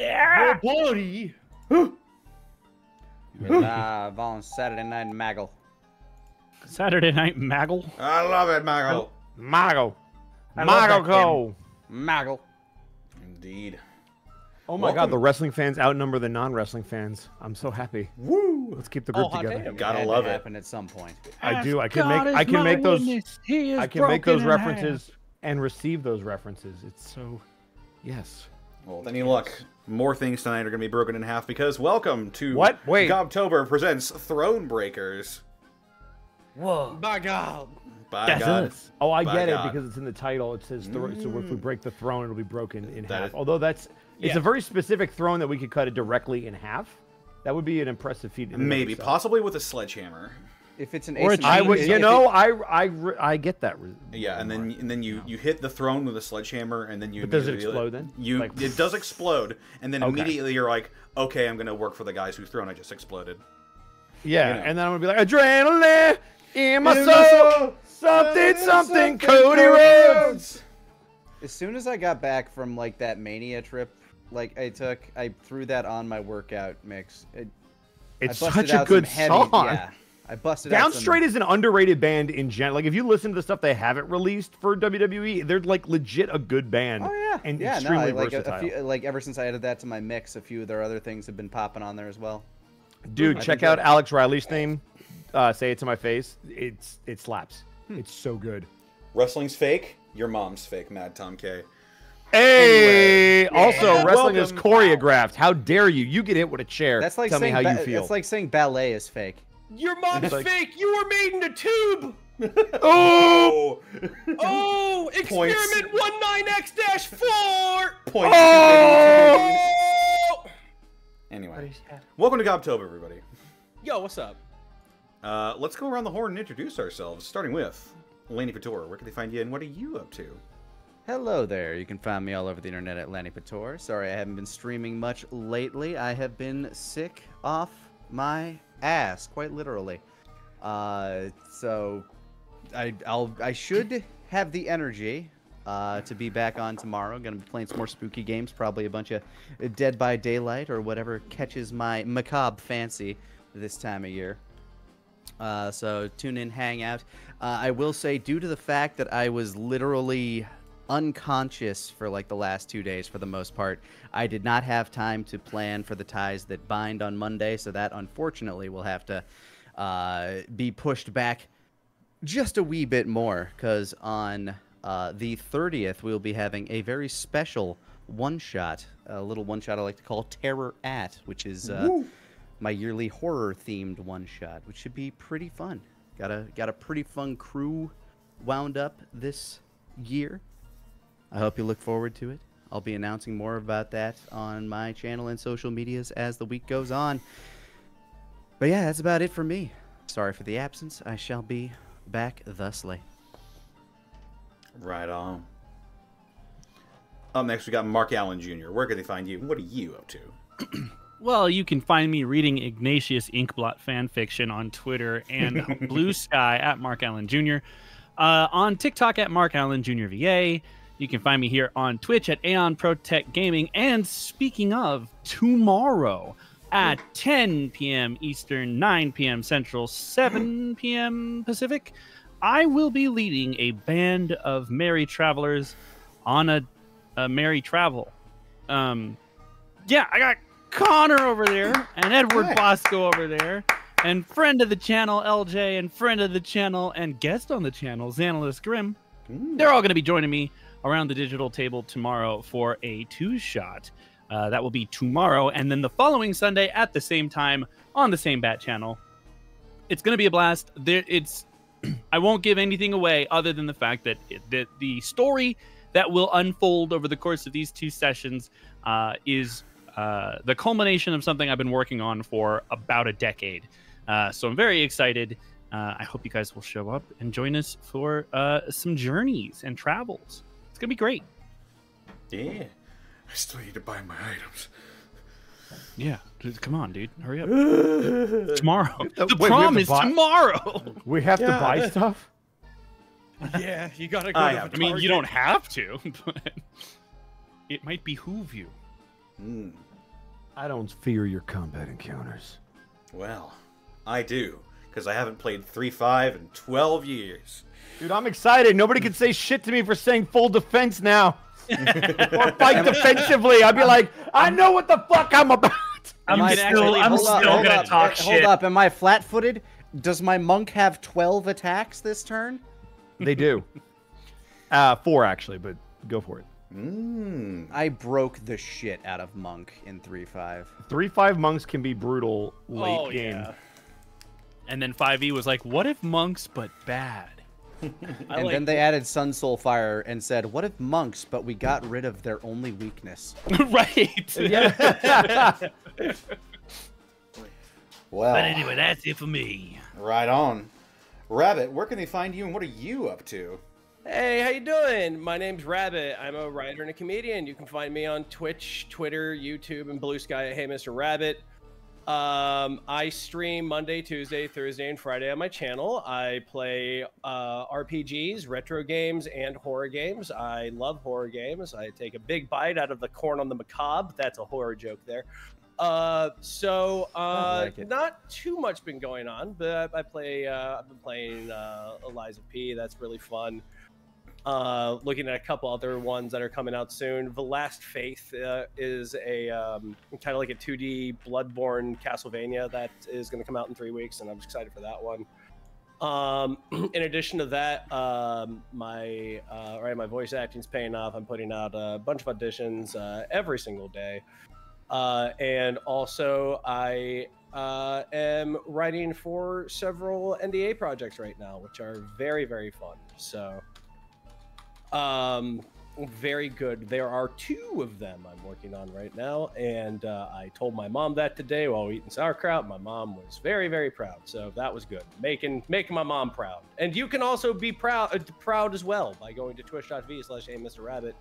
Yeah. Oh, buddy. We're live on Saturday Night Maggle. Saturday Night Maggle. I love it, Mago. Mago. I love that go. Maggle. Indeed. Oh my God, the wrestling fans outnumber the non-wrestling fans. I'm so happy. Woo! Let's keep the group hot together. damn. Gotta It had love to it. happen at some point. I do. I can make those references and receive those references. It's so, yes. Well, then you look. More things tonight are going to be broken in half because welcome to What? Wait. Gobtober presents Thronebreakers. Whoa. By God. By God. Oh, I By get God. it because it's in the title. It says so if we break the throne, it'll be broken in That half. is- Although it's a very specific throne that we could cut it directly in half. That would be an impressive feat. in and of Maybe, itself. possibly with a sledgehammer. If it's an Or asymmetric, I would, if you it- know, I get that. Yeah, and then you hit the throne with a sledgehammer, and then you. But does it immediately- explode then? You Like- it does explode, and then Okay. immediately you're like, okay, I'm gonna work for the guys whose throne I just exploded. Yeah, You know. and then I'm gonna be like, adrenaline in my soul, something, Cody Rhodes. As soon as I got back from like that Mania trip, like I threw that on my workout mix. It's I busted such a out good some heavy, song. Yeah, I busted out Down some, Straight is an underrated band in general. Like if you listen to the stuff they haven't released for WWE, they're like legit a good band. Oh yeah, and yeah. extremely No, like versatile. a few, like ever since I added that to my mix, a few of their other things have been popping on there as well. Dude, I check think out that- Alex Riley's theme. Say it to my face. It slaps. It's so good. Wrestling's fake. Your mom's fake. Mad Tom K. Hey! Anyway. Also, Yeah. wrestling is Welcome. choreographed. How dare you? You get hit with a chair. That's like Tell me saying how you feel. That's like saying ballet is fake. Your mom's like- fake. You were made in a tube. Oh! Oh, experiment 19X-4. Points. Oh! Anyway, welcome to Gobtober, everybody. Yo, what's up? Let's go around the horn and introduce ourselves, starting with Laney Pator. Where can they find you, and what are you up to? Hello there. You can find me all over the internet at Lanny Pator. Sorry I haven't been streaming much lately. I have been sick off my ass, quite literally. So I should have the energy to be back on tomorrow. Gonna be playing some more spooky games, probably a bunch of Dead by Daylight or whatever catches my macabre fancy this time of year. So tune in, hang out. I will say, due to the fact that I was literally unconscious for like the last 2 days for the most part, I did not have time to plan for the ties that bind on Monday, so that unfortunately will have to be pushed back just a wee bit more, because on the 30th we'll be having a very special one-shot, a little one-shot I like to call Terror At, which is my yearly horror-themed one-shot, which should be pretty fun. Got a pretty fun crew wound up this year. I hope you look forward to it. I'll be announcing more about that on my channel and social medias as the week goes on. But yeah, that's about it for me. Sorry for the absence. I shall be back thusly. Right on. Up next, we got Mark Allen Jr. Where can they find you? What are you up to? Well, you can find me reading Ignatius Inkblot fanfiction on Twitter and Blue Sky at Mark Allen Jr. On TikTok at Mark Allen Jr. VA. You can find me here on Twitch at Aeon Protect Gaming. And speaking of, tomorrow at 10 p.m. Eastern, 9 p.m. Central, 7 p.m. Pacific, I will be leading a band of merry travelers on a merry travel. Yeah, I got Connor over there and Edward Bosco over there and friend of the channel LJ and friend of the channel and guest on the channel Xanalis Grimm. They're all going to be joining me around the digital table tomorrow for a two-shot. That will be tomorrow, and then the following Sunday at the same time on the same Bat channel. It's going to be a blast. I won't give anything away other than the fact that the story that will unfold over the course of these two sessions is the culmination of something I've been working on for about a decade. So I'm very excited. I hope you guys will show up and join us for some journeys and travels. It's going to be great. Yeah. I still need to buy my items. Yeah. Come on, dude. Hurry up. Tomorrow. The Wait, we have prom to is buy- tomorrow. We have to buy stuff? Yeah, you gotta go. I to I mean, you don't have to, but it might behoove you. I don't fear your combat encounters. Well, I do, because I haven't played 3.5 in 12 years. Dude, I'm excited. Nobody can say shit to me for saying full defense now. Or fight defensively. I'd be like, I know what the fuck I'm about. I'm still gonna talk shit. Hold up, am I flat-footed? Does my monk have 12 attacks this turn? They do. 4 actually, but go for it. I broke the shit out of monk in 3.5. 3.5 monks can be brutal late game. Yeah. And then 5e was like, what if monks but bad? And then they added Sun Soul Fire and said, what if monks, but we got rid of their only weakness? Right. Yeah. Well, But anyway, that's it for me. right on. Rabbit, where can they find you and what are you up to? Hey, how you doing? My name's Rabbit. I'm a writer and a comedian. You can find me on Twitch, Twitter, YouTube, and Blue Sky at Hey Mr. Rabbit. I stream Monday, Tuesday, Thursday, and Friday on my channel. I play RPGs, retro games, and horror games. I love horror games. I take a big bite out of the corn on the macabre. That's a horror joke there. Not too much been going on, but I've been playing Eliza P. That's really fun. Looking at a couple other ones that are coming out soon. The Last Faith is a kind of like a 2D Bloodborne Castlevania that is going to come out in 3 weeks, and I'm excited for that one. In addition to that, my voice acting's paying off. I'm putting out a bunch of auditions every single day, and also I am writing for several NDA projects right now, which are very, very fun. So. Very good. There are 2 of them I'm working on right now, and I told my mom that today while eating sauerkraut. My mom was very, very proud, so that was good. Making my mom proud. And you can also be proud as well by going to twitch.tv/HeyMrRabbit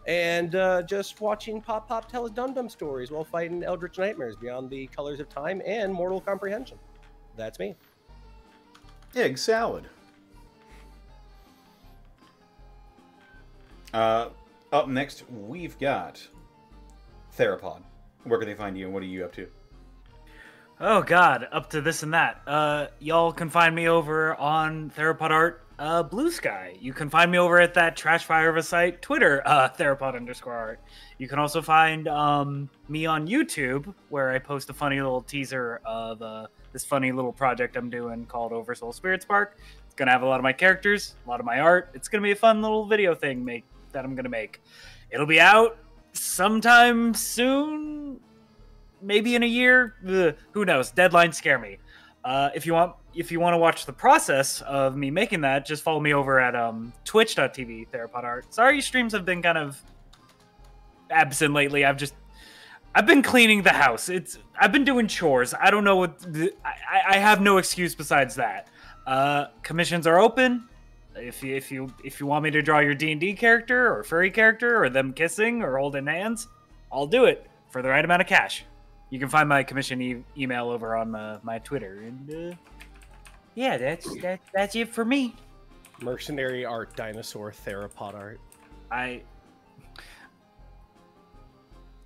and just watching Pop tell his dum-dum stories while fighting eldritch nightmares beyond the colors of time and mortal comprehension. That's me. Egg salad. Up next, we've got Theropod. Where can they find you and what are you up to? Oh god, up to this and that. Y'all can find me over on Theropod Art, Blue Sky. You can find me over at that trash fire of a site, Twitter, Theropod_art. You can also find me on YouTube, where I post a funny little teaser of this funny little project I'm doing called Oversoul Spirit Spark. It's gonna have a lot of my characters, a lot of my art. It's gonna be a fun little video thing that I'm gonna make. It'll be out sometime soon, maybe in a year. Ugh, who knows? Deadlines scare me. If you want to watch the process of me making that, just follow me over at twitch.tv Theropod Art. Sorry, streams have been kind of absent lately. I've been cleaning the house. I've been doing chores. I don't know what. I have no excuse besides that. Commissions are open. If you want me to draw your D&D character or furry character or them kissing or holding hands, I'll do it for the right amount of cash. You can find my commission email over on my Twitter, and yeah, that's it for me. Mercenary art, dinosaur, theropod art.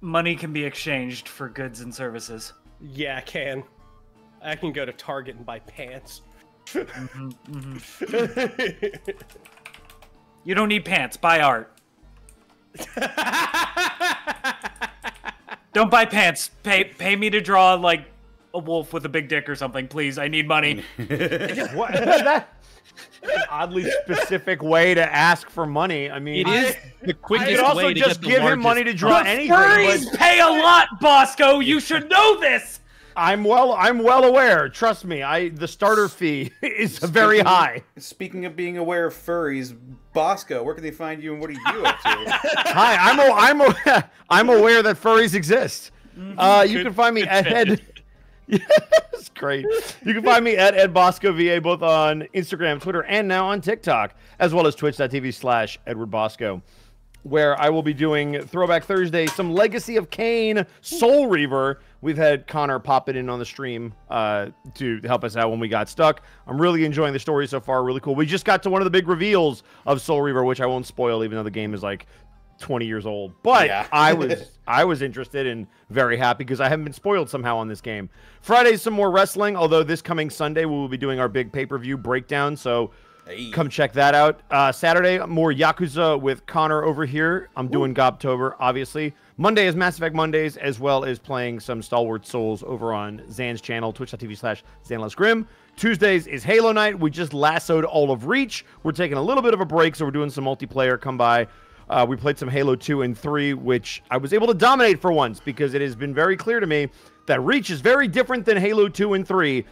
Money can be exchanged for goods and services. Yeah, I can go to Target and buy pants. You don't need pants. Buy art. Don't buy pants. Pay me to draw like a wolf with a big dick or something, please. I need money. What? That's an oddly specific way to ask for money. I mean, It is the quickest you could also way to just get the give him largest money to draw The anything. furries but pay a lot, Bosco. You should know this. I'm well aware. Trust me. The starter fee is very high. Speaking of being aware of furries, Bosco, where can they find you and what are you up to? Hi, I'm aware that furries exist. You can find me at Ed. It's great. You can find me at EdBoscoVA both on Instagram, Twitter, and now on TikTok, as well as twitch.tv/EdwardBosco, where I will be doing Throwback Thursday, some Legacy of Kain Soul Reaver. We've had Connor pop it in on the stream to help us out when we got stuck. I'm really enjoying the story so far. Really cool. We just got to one of the big reveals of Soul Reaver, which I won't spoil, even though the game is like 20 years old. But Yeah. I was interested and very happy because I haven't been spoiled somehow on this game. Friday's some more wrestling, although this coming Sunday we will be doing our big pay-per-view breakdown, so Hey. come check that out. Saturday, more Yakuza with Connor over here. I'm doing Gobtober, obviously. Monday is Mass Effect Mondays, as well as playing some Stalwart Souls over on Zan's channel, twitch.tv/ZanLessGrim. Tuesdays is Halo Night. We just lassoed all of Reach. We're taking a little bit of a break, so we're doing some multiplayer. Come by. We played some Halo 2 and 3, which I was able to dominate for once, because it has been very clear to me that Reach is very different than Halo 2 and 3.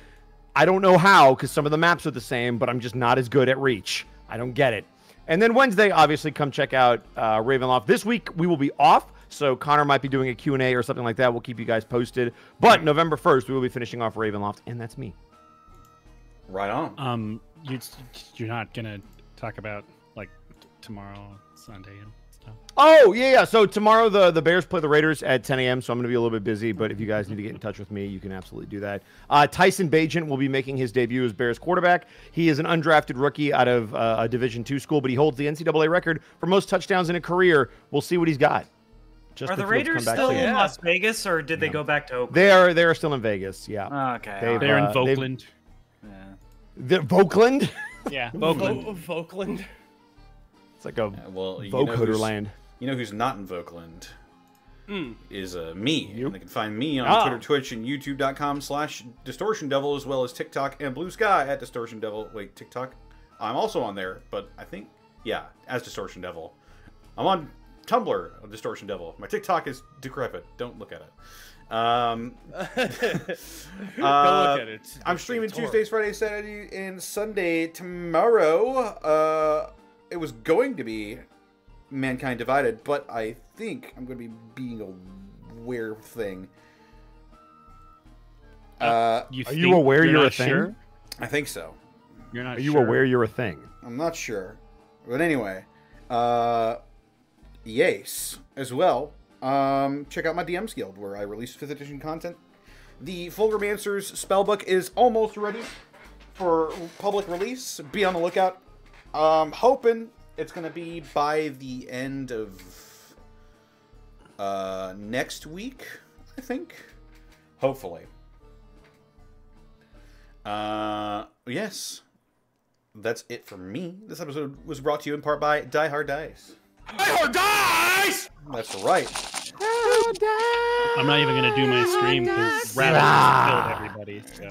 I don't know how, because some of the maps are the same, but I'm just not as good at Reach. I don't get it. And then Wednesday, obviously, come check out Ravenloft. This week, we will be off, so Connor might be doing a Q&A or something like that. We'll keep you guys posted. But November 1st, we will be finishing off Ravenloft, and that's me. Right on. You're not gonna talk about like tomorrow, Sunday, and stuff. Oh, yeah. So tomorrow, the Bears play the Raiders at 10 a.m., so I'm going to be a little bit busy, but if you guys need to get in touch with me, you can absolutely do that. Tyson Bagent will be making his debut as Bears quarterback. He is an undrafted rookie out of a Division II school, but he holds the NCAA record for most touchdowns in a career. We'll see what he's got. Are the Raiders still in Las Vegas, or did they go back to Oakland? They are still in Vegas, yeah. Oh, okay. They're in Vogtland. Yeah. The Vogtland? Yeah, Vogtland. Vogtland. It's like a Well, Voghooderland. You know who's not in Vogtland? Is me. You? And they can find me on Twitter, Twitch, and YouTube.com/DistortionDevil, as well as TikTok and Blue Sky at DistortionDevil. Wait, TikTok? I'm also on there, but I think, yeah, as Distortion Devil. I'm on Tumblr of Distortion Devil. My TikTok is decrepit. Don't look at it. Don't look at it. I'm streaming Tuesdays, Fridays, Saturday, and Sunday tomorrow. It was going to be Mankind Divided, but I think I'm going to be being a weird thing. Are you aware you're a thing? Sure? I think so. You're not Are you sure? aware you're a thing? I'm not sure. But anyway, yes, as well. Check out my DMs Guild, where I release 5th edition content. The Fulgurmancer's spellbook is almost ready for public release. Be on the lookout. Hoping it's going to be by the end of next week, I think. Hopefully. Yes. That's it for me. This episode was brought to you in part by Die Hard Dice. Die Hard Dice! That's right. I'm not even gonna do my stream because Rabbit killed everybody. So.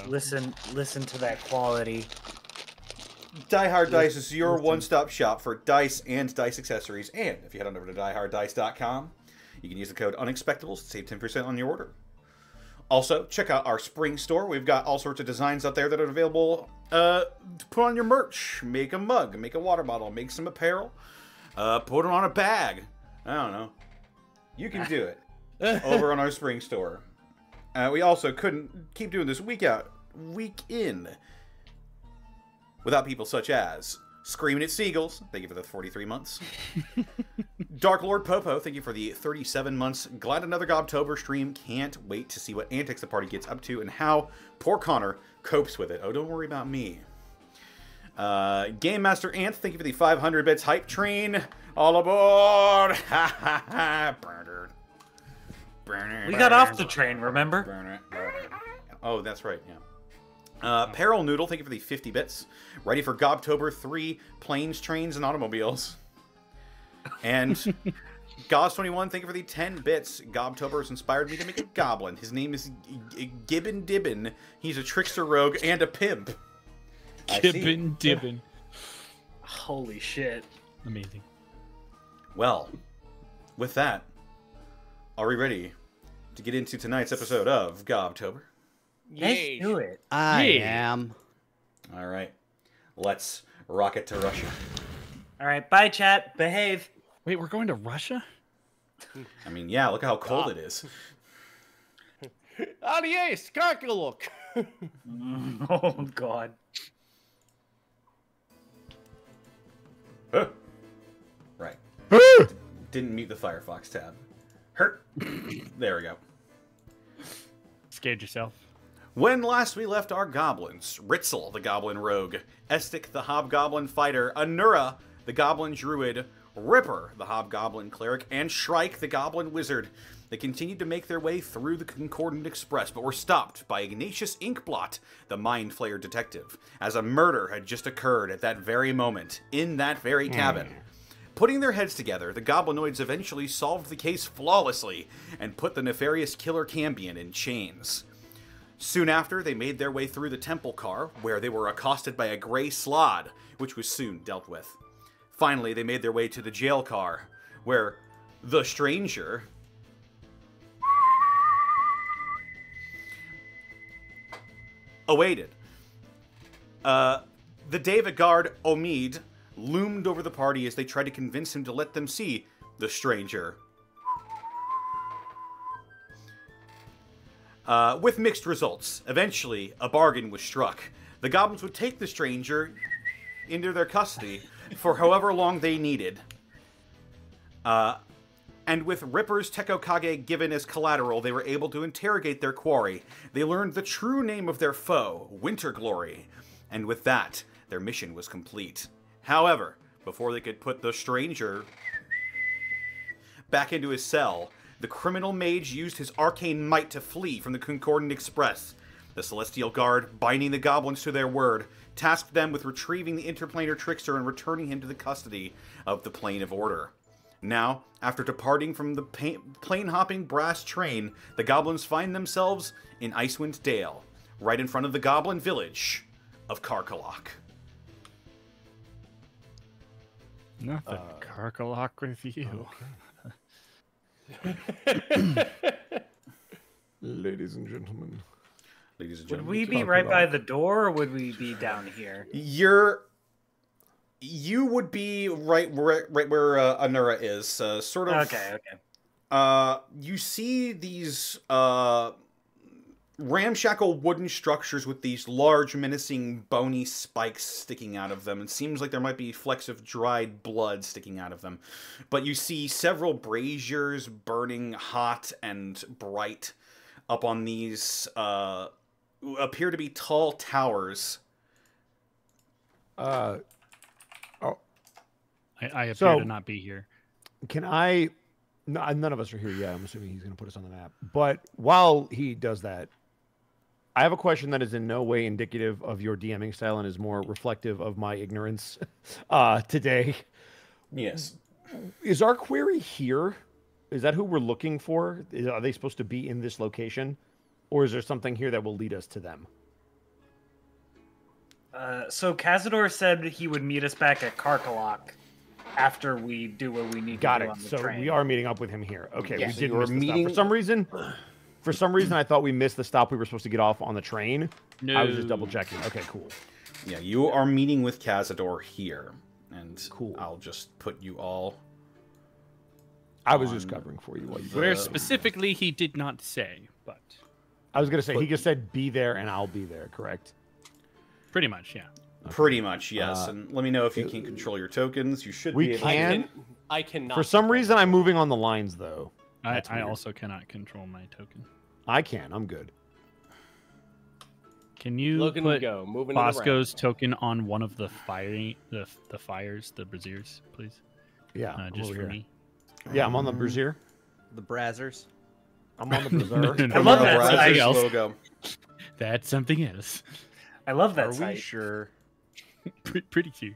Listen to that quality. Die Hard Dice is your one-stop shop for dice and dice accessories. And if you head on over to dieharddice.com, you can use the code Unexpectables to save 10% on your order. Also, check out our spring store. We've got all sorts of designs out there that are available to put on your merch. Make a mug, make a water bottle, make some apparel, put it on a bag. I don't know. You can do it over on our spring store. We also couldn't keep doing this week out, week in, without people such as Screaming at Seagulls, thank you for the 43 months. Dark Lord Popo, thank you for the 37 months. Glad another Gobtober stream. Can't wait to see what antics the party gets up to and how poor Connor copes with it. Oh, don't worry about me. Game Master Ant, thank you for the 500 bits hype train. All aboard! Ha ha ha! We got off the train, remember? Oh, that's right, yeah. Peril Noodle, thank you for the 50 bits. Ready for Gobtober 3, Planes, Trains, and Automobiles. And Gauss21, thank you for the 10 bits. Gobtober has inspired me to make a goblin. His name is Gibbon Dibbin. He's a trickster rogue and a pimp. Gibbon Dibbin. Holy shit. Amazing. Well, with that, are we ready to get into tonight's episode of Gobtober? Let's do it. I am. All right. Let's rocket to Russia. All right, bye, chat. Behave. Wait, we're going to Russia? I mean, yeah, look at how cold it is. Adios, Karkaluk. Oh, God. Right. Didn't mute the Firefox tab. Hurt. There we go. Scared yourself? When last we left our goblins, Ritzel, the goblin rogue, Estik, the hobgoblin fighter, Anura, the goblin druid, Ripper, the hobgoblin cleric, and Shrike, the goblin wizard. They continued to make their way through the Concordant Express, but were stopped by Ignatius Inkblot, the Mind Flayer detective, as a murder had just occurred at that very moment, in that very cabin. Putting their heads together, the goblinoids eventually solved the case flawlessly, and put the nefarious Killer Cambion in chains. Soon after, they made their way through the temple car, where they were accosted by a gray slod, which was soon dealt with. Finally, they made their way to the jail car, where the stranger awaited. The David guard, Omid, loomed over the party as they tried to convince him to let them see the stranger. With mixed results. Eventually, a bargain was struck. The goblins would take the stranger into their custody for however long they needed. And with Ripper's Tekokage given as collateral, they were able to interrogate their quarry. They learned the true name of their foe, Winterglory. And with that, their mission was complete. However, before they could put the stranger back into his cell, the criminal mage used his arcane might to flee from the Concordant Express. The Celestial Guard, binding the goblins to their word, tasked them with retrieving the interplanar trickster and returning him to the custody of the Plane of Order. Now, after departing from the plane-hopping brass train, the goblins find themselves in Icewind Dale, right in front of the goblin village of Karkalok. Nothing. Karkalok with you. Ladies and gentlemen. Ladies and Would gentlemen. we be right by the door, or would we be down here? You would be right where Anura is. Sort of. Okay. You see these ramshackle wooden structures with these large, menacing, bony spikes sticking out of them. It seems like there might be flecks of dried blood sticking out of them. But you see several braziers burning hot and bright up on these appear to be tall towers. I appear to not be here. Can I... No, none of us are here yet. I'm assuming he's going to put us on the map. But while he does that, I have a question that is in no way indicative of your DMing style and is more reflective of my ignorance today. Yes. Is our query here? Is that who we're looking for? Are they supposed to be in this location? Or is there something here that will lead us to them? So Cazador said he would meet us back at Karkalok after we do what we need to do on the train. So we are meeting up with him here. Okay, Yeah, we so did you were miss the stop. meeting- For some reason, I thought we missed the stop we were supposed to get off on the train. No. I was just double checking. Okay, cool. Yeah, you are meeting with Cazador here. And Cool. I'll just put you all... I was just covering for you while you Where specifically he did not say, but I was going to say, he just said be there and I'll be there, correct? pretty much, yeah. Pretty much, yes. And let me know if you can't control your tokens. You should We be able can. I cannot. For some reason, I'm moving on the lines, though. I weird. also cannot control my token. I can. I'm good. Can you Look and put go, moving Bosco's token on one of the fires, the braziers, please? Yeah, I'm Just over for here. me. Yeah, I'm on the brazier. The Brazzers. I'm on the brazier. No, I love the that Brazzers site. logo. That's something else. I love that Are we site. sure? Pretty cute.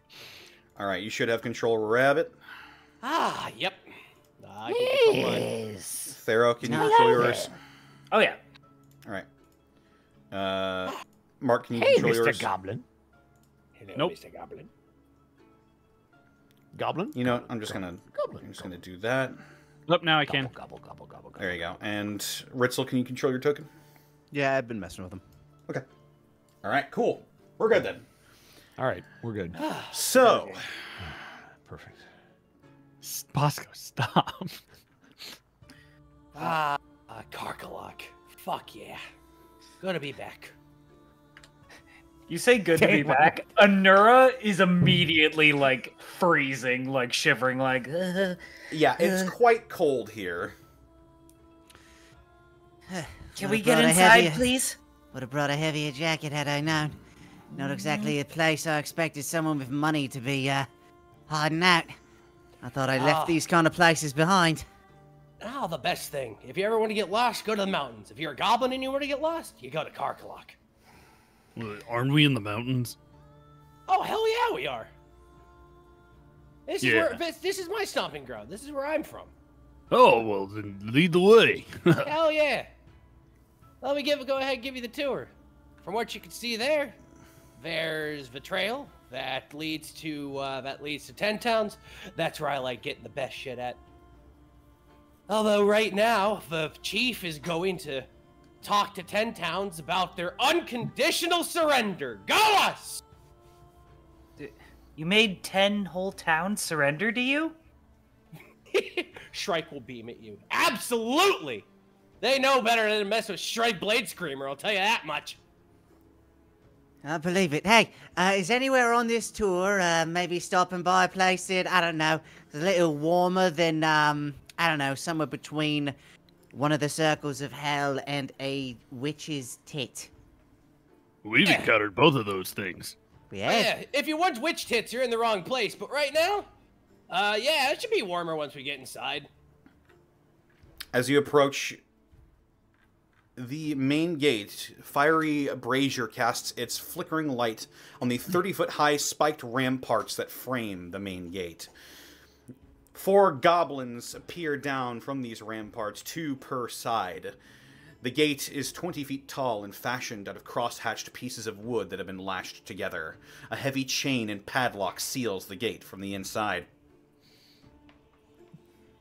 All right, you should have control Rabbit. Ah, yep. I can control mine. Thero, can you control yours? Oh yeah. All right. Mark, can you Hey, control Mr. yours? Goblin. Hello, Nope. Mr. Goblin. Goblin? You know what? I'm just gonna do that. Nope, now I can. Gobble, gobble, gobble, gobble. There you go. And Ritzel, can you control your token? Yeah, I've been messing with them. Okay. All right, cool. We're good then. All right, we're good. So, Perfect. Bosco, stop. Karkalok. Fuck yeah. Gonna be back. You say good to be back. Anura is immediately like freezing, like shivering, like. yeah, it's quite cold here. Can we get inside, please? Would have brought a heavier jacket had I known. Not exactly a place I expected someone with money to be, hiding out. I thought I left these kind of places behind. Oh, the best thing. If you ever want to get lost, go to the mountains. If you're a goblin and you want to get lost, you go to Karkalok. Aren't we in the mountains? Oh, hell yeah, we are. This is my stomping ground. This is where I'm from. Oh, well, then lead the way. Hell yeah. Let me go ahead and give you the tour. From what you can see there's the trail that leads to 10 Towns. That's where I like getting the best shit at. Although right now, the chief is going to talk to 10 Towns about their unconditional surrender. Go us! You made 10 whole towns surrender to you? Shrike will beam at you. Absolutely! They know better than to mess with Shrike Blade Screamer, I'll tell you that much. I believe it. Hey, is anywhere on this tour maybe stopping by a place that, I don't know, is a little warmer than, I don't know, somewhere between one of the circles of hell and a witch's tit? We've encountered both of those things. Yeah. If you want witch tits, you're in the wrong place. But right now, yeah, it should be warmer once we get inside. As you approach the main gate, fiery brazier casts its flickering light on the 30-foot-high spiked ramparts that frame the main gate. 4 goblins appear down from these ramparts, 2 per side. The gate is 20 feet tall and fashioned out of cross-hatched pieces of wood that have been lashed together. A heavy chain and padlock seals the gate from the inside.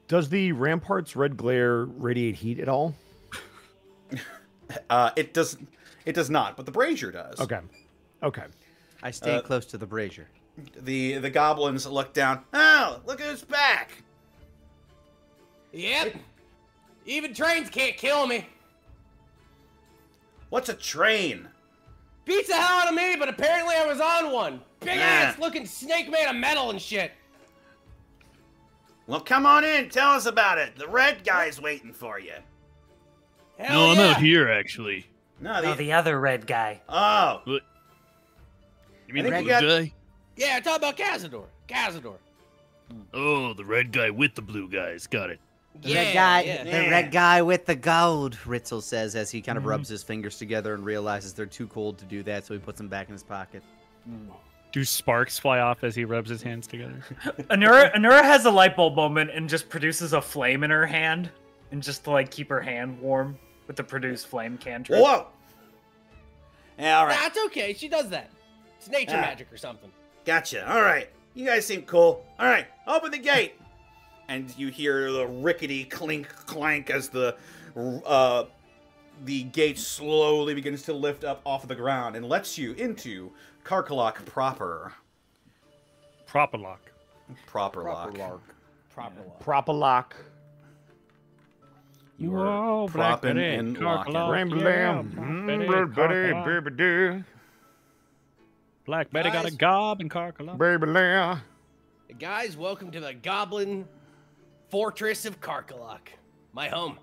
Does the rampart's red glare radiate heat at all? It does not, but the brazier does. Okay. I stay close to the brazier. The goblins look down. Oh, look who's back! Yep. Even trains can't kill me. What's a train? Beats the hell out of me, but apparently I was on one. Big ass looking snake made of metal and shit. Well, come on in. Tell us about it. The red guy's waiting for you. Hell I'm yeah. out here, actually. No, the other red guy. Oh. What? You mean I the think blue you guy? Yeah, talk about Cazador. Oh, the red guy with the blue guys. Got it. The red guy with the gold, Ritzel says as he kind of rubs his fingers together and realizes they're too cold to do that, so he puts them back in his pocket. Do sparks fly off as he rubs his hands together? Anura has a light bulb moment and just produces a flame in her hand, and just to like keep her hand warm with the produce flame cantrip. Whoa! Yeah, all right. That's okay. She does that. It's nature magic or something. Gotcha. All right. You guys seem cool. All right. Open the gate. And you hear the rickety clink clank as the gate slowly begins to lift up off of the ground and lets you into Karkalok proper. Proper lock. Proper lock. Proper lock. You are propping and locking. Black Betty got a gob in Karkalok. Baby lamb. Guys, welcome to the Goblin Fortress of Karkalok. My home.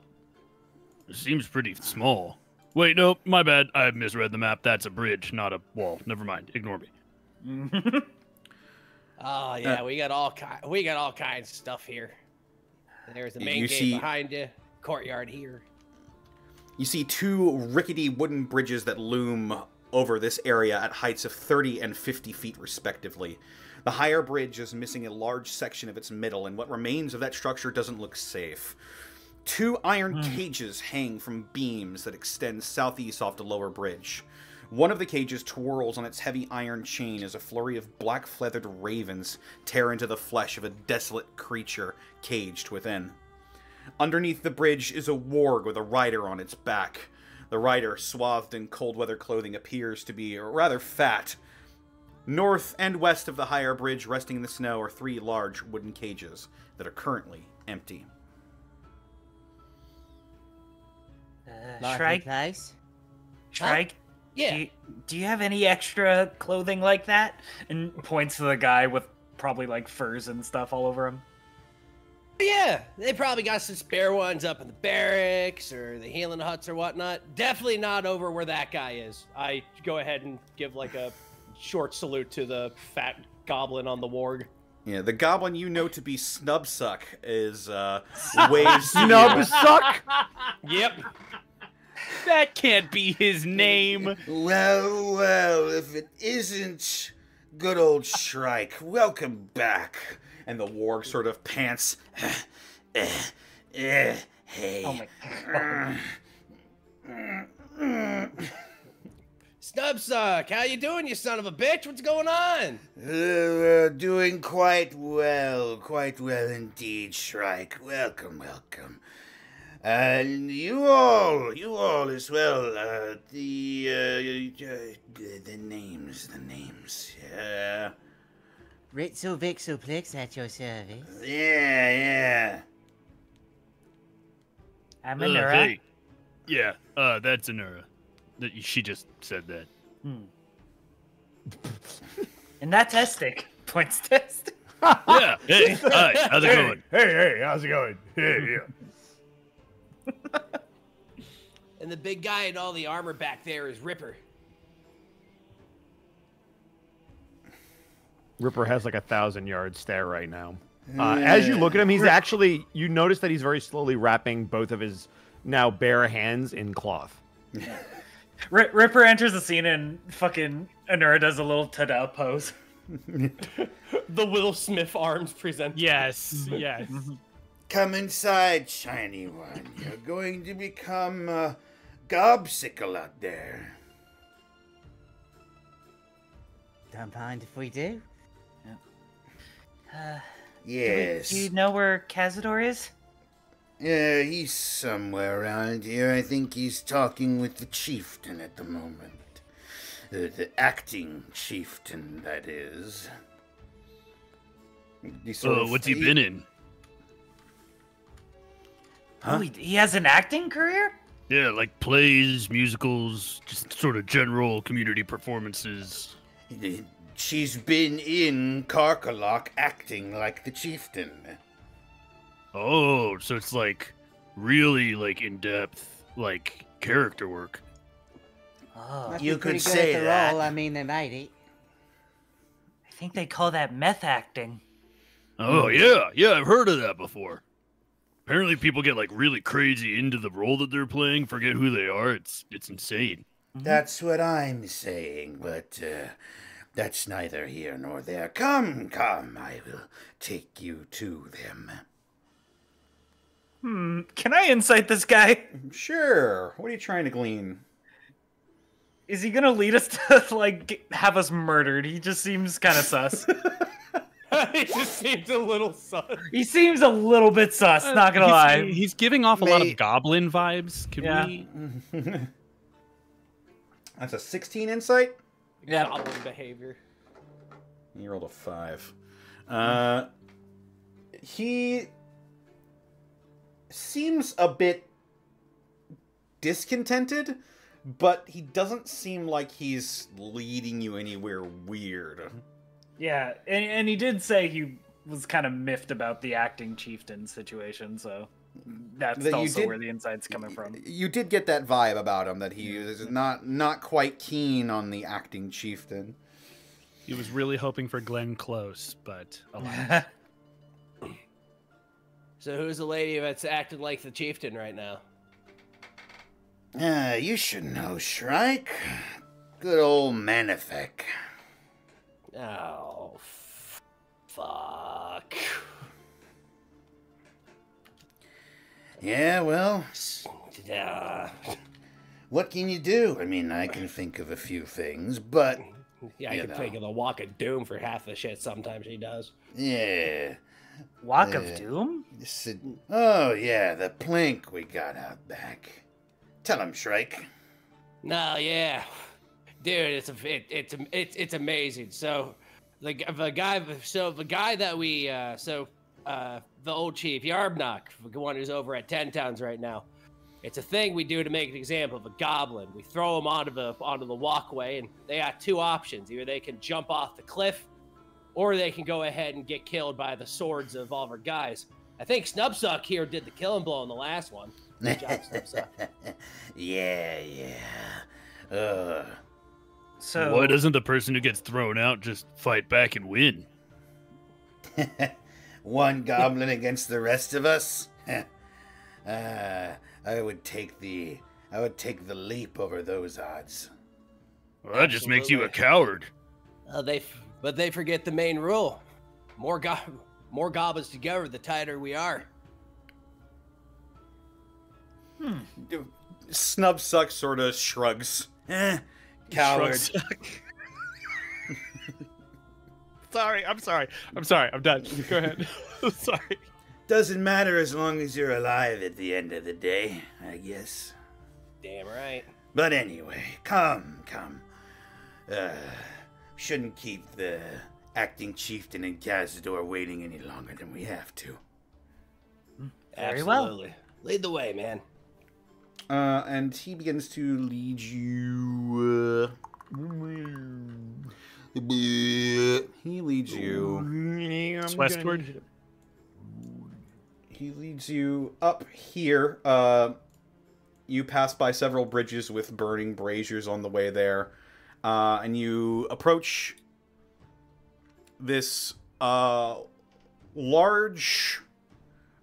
It seems pretty small. Wait, no, my bad. I misread the map. That's a bridge, not a wall. Never mind. Ignore me. Oh yeah, we got all kinds of stuff here. There's the main gate behind you. Courtyard here. You see 2 rickety wooden bridges that loom over this area at heights of 30 and 50 feet respectively. The higher bridge is missing a large section of its middle, and what remains of that structure doesn't look safe. 2 iron cages hang from beams that extend southeast off the lower bridge. One of the cages twirls on its heavy iron chain as a flurry of black-feathered ravens tear into the flesh of a desolate creature caged within. Underneath the bridge is a warg with a rider on its back. The rider, swathed in cold-weather clothing, appears to be rather fat. North and west of the higher bridge, resting in the snow, are 3 large wooden cages that are currently empty. Shrike? Shrike? Yeah. Do you have any extra clothing like that? And points to the guy with probably like furs and stuff all over him. Yeah, they probably got some spare ones up in the barracks or the healing huts or whatnot. Definitely not over where that guy is. I go ahead and give like a short salute to the fat goblin on the warg. Yeah, the goblin you know to be Snubsuck is waves. Snubsuck? Yep. That can't be his name. Well, if it isn't good old Shrike, welcome back. And the warg sort of pants. Hey. Oh my god. Snubsuck, how you doing, you son of a bitch? What's going on? Doing quite well indeed, Shrike. Welcome. And you all as well. The names. Yeah. Ritzel Vixel Plix at your service. Yeah. I'm Anura. Hey. Yeah, that's Anura. She just said that. And that's Estic. Points test. Yeah. Hey. Hi. How's it going? Hey, how's it going? Yeah. And the big guy in all the armor back there is Ripper. Ripper has like 1,000-yard stare right now. As you look at him, he's actually, you notice that he's very slowly wrapping both of his now bare hands in cloth. Ripper enters the scene and fucking Anura does a little ta-da pose. The Will Smith arms present. Yes. Come inside, shiny one. You're going to become gobsicle out there. Don't mind if we do. Yes. Do you know where Cazador is? Yeah, he's somewhere around here. I think he's talking with the chieftain at the moment. The acting chieftain, that is. What's he been in? Huh? Oh, he has an acting career? Yeah, like plays, musicals, just sort of general community performances. She's been in Karkalok acting like the chieftain. Oh, so it's like really like in-depth, like character work. Oh, Must You be pretty could good say at the that. role. I mean, they made it. I think they call that meth acting. Oh yeah, I've heard of that before. Apparently, people get like really crazy into the role that they're playing, forget who they are. It's insane. That's what I'm saying, but that's neither here nor there. Come, I will take you to them. Can I insight this guy? Sure. What are you trying to glean? Is he gonna lead us to like have us murdered? He just seems kind of sus. He just seems a little sus. He seems a little bit sus. Not gonna lie. He's giving off a lot of goblin vibes. Can Yeah. we? That's a 16 insight? Yeah. Goblin behavior. You rolled a 5. He seems a bit discontented, but he doesn't seem like he's leading you anywhere weird. Yeah, and he did say he was kind of miffed about the acting chieftain situation, so that's That you also did- where the insight's coming from. You did get that vibe about him, that he is not quite keen on the acting chieftain. He was really hoping for Glenn Close, but alas. So who's the lady that's acting like the chieftain right now? You should know, Shrike. Good old Manifek. Oh, fuck. Yeah, well, Yeah, what can you do? I mean, I can think of a few things, but I can think of the Walk of Doom for half the shit sometimes he does. yeah. Walk of Doom? Oh, yeah, the plank we got out back. Tell him, Shrike. No, yeah, dude, it's amazing. So, the guy that we the old chief Yarbnock, the one who's over at 10 Towns right now. It's a thing we do to make an example of a goblin. We throw him onto the walkway, and they got two options: either they can jump off the cliff, or they can go ahead and get killed by the swords of all of our guys. I think Snubsuck here did the killing blow in the last one. Good job, Snubsuck. Yeah. So Why doesn't the person who gets thrown out just fight back and win? One goblin against the rest of us? I would take the leap over those odds. Well, that just makes you a coward. But they forget the main rule. More goblins together, the tighter we are. Snubsuck sort of shrugs. Coward. Sorry, I'm sorry. I'm done. Go ahead. Sorry. Doesn't matter as long as you're alive at the end of the day, I guess. Damn right. But anyway, come. Shouldn't keep the acting chieftain and Cazador waiting any longer than we have to. Very well. Absolutely. Lead the way, man. And he begins to lead you. He leads you Westward. He leads you up here. You pass by several bridges with burning braziers on the way there. And you approach this large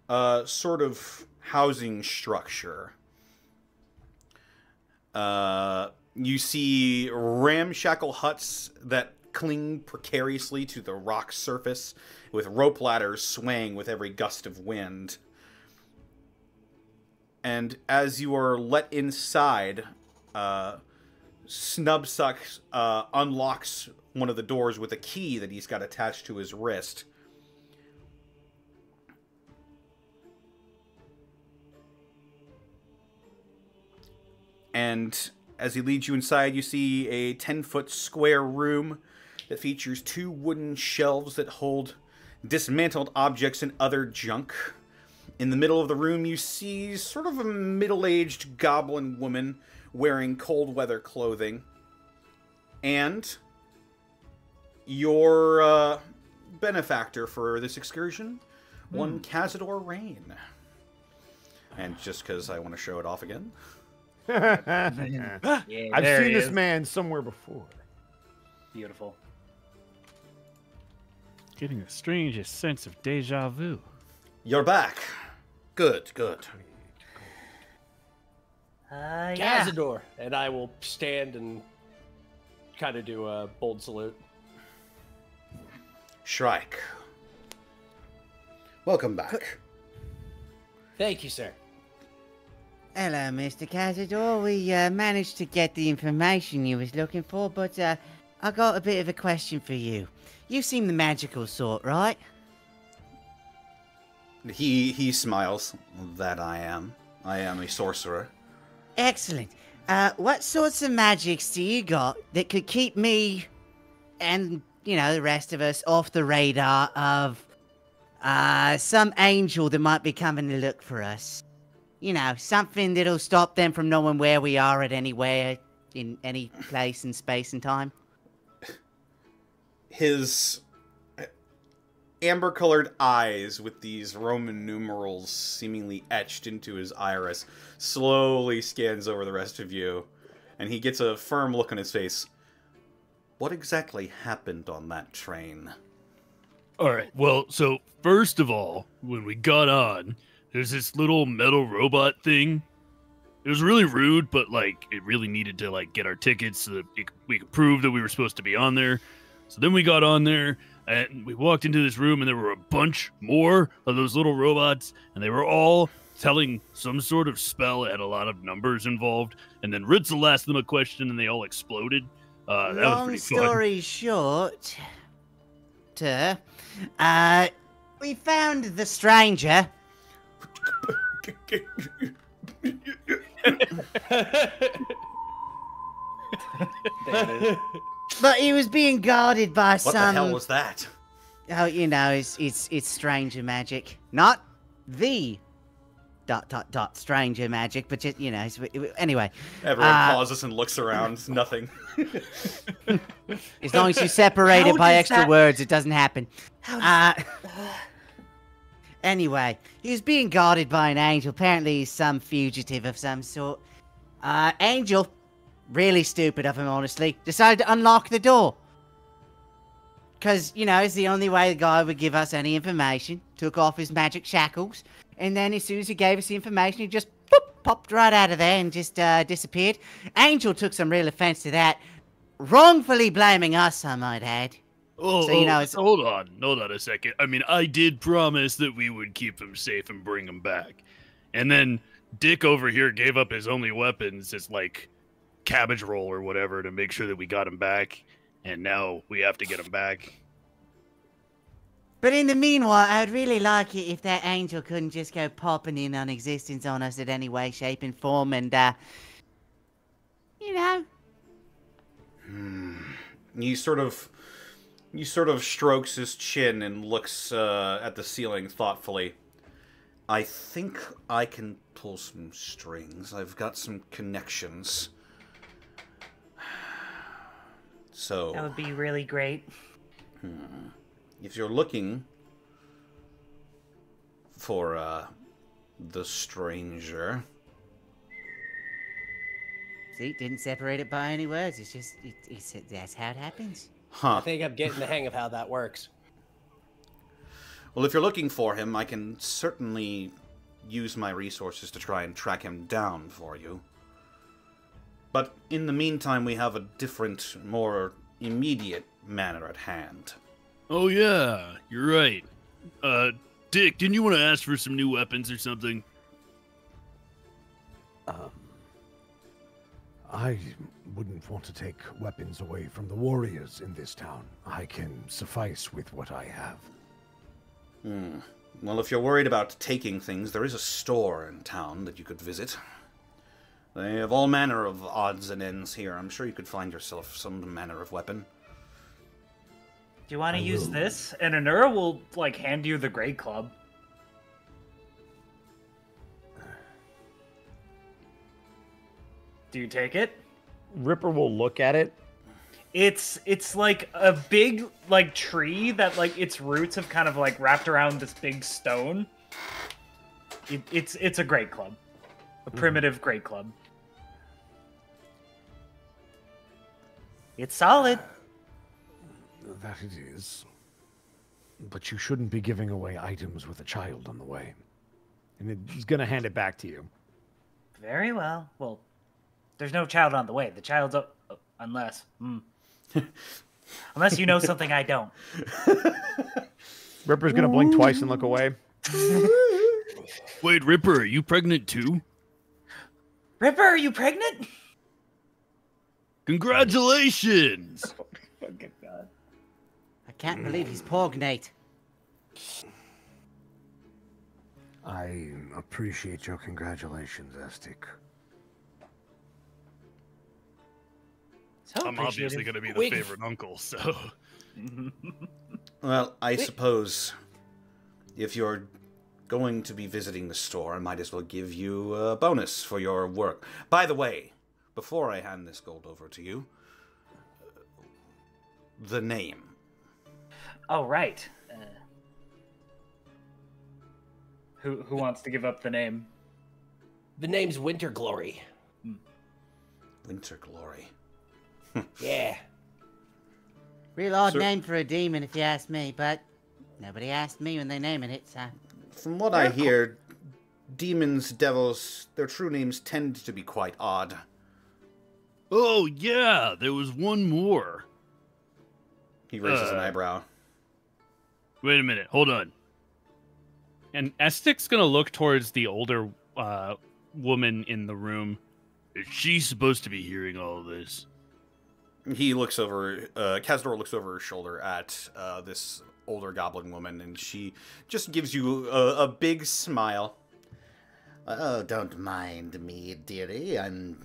sort of housing structure. You see ramshackle huts that cling precariously to the rock surface, with rope ladders swaying with every gust of wind. And as you are let inside, Snubsuck unlocks one of the doors with a key that he's got attached to his wrist. And as he leads you inside, you see a 10-foot square room that features 2 wooden shelves that hold dismantled objects and other junk. In the middle of the room, you see sort of a middle-aged goblin woman wearing cold weather clothing. And your benefactor for this excursion, one Cazador Rain. And just because I want to show it off again. I've seen this man somewhere before. Beautiful. Getting the strangest sense of deja vu. You're back. Good. Yeah. Cazador, and I will stand and kind of do a bold salute. Shrike. Welcome back. Thank you, sir. Hello, Mr. Cazador. We managed to get the information you was looking for, but I got a bit of a question for you. You seem the magical sort, right? He smiles. That I am. I am a sorcerer. Excellent. What sorts of magics do you got that could keep me and, the rest of us off the radar of some angel that might be coming to look for us? Something that'll stop them from knowing where we are at anywhere, in any place in space and time. His amber-colored eyes with these Roman numerals seemingly etched into his iris slowly scans over the rest of you, and he gets a firm look on his face. What exactly happened on that train? All right, well, so first of all, when we got on, there's this little metal robot thing. It was really rude, but, it really needed to, get our tickets so that we could prove that we were supposed to be on there. So then we got on there, and we walked into this room, and there were a bunch more of those little robots, and they were all telling some sort of spell. It had a lot of numbers involved, and then Ritzel asked them a question, and they all exploded. That was pretty fun. Long story short, we found the stranger. But he was being guarded by What the hell was that? Oh, it's stranger magic. Not the ... stranger magic, but just, anyway. Everyone pauses and looks around. Nothing. As long as you separate it by extra words, it doesn't happen. Anyway, he was being guarded by an angel. Apparently he's some fugitive of some sort. Angel, really stupid of him, honestly, decided to unlock the door. because, you know, it's the only way the guy would give us any information. Took off his magic shackles, and then as soon as he gave us the information, he just popped right out of there and just disappeared. Angel took some real offense to that, wrongfully blaming us, I might add. Oh, So, you know, it's... hold on a second. I mean, I did promise that we would keep him safe and bring him back. And then Dick over here gave up his only weapons, his, like, cabbage roll or whatever, to make sure that we got him back. And now we have to get him back. But in the meanwhile, I would really like it if that angel couldn't just go popping in on existence on us in any way, shape, and form, and, you know. He sort of strokes his chin and looks at the ceiling thoughtfully. I think I can pull some strings. I've got some connections. So That would be really great. if you're looking for the stranger, See, didn't separate it by any words. It's just, that's how it happens. I think I'm getting the hang of how that works. Well, if you're looking for him, I can certainly use my resources to try and track him down for you. But in the meantime, we have a different, more immediate matter at hand. Oh, yeah, you're right. Dick, didn't you want to ask for some new weapons or something? I wouldn't want to take weapons away from the warriors in this town. I can suffice with what I have. Well, if you're worried about taking things, there is a store in town that you could visit. They have all manner of odds and ends here. I'm sure you could find yourself some manner of weapon. Do you want to use this? And Anura will, like, hand you the Great Club. Do you take it? Ripper will look at it. It's like a big, like, tree that, like, its roots have kind of, like, wrapped around this big stone. It's a Great Club. A primitive Great Club. It's solid. That it is. But you shouldn't be giving away items with a child on the way. And he's going to hand it back to you. Very well. Well, there's no child on the way. The child's up... unless... Unless you know something I don't. Ripper's going to blink twice and look away. Wait, Ripper, are you pregnant too? Ripper, are you pregnant? Congratulations! Fucking God. I can't believe he's pognate. I appreciate your congratulations, Aztec. So I'm obviously going to be the favorite uncle, so... Well, I suppose if you're going to be visiting the store, I might as well give you a bonus for your work. By the way, before I hand this gold over to you, the name. Oh, right. Who wants to give up the name? The name's Winter Glory. Winter Glory. Yeah. Real odd name for a demon, if you ask me, but nobody asked me when they naming it, so... From what I hear, demons, devils, their true names tend to be quite odd. Oh, yeah, there was one more. He raises an eyebrow. Wait a minute, hold on. And Estic's gonna look towards the older woman in the room. Is she supposed to be hearing all of this? He looks over, Kazdor looks over her shoulder at this older goblin woman, and she just gives you a big smile. Oh, don't mind me, dearie. I'm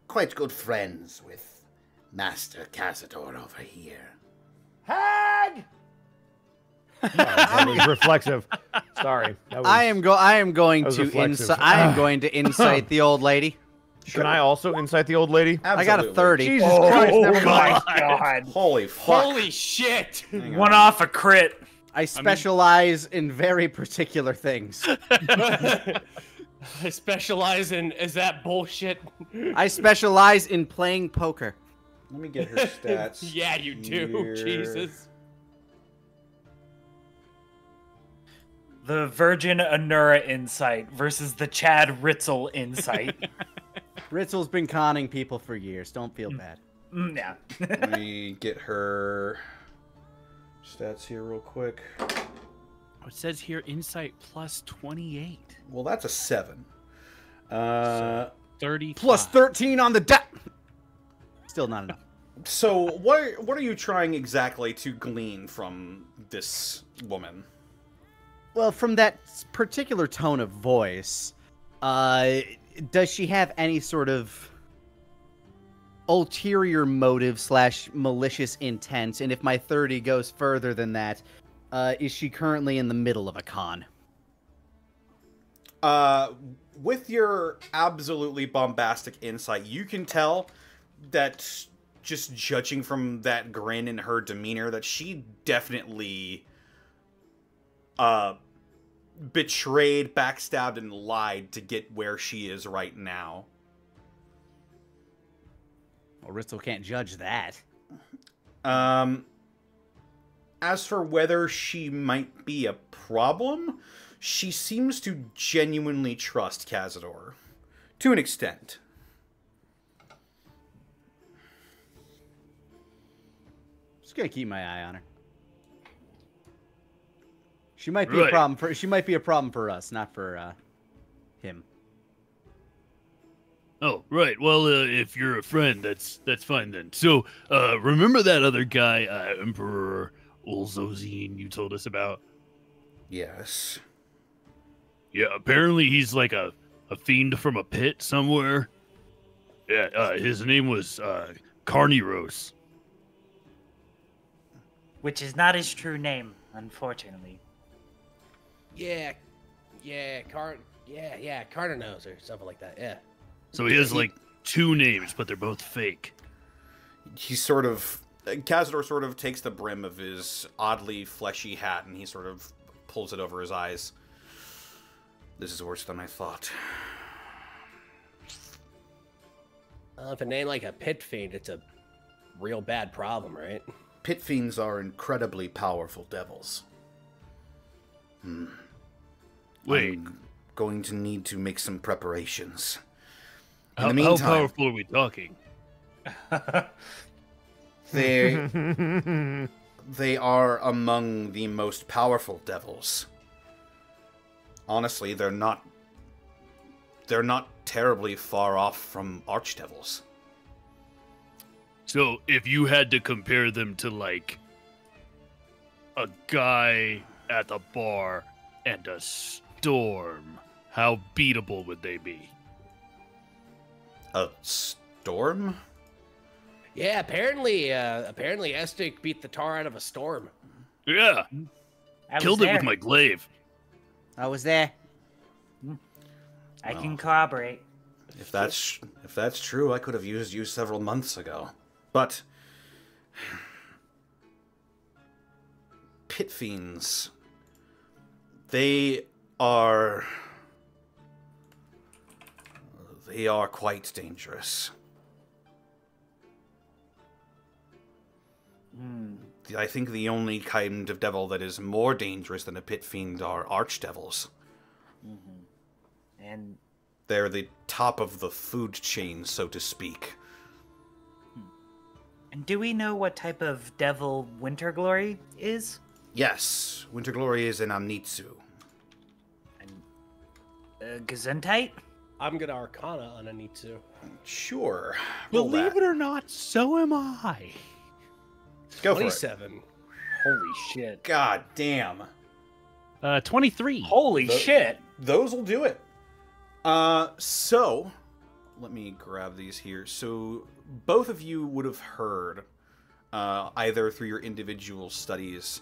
quite good friends with Master Cazador over here. Hag! That was reflexive. Sorry. That was, I am going was to reflexive. I am going to incite the old lady. Can I also incite the old lady? Absolutely. I got a 30. Jesus Christ, never mind. God. Holy fuck. Holy shit! One off a crit. I specialize in very particular things. I specialize in... Is that bullshit? I specialize in playing poker. Let me get her stats. Yeah, you do. here. Jesus. The Virgin Anura insight versus the Chad Ritzel insight. Ritzel's been conning people for years. Don't feel bad. Yeah. Let me get her stats here real quick. It says here insight plus 28. Well, that's a 7. 30 Plus 13 on the deck. Still not enough. So, what are you trying exactly to glean from this woman? Well, from that particular tone of voice, does she have any sort of ulterior motive / malicious intent? And if my 30 goes further than that, is she currently in the middle of a con? With your absolutely bombastic insight, you can tell that, just judging from that grin in her demeanor, that she definitely betrayed, backstabbed, and lied to get where she is right now. Well, Ritzel can't judge that. As for whether she might be a problem, she seems to genuinely trust Cazador. To an extent. Just gonna keep my eye on her. She might be a problem for. She might be a problem for us, not for him. Oh, right. Well, if you're a friend, that's fine then. So, remember that other guy, Emperor Ulzozine, you told us about? Yes. Yeah, apparently he's like a fiend from a pit somewhere. Yeah, his name was Carniros. Which is not his true name, unfortunately. Yeah, Cardinals or something like that. Yeah. So he has like 2 names, but they're both fake. He sort of... Cazador sort of takes the brim of his oddly fleshy hat and he sort of pulls it over his eyes. This is worse than I thought. If a name like a pit fiend, it's a real bad problem, right? Pit fiends are incredibly powerful devils. Wait. I'm going to need to make some preparations. In How, the meantime, how powerful are we talking? They are among the most powerful devils. Honestly, they're not terribly far off from archdevils. So if you had to compare them to like a guy at the bar and a storm, how beatable would they be? A storm? Yeah, apparently Estic beat the tar out of a storm. Yeah, killed it with my glaive. I was there. I can corroborate. If that's true, I could have used you several months ago. But pit fiends, they are quite dangerous. I think the only kind of devil that is more dangerous than a pit fiend are archdevils. And They're the top of the food chain, so to speak. And do we know what type of devil Winter Glory is? Yes, Winter Glory is an Amnitsu. And Gesundheit? I'm gonna Arcana on Anitsu. Sure. Believe it or not, so am I. Go for it. 27. Holy shit. God damn. 23. Holy shit. Those will do it. So, let me grab these here. So, both of you would have heard, either through your individual studies,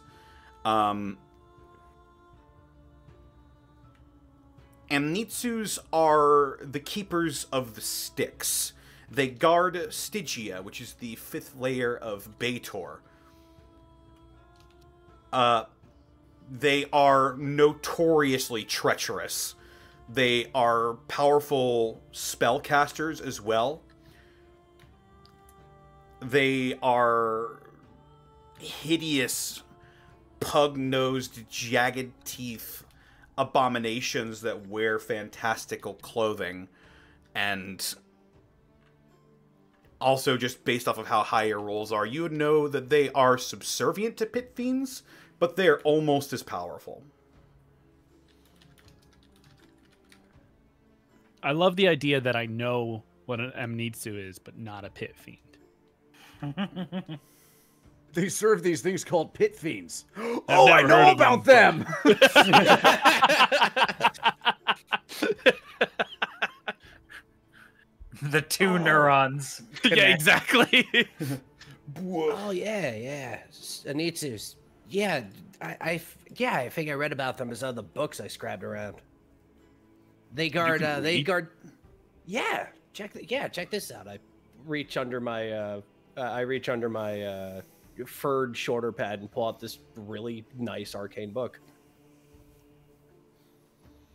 Amnitsus are the keepers of the sticks. They guard Stygia, which is the 5th layer of Baator. They are notoriously treacherous. They are powerful spellcasters as well. They are hideous, pug-nosed, jagged teeth abominations that wear fantastical clothing, and also just based off of how high your rolls are, you would know that they are subservient to pit fiends, but they're almost as powerful. I love the idea that I know what an Amnitsu is, but not a pit fiend. They serve these things called pit fiends. Oh, I know about them! The two neurons. Yeah, exactly. Oh yeah. Anitsus. Yeah, I think I read about them as other books I scrabbed around. They guard. Yeah, check this out. I reach under my furred shoulder pad and pull out this really nice arcane book.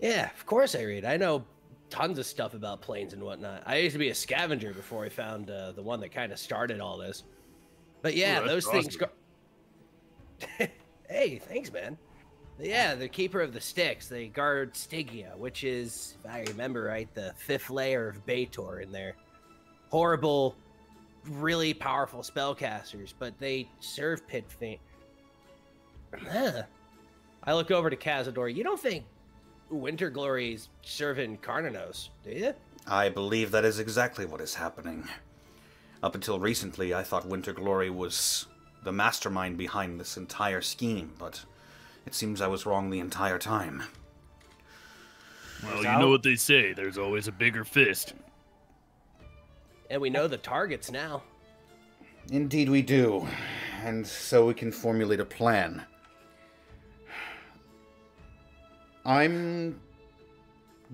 Yeah, of course I read. I know tons of stuff about planes and whatnot. I used to be a scavenger before I found the one that kind of started all this. But yeah, those things. Hey, thanks, man. Yeah, the keeper of the sticks. They guard Stygia, which is, if I remember right, the 5th layer of Baator in there. Horrible, really powerful spellcasters, but they serve pit fiend. I look over to Cazador. You don't think Winter Glory's serving Carnanos, do you? I believe that is exactly what is happening. Up until recently, I thought Winter Glory was the mastermind behind this entire scheme, but it seems I was wrong the entire time. Well, you know what they say, there's always a bigger fist. And we know the targets now. Indeed we do, and so we can formulate a plan. I'm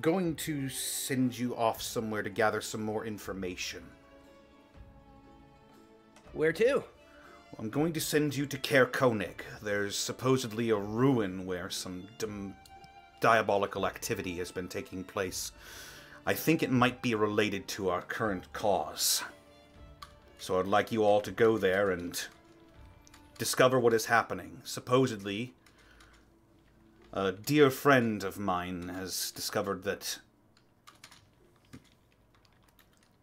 going to send you off somewhere to gather some more information. Where to? I'm going to send you to Caer. There's supposedly a ruin where some diabolical activity has been taking place. I think it might be related to our current cause. So I'd like you all to go there and discover what is happening. Supposedly, a dear friend of mine has discovered that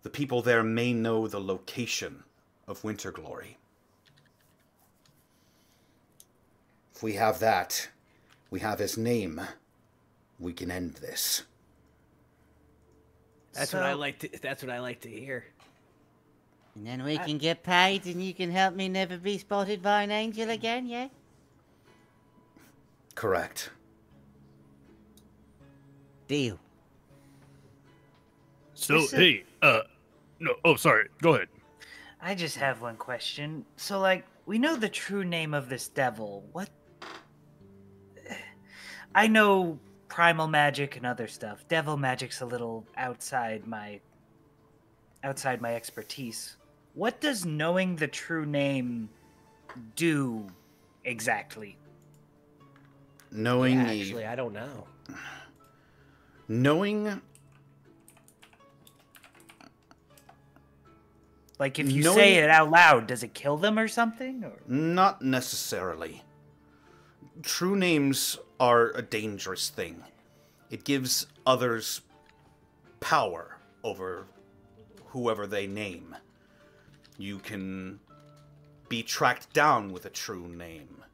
the people there may know the location of Winter Glory. If we have that, we have his name, we can end this. That's what I like to hear. And then we can get paid and you can help me never be spotted by an angel again, yeah? Correct. Deal. So, hey, no, oh, sorry, go ahead. I just have one question. So, like, we know the true name of this devil. What? I know primal magic and other stuff. Devil magic's a little outside my expertise. What does knowing the true name do exactly? Knowing actually, I don't know. Knowing... Like, if you say it out loud, does it kill them or something? Or? Not necessarily. True names are a dangerous thing. It gives others power over whoever they name. You can be tracked down with a true name.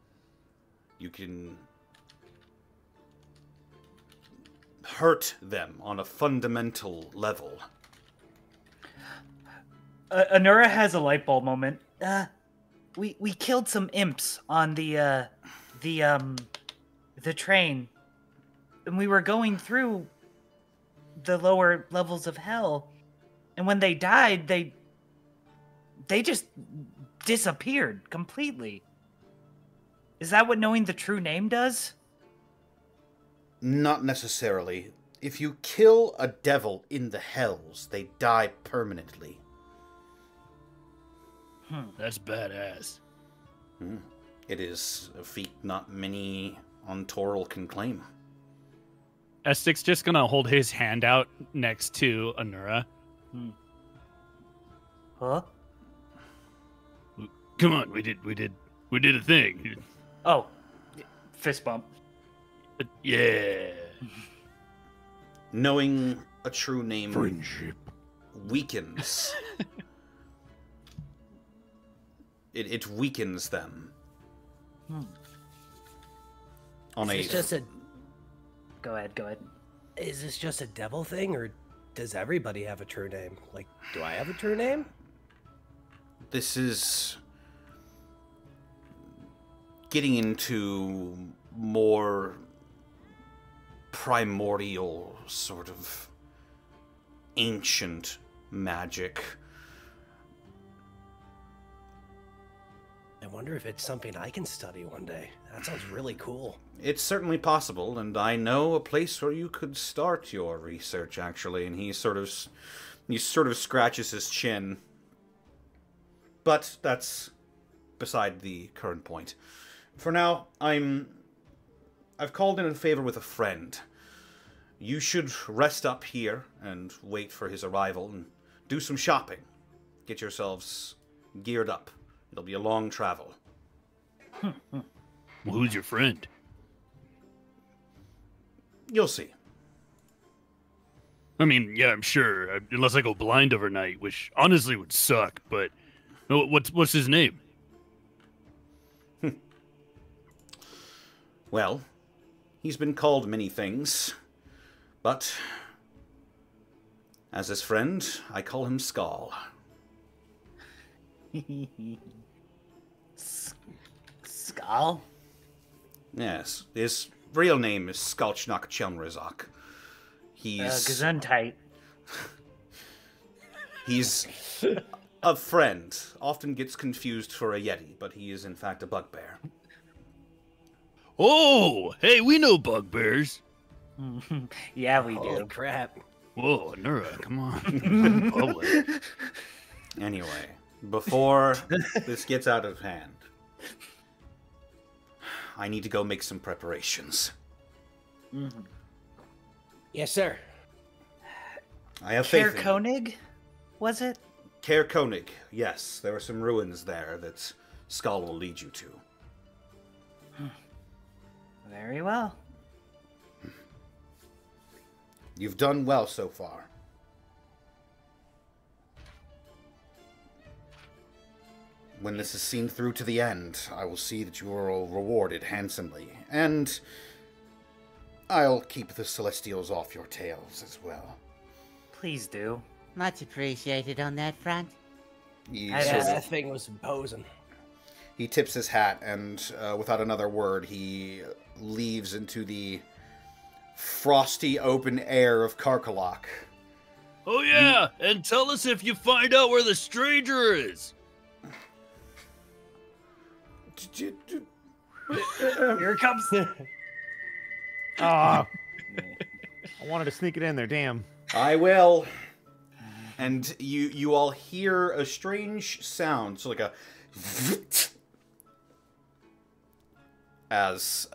You can hurt them on a fundamental level. Anura has a light bulb moment. We killed some imps on the train, and we were going through the lower levels of hell, and when they died, they just disappeared completely. Is that what knowing the true name does? Not necessarily. If you kill a devil in the hells, they die permanently. That's badass. It is a feat not many on Toril can claim. Estic's just gonna hold his hand out next to Anura. Huh? Come on, we did a thing. Oh, fist bump. Yeah. Knowing a true name Friendship. weakens. It weakens them. On Is this just a Go ahead. Is this just a devil thing, or does everybody have a true name? Like, do I have a true name? This is getting into more primordial, sort of ancient magic. I wonder if it's something I can study one day. That sounds really cool. It's certainly possible, and I know a place where you could start your research, actually. And he sort of scratches his chin. But that's beside the current point. For now, I've called in favor with a friend. You should rest up here and wait for his arrival and do some shopping. Get yourselves geared up. It'll be a long travel. Well, who's your friend? You'll see. I mean, yeah, I'm sure. Unless I go blind overnight, which honestly would suck. But what's his name? Well, he's been called many things, but as his friend, I call him Skull. Skull? Yes, his real name is Skalchnak Chelmrizak. He's Gesundheit. He's a friend. Often gets confused for a yeti, but he is in fact a bugbear. Oh, hey, we know bugbears. Yeah, we Holy do. crap. Whoa, Nura, come on. Public. Anyway, before this gets out of hand, I need to go make some preparations. Yes, sir. I have faith Caer in you. Koenig, was it? Caer Koenig, yes. There are some ruins there that Skull will lead you to. Very well. You've done well so far. When this is seen through to the end, I will see that you are all rewarded handsomely, and I'll keep the Celestials off your tails as well. Please do. Much appreciated on that front. He, I sort of- That thing was imposing. he tips his hat, and without another word, he leaves into the frosty open air of Karkalok. Oh, yeah, and tell us if you find out where the stranger is. Here it comes. I wanted to sneak it in there. Damn. I will. And you all hear a strange sound, so like a as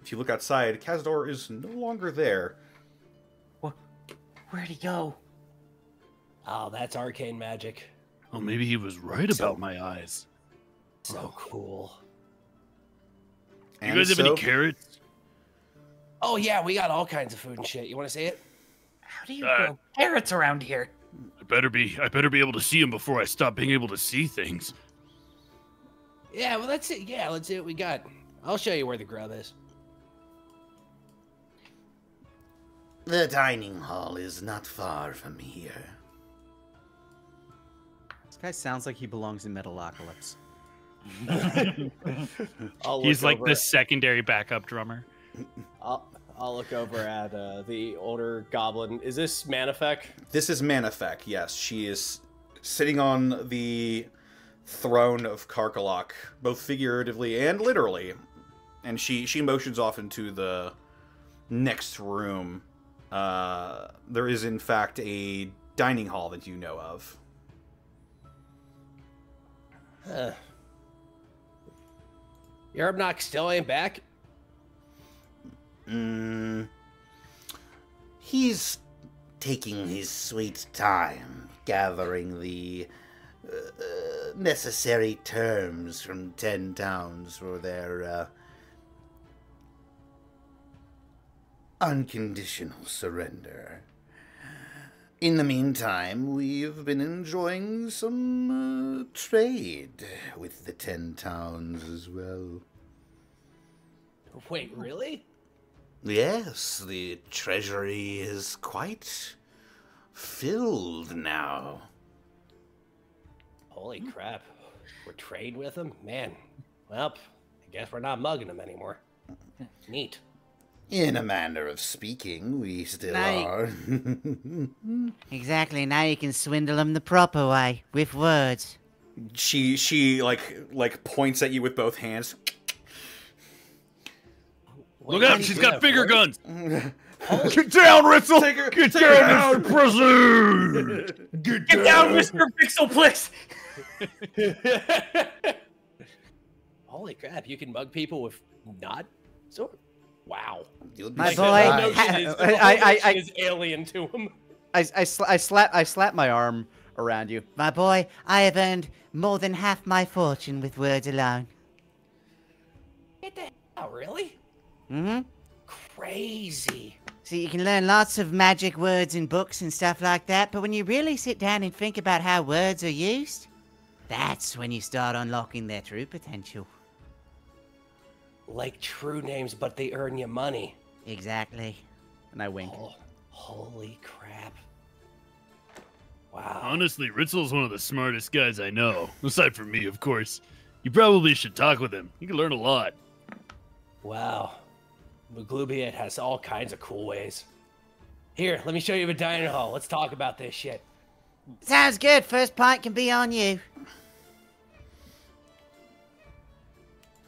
if you look outside, Cazador is no longer there. Where'd he go? Oh, that's arcane magic. Oh, maybe he was right about my eyes. So cool. You guys have any so- carrots? Oh, yeah, we got all kinds of food and shit. You want to see it? How do you grow carrots around here? I better be able to see him before I stop being able to see things. Yeah, well, that's it. Yeah, let's see what we got. I'll show you where the grub is. The dining hall is not far from here. This guy sounds like he belongs in Metalocalypse. He's like the secondary backup drummer. I'll look over at the older goblin. Is this Manifek? This is Manifek, yes. She is sitting on the throne of Karkalok, both figuratively and literally. And she motions off into the next room. There is, in fact, a dining hall that you know of. Yerbnock still ain't back? He's taking his sweet time gathering the necessary terms from 10 towns for their unconditional surrender. In the meantime, we've been enjoying some trade with the 10 towns as well. Wait, really? Yes, the treasury is quite filled now. Holy crap. We're trading with them? Man, well, I guess we're not mugging them anymore. Neat. In a manner of speaking, we still Right. are. Exactly. Now you can swindle them the proper way with words. She like points at you with both hands. Look out, she's got finger guns. Get down, Ritzel! Get down, Mr. Prison! Get down, Mr. Pixelplex! Holy crap, you can mug people with not sword? Wow. My Like, boy, the whole notion is- the whole notion I- is alien to him. I slap my arm around you. My boy, I have earned more than half my fortune with words alone. Get the hell out, really? Mm-hmm. Crazy. See, you can learn lots of magic words in books and stuff like that, but when you really sit down and think about how words are used, that's when you start unlocking their true potential. Like true names, but they earn you money. Exactly. And I wink. Oh, holy crap. Wow. Honestly, Ritzel's one of the smartest guys I know. Aside from me, of course. You probably should talk with him. You can learn a lot. Wow. Maglubiet has all kinds of cool ways. Here, let me show you the dining hall. Let's talk about this shit. Sounds good. First pint can be on you.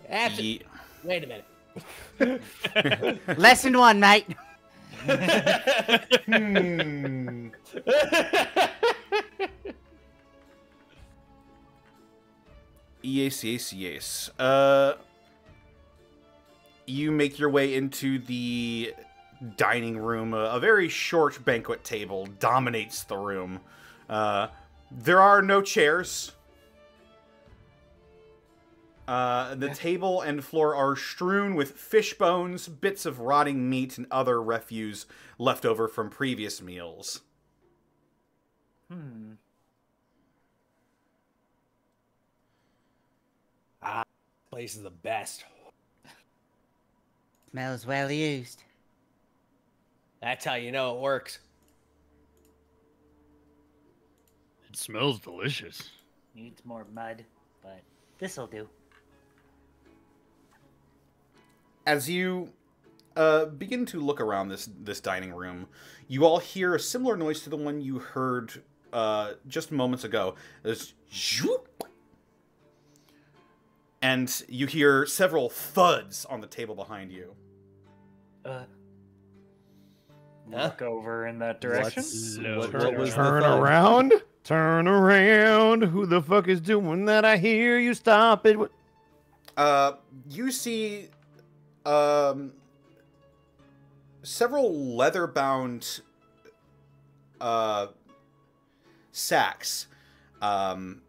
After... Ye- Wait a minute. Lesson 1, mate. Yes. You make your way into the dining room. A very short banquet table dominates the room. There are no chairs. The table and floor are strewn with fish bones, bits of rotting meat, and other refuse left over from previous meals. Place is the best. Smells well used. That's how you know it works. It smells delicious. Needs more mud, but this'll do. As you begin to look around this dining room, you all hear a similar noise to the one you heard just moments ago. There's zoop, and you hear several thuds on the table behind you. Look over in that direction. What was the Turn thud? around. Turn around. Who the fuck is doing that? I hear you. Stop it. You see several leather-bound sacks, and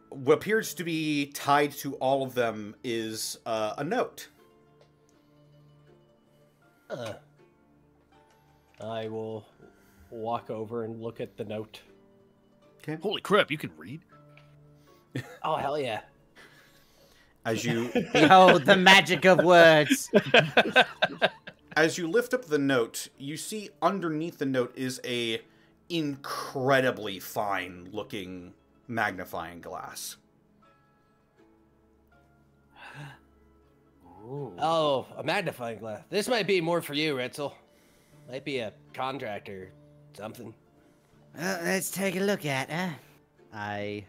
what appears to be tied to all of them is a note. I will walk over and look at the note. Holy crap, you can read? Oh, hell yeah. As you Behold the magic of words. As you lift up the note, you see underneath the note is a incredibly fine-looking magnifying glass. Ooh. Oh, a magnifying glass. This might be more for you, Ritzel. Might be a contractor, something. Well, let's take a look at her. I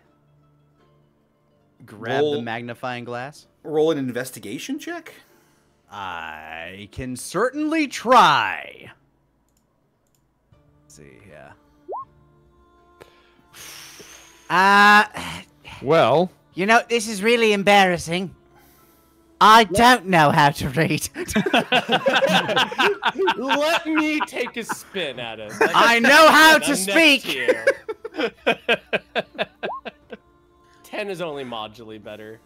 grab the Roll- magnifying glass. Roll an investigation check. I can certainly try. Let's see, yeah. Well, You know, this is really embarrassing. I don't know how to read. Let me take a spin at it. I know how to Next speak. year. 10 is only modularly better.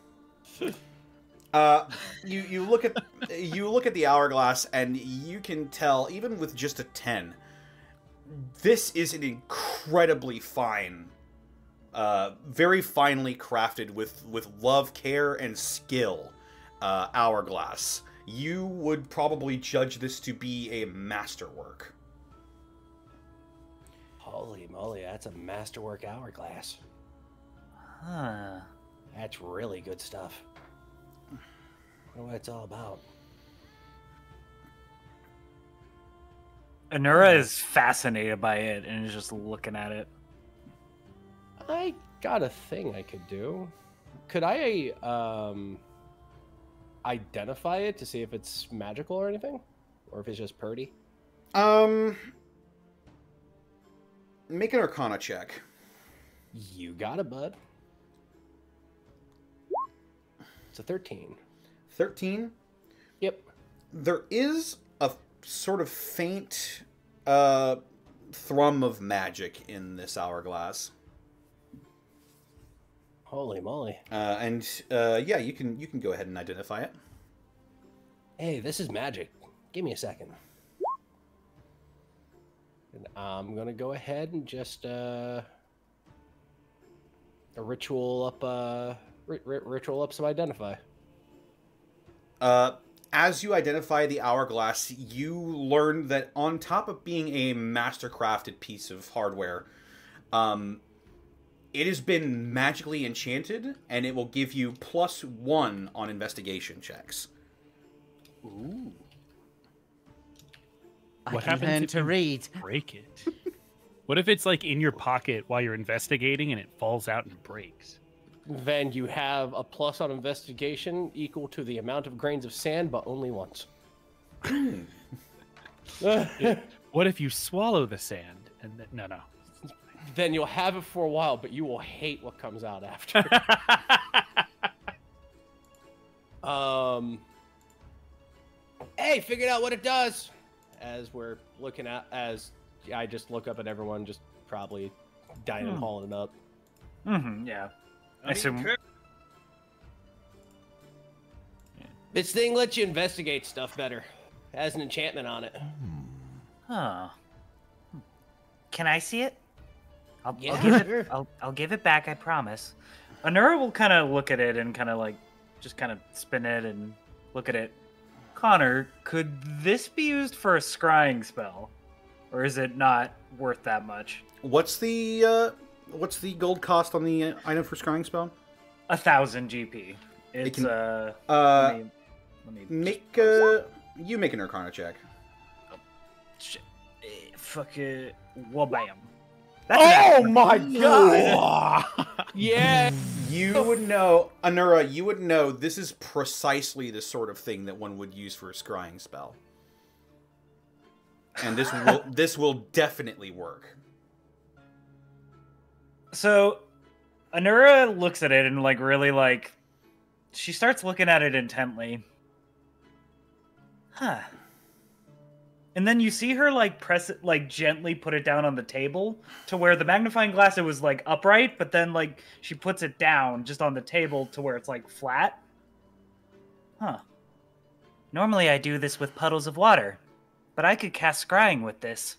You look at the hourglass, and you can tell, even with just a 10, this is an incredibly fine, very finely crafted with love, care, and skill hourglass. You would probably judge this to be a masterwork. Holy moly, that's a masterwork hourglass. Huh. That's really good stuff. I don't know what it's all about. Anura is fascinated by it and is just looking at it. I got a thing I could do. Could I identify it to see if it's magical or anything? Or if it's just purdy? Make an Arcana check. You got it, bud. It's a 13. 13? Yep. There is a sort of faint thrum of magic in this hourglass. Holy moly. Yeah, you can go ahead and identify it. Hey, this is magic. Give me a second. And I'm gonna go ahead and just a ritual up ritual up some identify. As you identify the hourglass, you learn that on top of being a master-crafted piece of hardware, it has been magically enchanted, and it will give you +1 on investigation checks. Ooh. What I can happens learn if to you read. break it? What if it's like in your pocket while you're investigating and it falls out and breaks? Then you have a plus on investigation equal to the amount of grains of sand, but only once. What if you swallow the sand and no. Then you'll have it for a while, but you will hate what comes out after. Hey, figured out what it does. As we're looking at, as I just look up at everyone, just probably dying and hauling it up. Mm-hmm, yeah. I assume. This thing lets you investigate stuff better. Has an enchantment on it. Huh. Can I see it? I'll Yeah, give it. sure. I'll give it back. I promise. Anura will kind of look at it and kind of like, just kind of spin it and look at it. Connor, could this be used for a scrying spell, or is it not worth that much? What's the gold cost on the item for scrying spell? 1,000 GP. It's can- let me Make you make an Arcana check. fuck it. Wabam. Oh my god! Yeah. You would know, Anura, you would know this is precisely the sort of thing that one would use for a scrying spell. And this will definitely work. So, Anura looks at it and like really like, she starts looking at it intently. Huh. And then you see her like press it, like gently put it down on the table to where the magnifying glass, it was like upright, but then like she puts it down just on the table to where it's like flat. Huh. Normally I do this with puddles of water, but I could cast scrying with this.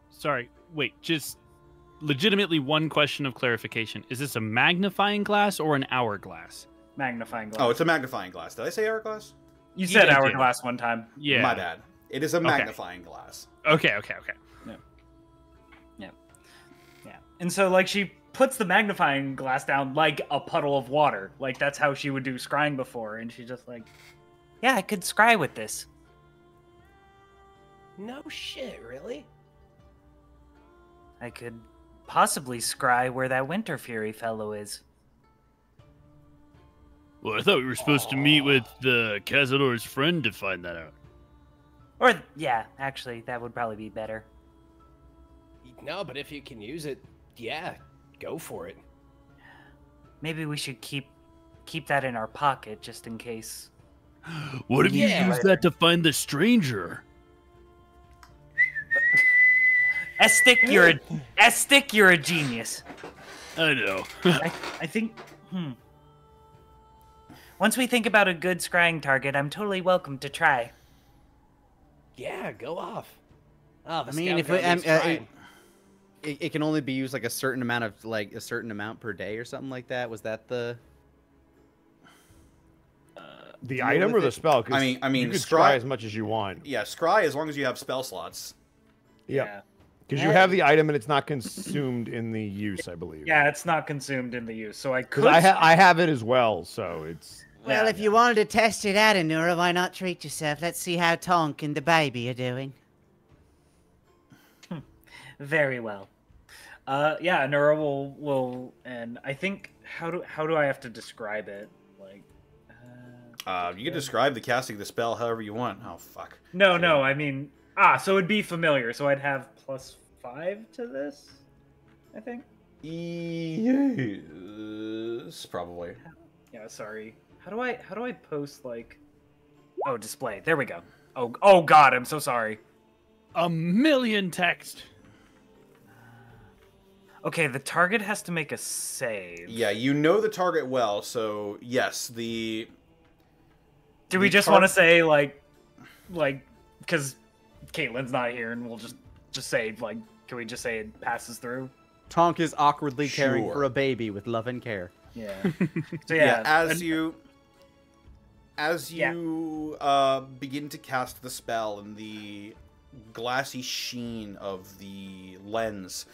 Sorry, wait, just legitimately one question of clarification. Is this a magnifying glass or an hourglass? Magnifying glass. Oh, it's a magnifying glass. Did I say hourglass? You said did, yeah. hourglass one time. Yeah. My bad. It is a magnifying glass. Okay. Yeah. And so, like, she puts the magnifying glass down like a puddle of water. Like, that's how she would do scrying before. And she's just like, yeah, I could scry with this. No shit, really? I could possibly scry where that Winter Fury fellow is. Well, I thought we were supposed to meet with Cazador's friend to find that out. Or, yeah, actually, that would probably be better. No, but if you can use it, yeah, go for it. Maybe we should keep that in our pocket just in case. What if you Yeah. use that to find the stranger? Estic, you're a genius. I know. I think. Once we think about a good scrying target, I'm totally welcome to try. Yeah, go off. Oh, I mean, if it can only be used like a certain amount per day or something like that. Was that the item or the spell? 'Cause I mean, you can scry scry as much as you want. Yeah, scry as long as you have spell slots. Yeah. Because you have the item and it's not consumed in the use, I believe. Yeah, it's not consumed in the use, so I could. Because I have it as well, so it's. Well, if you wanted to test it out, Anura, why not treat yourself? Let's see how Tonk and the baby are doing. Very well. Yeah, Anura will, and I think how do I have to describe it? Like, you can describe the casting of the spell however you want. Oh fuck. No, I mean, so it'd be familiar, so I'd have +5 to this, I think. Yes, probably. Yeah, sorry. How do I post like? Oh, display. There we go. Oh God, I'm so sorry. 1,000,000 text. Okay, the target has to make a save. Yeah, you know the target well, so yes, the. Do we just want to say like, because Caitlin's not here, and we'll just say like, can we just say it passes through? Tonk is awkwardly caring for a baby with love and care. Yeah. So yeah, as you begin to cast the spell, and the glassy sheen of the lens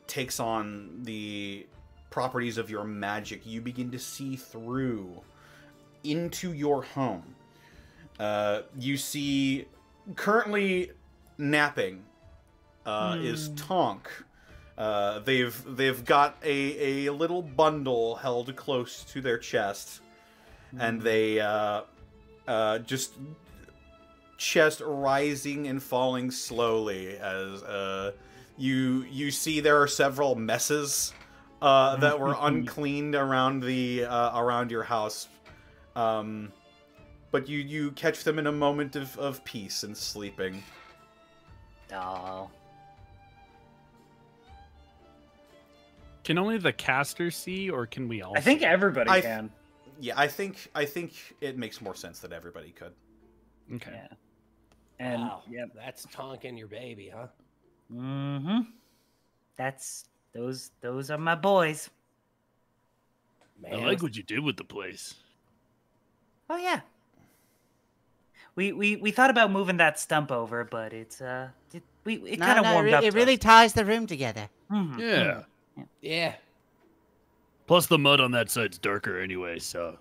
takes on the properties of your magic, you begin to see through into your home. You see, currently napping is Tonk. They've got a little bundle held close to their chest, and they just chest rising and falling slowly as you see there are several messes that were uncleaned around the around your house, but you catch them in a moment of peace and sleeping. Oh. Can only the caster see, or can we all? I think see? everybody can. Yeah, I think it makes more sense that everybody could. Okay. Yeah. And wow, yeah, that's Tonk and your baby, huh? Mm-hmm. That's those are my boys. Man, I like what you did with the place. Oh yeah. We thought about moving that stump over, but it kind of warmed up. It really ties the room together. Mm-hmm. Yeah. Yeah. Plus, the mud on that side's darker anyway, so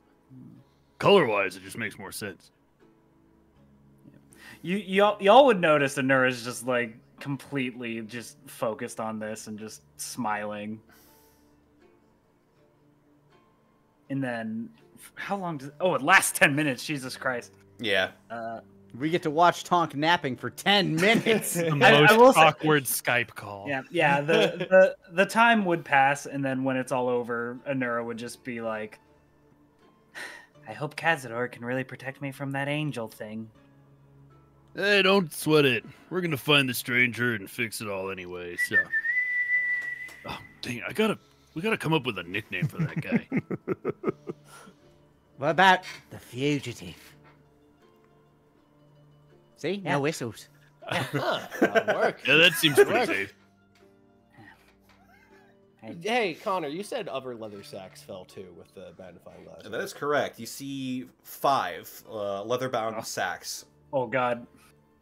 color-wise, it just makes more sense. Y'all would notice Anura's just like completely just focused on this and just smiling. And then, how long does? Oh, it lasts 10 minutes. Jesus Christ. Yeah. We get to watch Tonk napping for 10 minutes. The most awkward Skype call. Yeah. The time would pass, and then when it's all over, Anura would just be like, "I hope Cazador can really protect me from that angel thing." Hey, don't sweat it. We're gonna find the stranger and fix it all anyway. So, oh dang, we gotta come up with a nickname for that guy. What about the fugitive? See, no whistles. That'll work. Yeah, that seems pretty safe. Hey, Connor, you said other leather sacks fell too with the magnifying glass. That is correct. You see 5 leather-bound sacks. Oh God.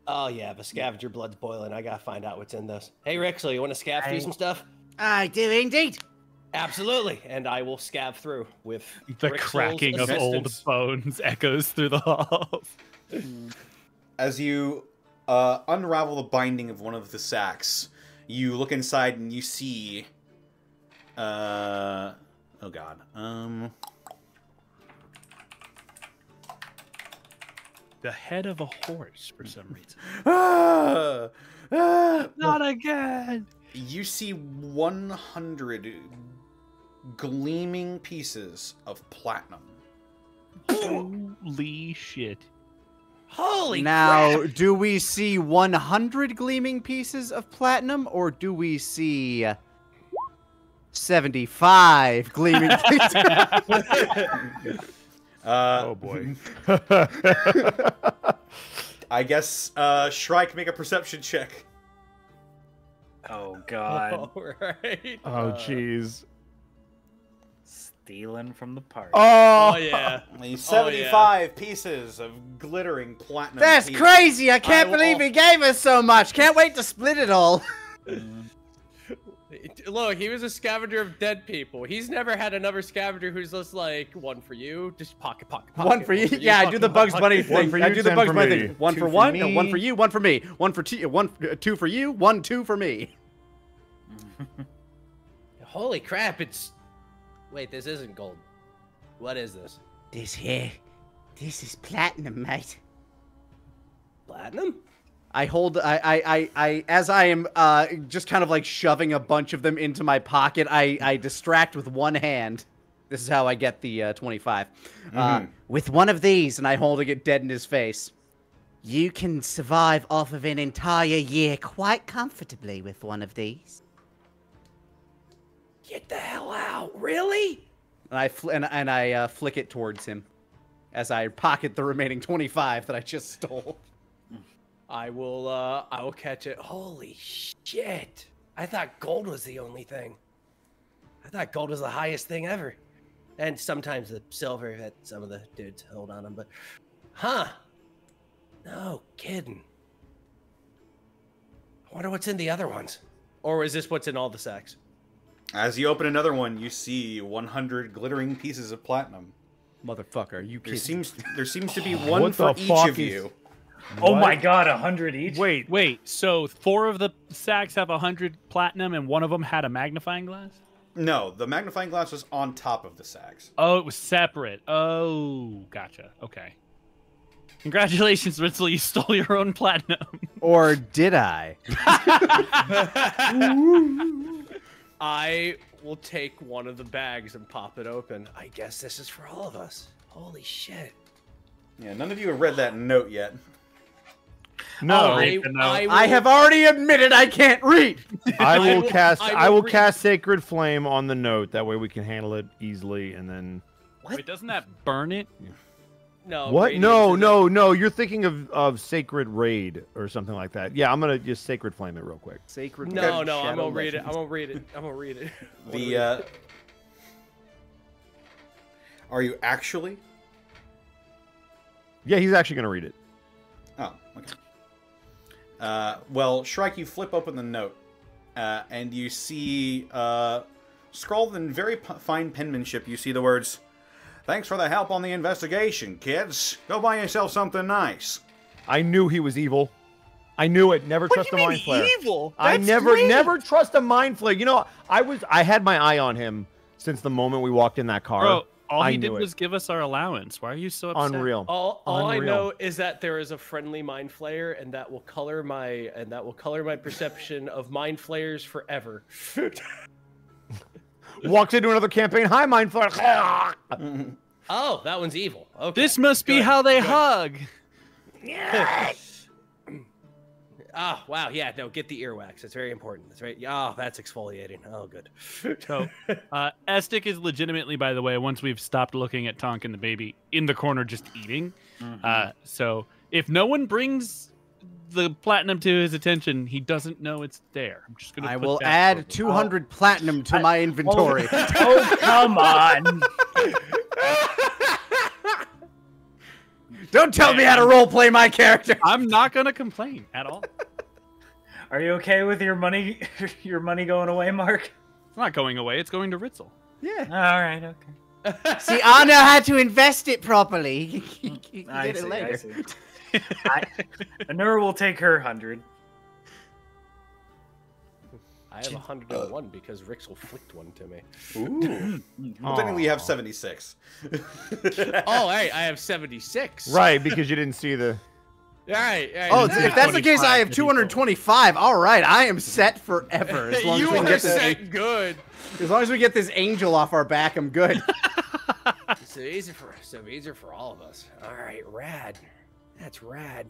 Oh yeah, the scavenger blood's boiling. I gotta find out what's in this. Hey, Rick, so you want to scab through some stuff? I do indeed. Absolutely, and I will scab through with The Rick's cracking of old assistance. bones echoes through the halls. As you unravel the binding of one of the sacks, you look inside and you see... oh god. The head of a horse, for some reason. Not again! You see 100 gleaming pieces of platinum. Holy shit. Holy Now, crap! do we see 100 gleaming pieces of platinum, or do we see 75 gleaming pieces? Oh boy. I guess Shrike, make a perception check. Oh god. All right. Oh jeez. Stealing from the party. Oh yeah. 75 pieces of glittering platinum. That's pieces. crazy! I can't I will- believe he gave us so much! Can't wait to split it all! Look, he was a scavenger of dead people. He's never had another scavenger who's just like, one for you, just pocket. One for you? Yeah, I do the Bugs Bunny One thing. for I you, do the 10 Bugs for Bunny me. thing. One Two for for one, me. one for you, one for me. One for two for you, 1, 2 for me. Holy crap, it's... Wait, this isn't gold. What is this? This here, this is platinum, mate. Platinum? I hold, as I am just kind of like shoving a bunch of them into my pocket, I distract with one hand. This is how I get the 25. With one of these, And I holding it dead in his face. you can survive off of an entire year quite comfortably with one of these. Get the hell out. Really? And I flick it towards him as I pocket the remaining 25 that I just stole. I will catch it. Holy shit. I thought gold was the only thing. I thought gold was the highest thing ever. And sometimes the silver that some of the dudes hold on them, but... Huh. No kidding. I wonder what's in the other ones. Or is this what's in all the sacks? As you open another one, you see 100 glittering pieces of platinum. Motherfucker, you kidding? There seems to be one What for the each fuck of is- you. Oh What? my god, 100 each? Wait. So 4 of the sacks have 100 platinum, and one of them had a magnifying glass. No, the magnifying glass was on top of the sacks. Oh, it was separate. Oh, gotcha. Okay. Congratulations, Ritzel. You stole your own platinum. Or did I? I will take one of the bags and pop it open. I guess this is for all of us. Holy shit. Yeah, none of you have read that note yet. No, I have already admitted I can't read. I will cast. I I will will read- cast Sacred Flame on the note. That way we can handle it easily, and then. Wait, doesn't that burn it? No. What? radiance No, is no, no. You're thinking of Sacred Raid or something like that. Yeah, I'm gonna just Sacred Flame it real quick. Sacred. No, Shadow I'm gonna read it. Legends. I'm gonna read it. I'm gonna read it. The Are you actually? Yeah, he's actually gonna read it. Oh, okay. Well, Shrike, you flip open the note, and you see, scrawled in very fine penmanship, you see the words, "Thanks for the help on the investigation, kids. Go buy yourself something nice." I knew he was evil. I knew it. Never trust a mind flayer. Evil. I That's never, great. never trust a mind flayer. You know, I had my eye on him since the moment we walked in that car. Bro, all I he did knew it. was give us our allowance. Why are you so upset? Unreal. All I Unreal. know is that there is a friendly mind flayer, and that will color my perception of mind flayers forever. Walks into another campaign. Hi, mind flayer. Oh, that one's evil. Okay. This must be Good, how they good. hug. Ah, wow, yeah, no, get the earwax. It's very important. That's right. Oh, that's exfoliating. Oh, good. So, Estic is legitimately, by the way, once we've stopped looking at Tonk and the baby, in the corner just eating. So if no one brings the platinum to his attention, he doesn't know it's there. I'm just gonna. I put will that add forward. 200 platinum to my inventory. Oh, come on. Don't tell me how to roleplay my character. I'm not gonna complain at all. Are you okay with your money going away, Mark? It's not going away. It's going to Ritzel. Yeah. All right, okay. See, I know how to invest it properly. You can I get it see, later. I see. Anura will take her 100. I have 101 because Rixel flicked one to me. Ooh. Well, technically you have 76. Oh, hey, I have 76. Right, because you didn't see the. All right. Oh, if that's the case, I have 225. All right, I am set forever. As long you as we can are get this, set good. as long as we get this angel off our back, I'm good. So easier for all of us. All right, rad. That's rad.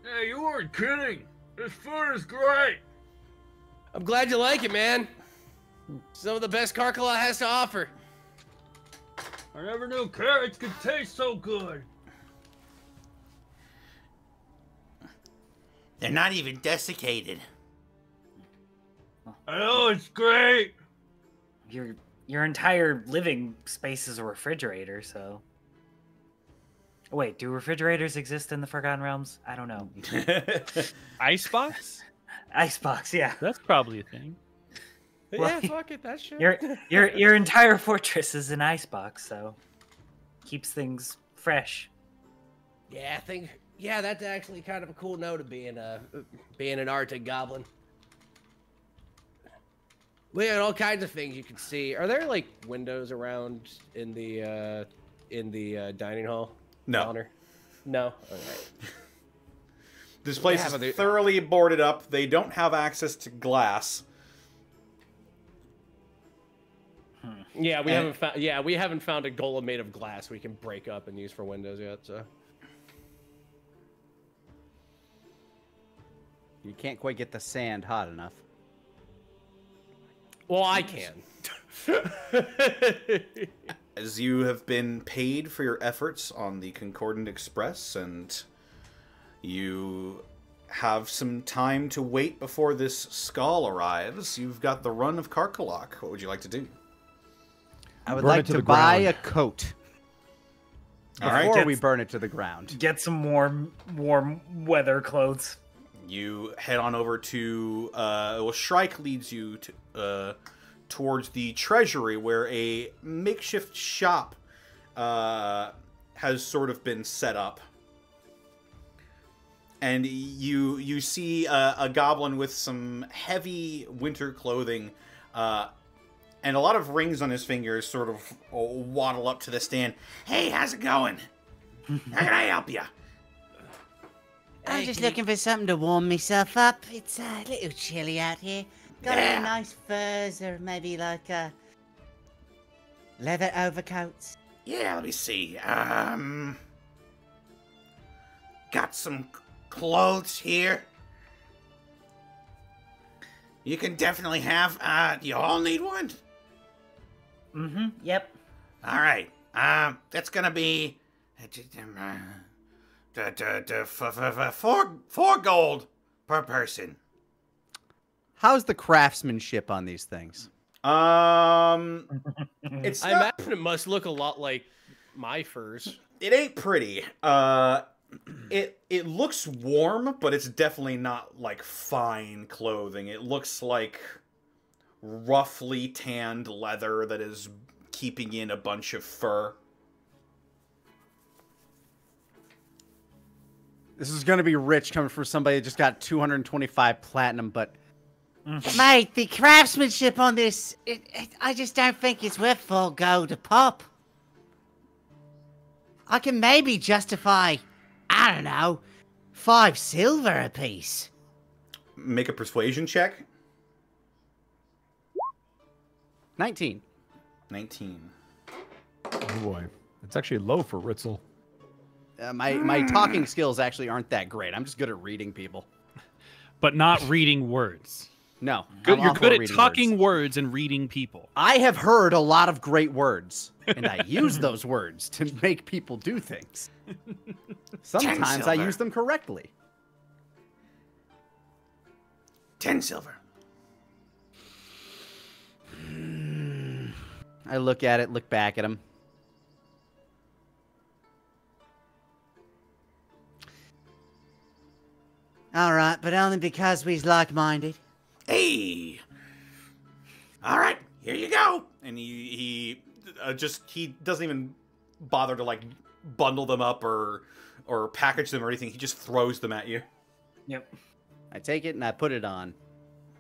Hey, you weren't kidding. This food is great. I'm glad you like it, man. Some of the best Karkala has to offer. I never knew carrots could taste so good. They're not even desiccated. I know, it's great. Your entire living space is a refrigerator, so. Wait, do refrigerators exist in the Forgotten Realms? I don't know. Icebox? Icebox, yeah. That's probably a thing. Yeah, fuck it, that's shit. Your entire fortress is an icebox, so keeps things fresh. Yeah, that's actually kind of a cool note of being an Arctic goblin. We had all kinds of things you can see. Are there like windows around in the dining hall? No. Counter? No. All right. This place is thoroughly boarded up. They don't have access to glass. Yeah, we haven't found. Yeah, we haven't found a golem made of glass we can break up and use for windows yet. So You can't quite get the sand hot enough. well, I can. As you have been paid for your efforts on the Concordant Express, and you have some time to wait before this skull arrives, you've got the run of Karkalok. What would you like to do? I would Burn like it to to the buy ground. a coat All right, before we burn it to the ground. Get some warm weather clothes. You head on over to, Shrike leads you to, towards the treasury, where a makeshift shop has sort of been set up. And you see a goblin with some heavy winter clothing, and a lot of rings on his fingers sort of waddle up to the stand. Hey, how's it going? How can I help you? I'm just looking for something to warm myself up. It's a little chilly out here. Got any nice furs or maybe like leather overcoats? Yeah, let me see. Got some clothes here. You can definitely have. You all need one. Mm-hmm. Yep. All right. That's gonna be 4 gold per person. How's the craftsmanship on these things? It's I not, imagine it must look a lot like my furs. it ain't pretty. It looks warm, but it's definitely not like fine clothing. It looks like roughly tanned leather that is keeping in a bunch of fur. This is going to be rich coming from somebody that just got 225 platinum, but Mate, the craftsmanship on this, I just don't think it's worth 4 gold a pop. I can maybe justify, I don't know, 5 silver apiece. Make a persuasion check. 19. 19. Oh boy, it's actually low for Ritzel. My talking skills actually aren't that great. I'm just good at reading people. But not reading words. No, Good, I'm you're awful good at reading talking words and reading people. I have heard a lot of great words, and I use those words to make people do things. Sometimes I silver. use them correctly. 10 silver. I look at it, look back at him. All right, but only because we's like-minded. Hey. All right, here you go. And he doesn't even bother to like bundle them up or package them or anything. He just throws them at you. Yep. I take it and I put it on.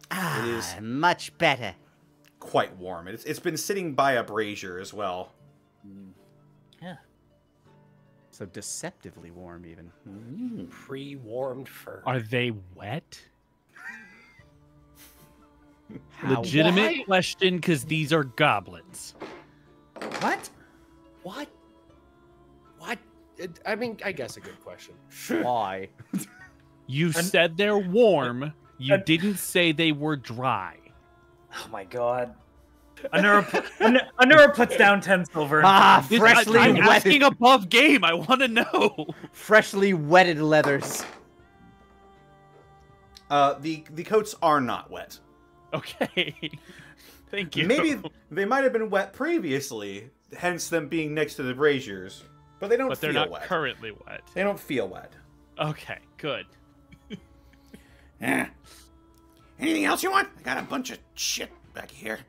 Ah, It is much better. quite warm. It's been sitting by a brazier as well. Yeah. So deceptively warm, even. Pre-warmed fur. Are they wet? How- Legitimate Why? question, because these are goblins. What? What? What? I mean, I guess a good question. Why? You said they're warm. You didn't say they were dry. Oh my god. Anura puts down 10 silver. Freshly I'm wetted. asking above game. I want to know. Freshly wetted leathers. The coats are not wet. Okay. Thank you. Maybe they might have been wet previously, hence them being next to the braziers. But they don't But feel they're not wet. currently wet. They don't feel wet. Okay, good. Yeah. Anything else you want? I got a bunch of shit back here.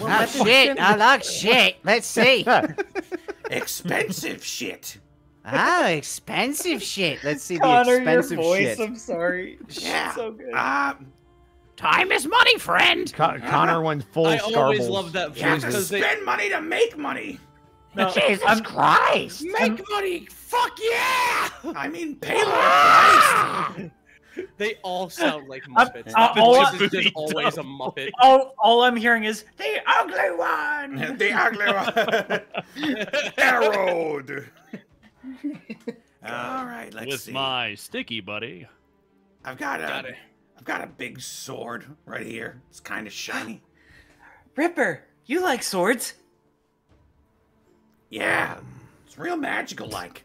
Oh, shit. I like shit. Let's see. Expensive shit. Oh, expensive shit. Let's see the Connor, expensive your voice, shit. I'm sorry. Yeah. So good. Time is money, friend. Connor went full I always Scarbles. love that You have voice to because they. spend money to make money. No, Jesus Christ. Make money. Fuck yeah. I mean, pay more price. They all sound like Muppets. all The I- voice is just always a Muppet. all I'm hearing is the ugly one. The ugly one. Arrowed. All right, let's With see. my sticky buddy. I've got Got it. a big sword right here. It's kind of shiny. Ripper, you like swords? Yeah, it's real magical like.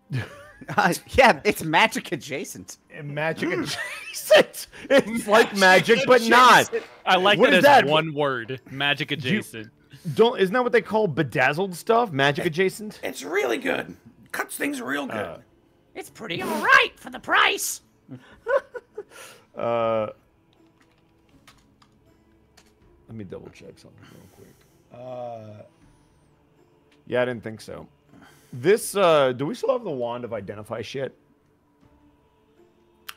Yeah, it's magic adjacent. Magic adjacent. It's like magic, but not. I like What that is as that? one word. Magic adjacent. Isn't that what they call bedazzled stuff? Magic adjacent? It's really good. Cuts things real good. It's pretty all right for the price. Let me double check something real quick. Yeah, I didn't think so. This, do we still have the wand of identify shit?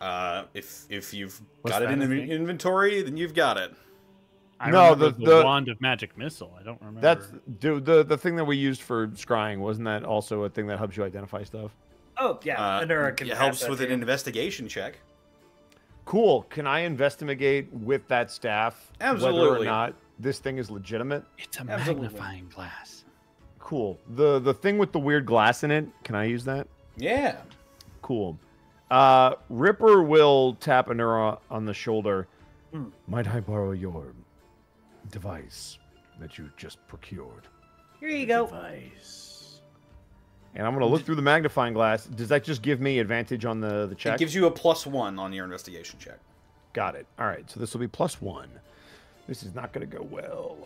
If you've Was got it that in a the thing? inventory, then you've got it. I No, remember the- the wand of magic missile. I don't remember. That's the thing that we used for scrying. Wasn't that also a thing that helps you identify stuff? Oh yeah, Anura can It pass helps that with to an you. investigation check. Cool. Can I investigate with that staff whether or Absolutely. not this thing is legitimate? It's a Absolutely. magnifying glass. Cool. The thing with the weird glass in it, can I use that? Yeah. Cool. Ripper will tap Anura on the shoulder. Might I borrow your device that you just procured? Here you go. And I'm going to look through the magnifying glass. Does that just give me advantage on the check? It gives you a +1 on your investigation check. Got it. All right. So this will be +1. This is not going to go well.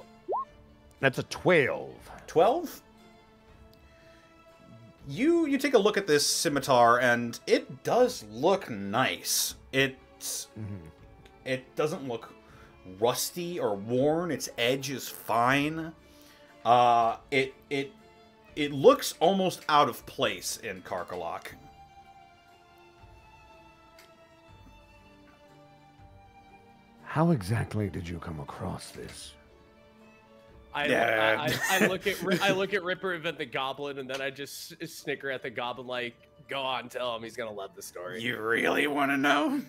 That's a 12. 12? You take a look at this scimitar, and it does look nice. It doesn't look rusty or worn. Its edge is fine. It looks almost out of place in Karkalok. How exactly did you come across this? I look at Ripper and then the Goblin, and then I just snicker at the Goblin like, "Go on, tell him he's gonna love the story." You really want to know?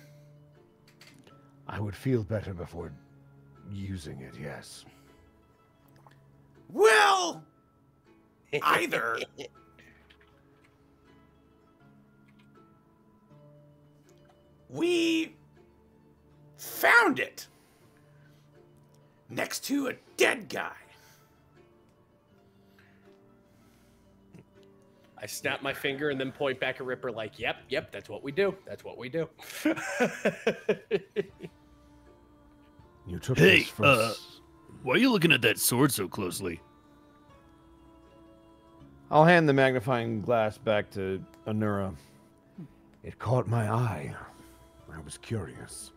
I would feel better before using it, yes. Well, either. We found it next to a dead guy. I snap my finger and then point back at Ripper like, "Yep, that's what we do. That's what we do." You took Hey, this first. why are you looking at that sword so closely? I'll hand the magnifying glass back to Anura. It caught my eye. I was curious.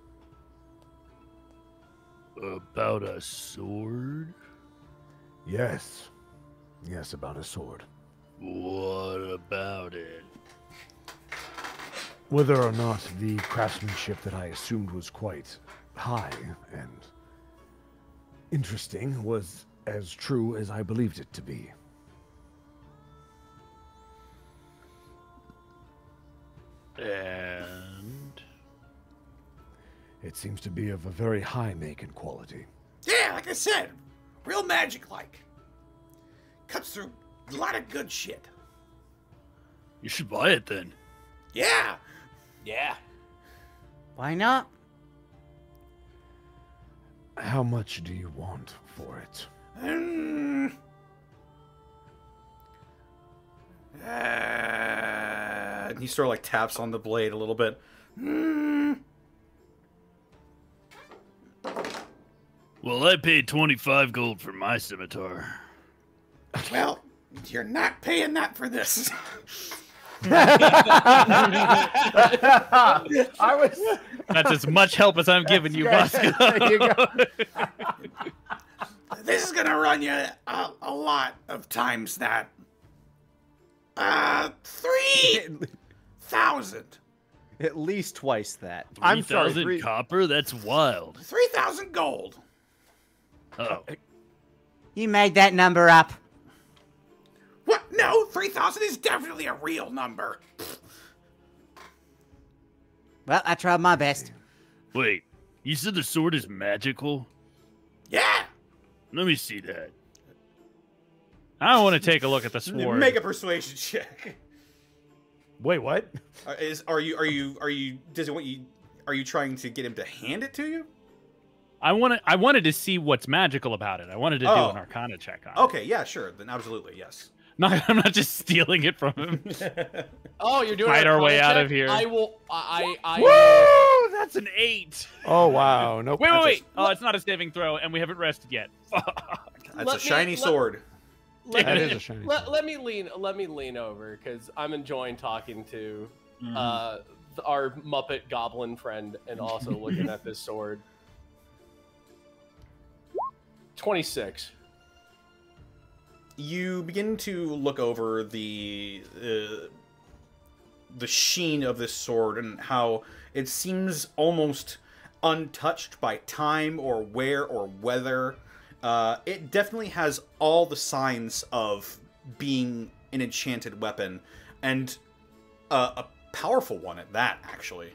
About a sword? Yes. Yes, about a sword. What about it? Whether or not the craftsmanship that I assumed was quite high and interesting was as true as I believed it to be. And It seems to be of a very high make and quality. Yeah, like I said, real magic like. Cuts through a lot of good shit. You should buy it then. Yeah. Yeah. Why not? How much do you want for it? And he sort of like taps on the blade a little bit. Well, I paid 25 gold for my scimitar. Well, you're not paying that for this. That's as much help as I'm giving you, Bosco. There you go. This is gonna run you a lot of times that. 3,000. At least twice that. I'm sorry. 3,000 copper? That's wild. 3,000 gold. Oh. You made that number up. What? No, 3,000 is definitely a real number. Well, I tried my best. Wait, you said the sword is magical? Yeah. Let me see that. I want to take a look at the sword. Make a persuasion check. Wait, what? Are you trying to get him to hand it to you? I wanted to see what's magical about it. I wanted to do an Arcana check on it. Okay, yeah, sure. Then absolutely, yes. I'm not just stealing it from him. Oh, you're doing Fight an our way Arcana out check? of here. I will. Woo! That's an 8. Oh, wow. Nope. Wait. Oh, it's not a saving throw, and we haven't rested yet. That's a shiny sword. That is a shiny sword. Let me lean over because I'm enjoying talking to our Muppet Goblin friend and also looking at this sword. 26. You begin to look over the sheen of this sword and how it seems almost untouched by time or wear or weather. It definitely has all the signs of being an enchanted weapon, and a powerful one at that, actually.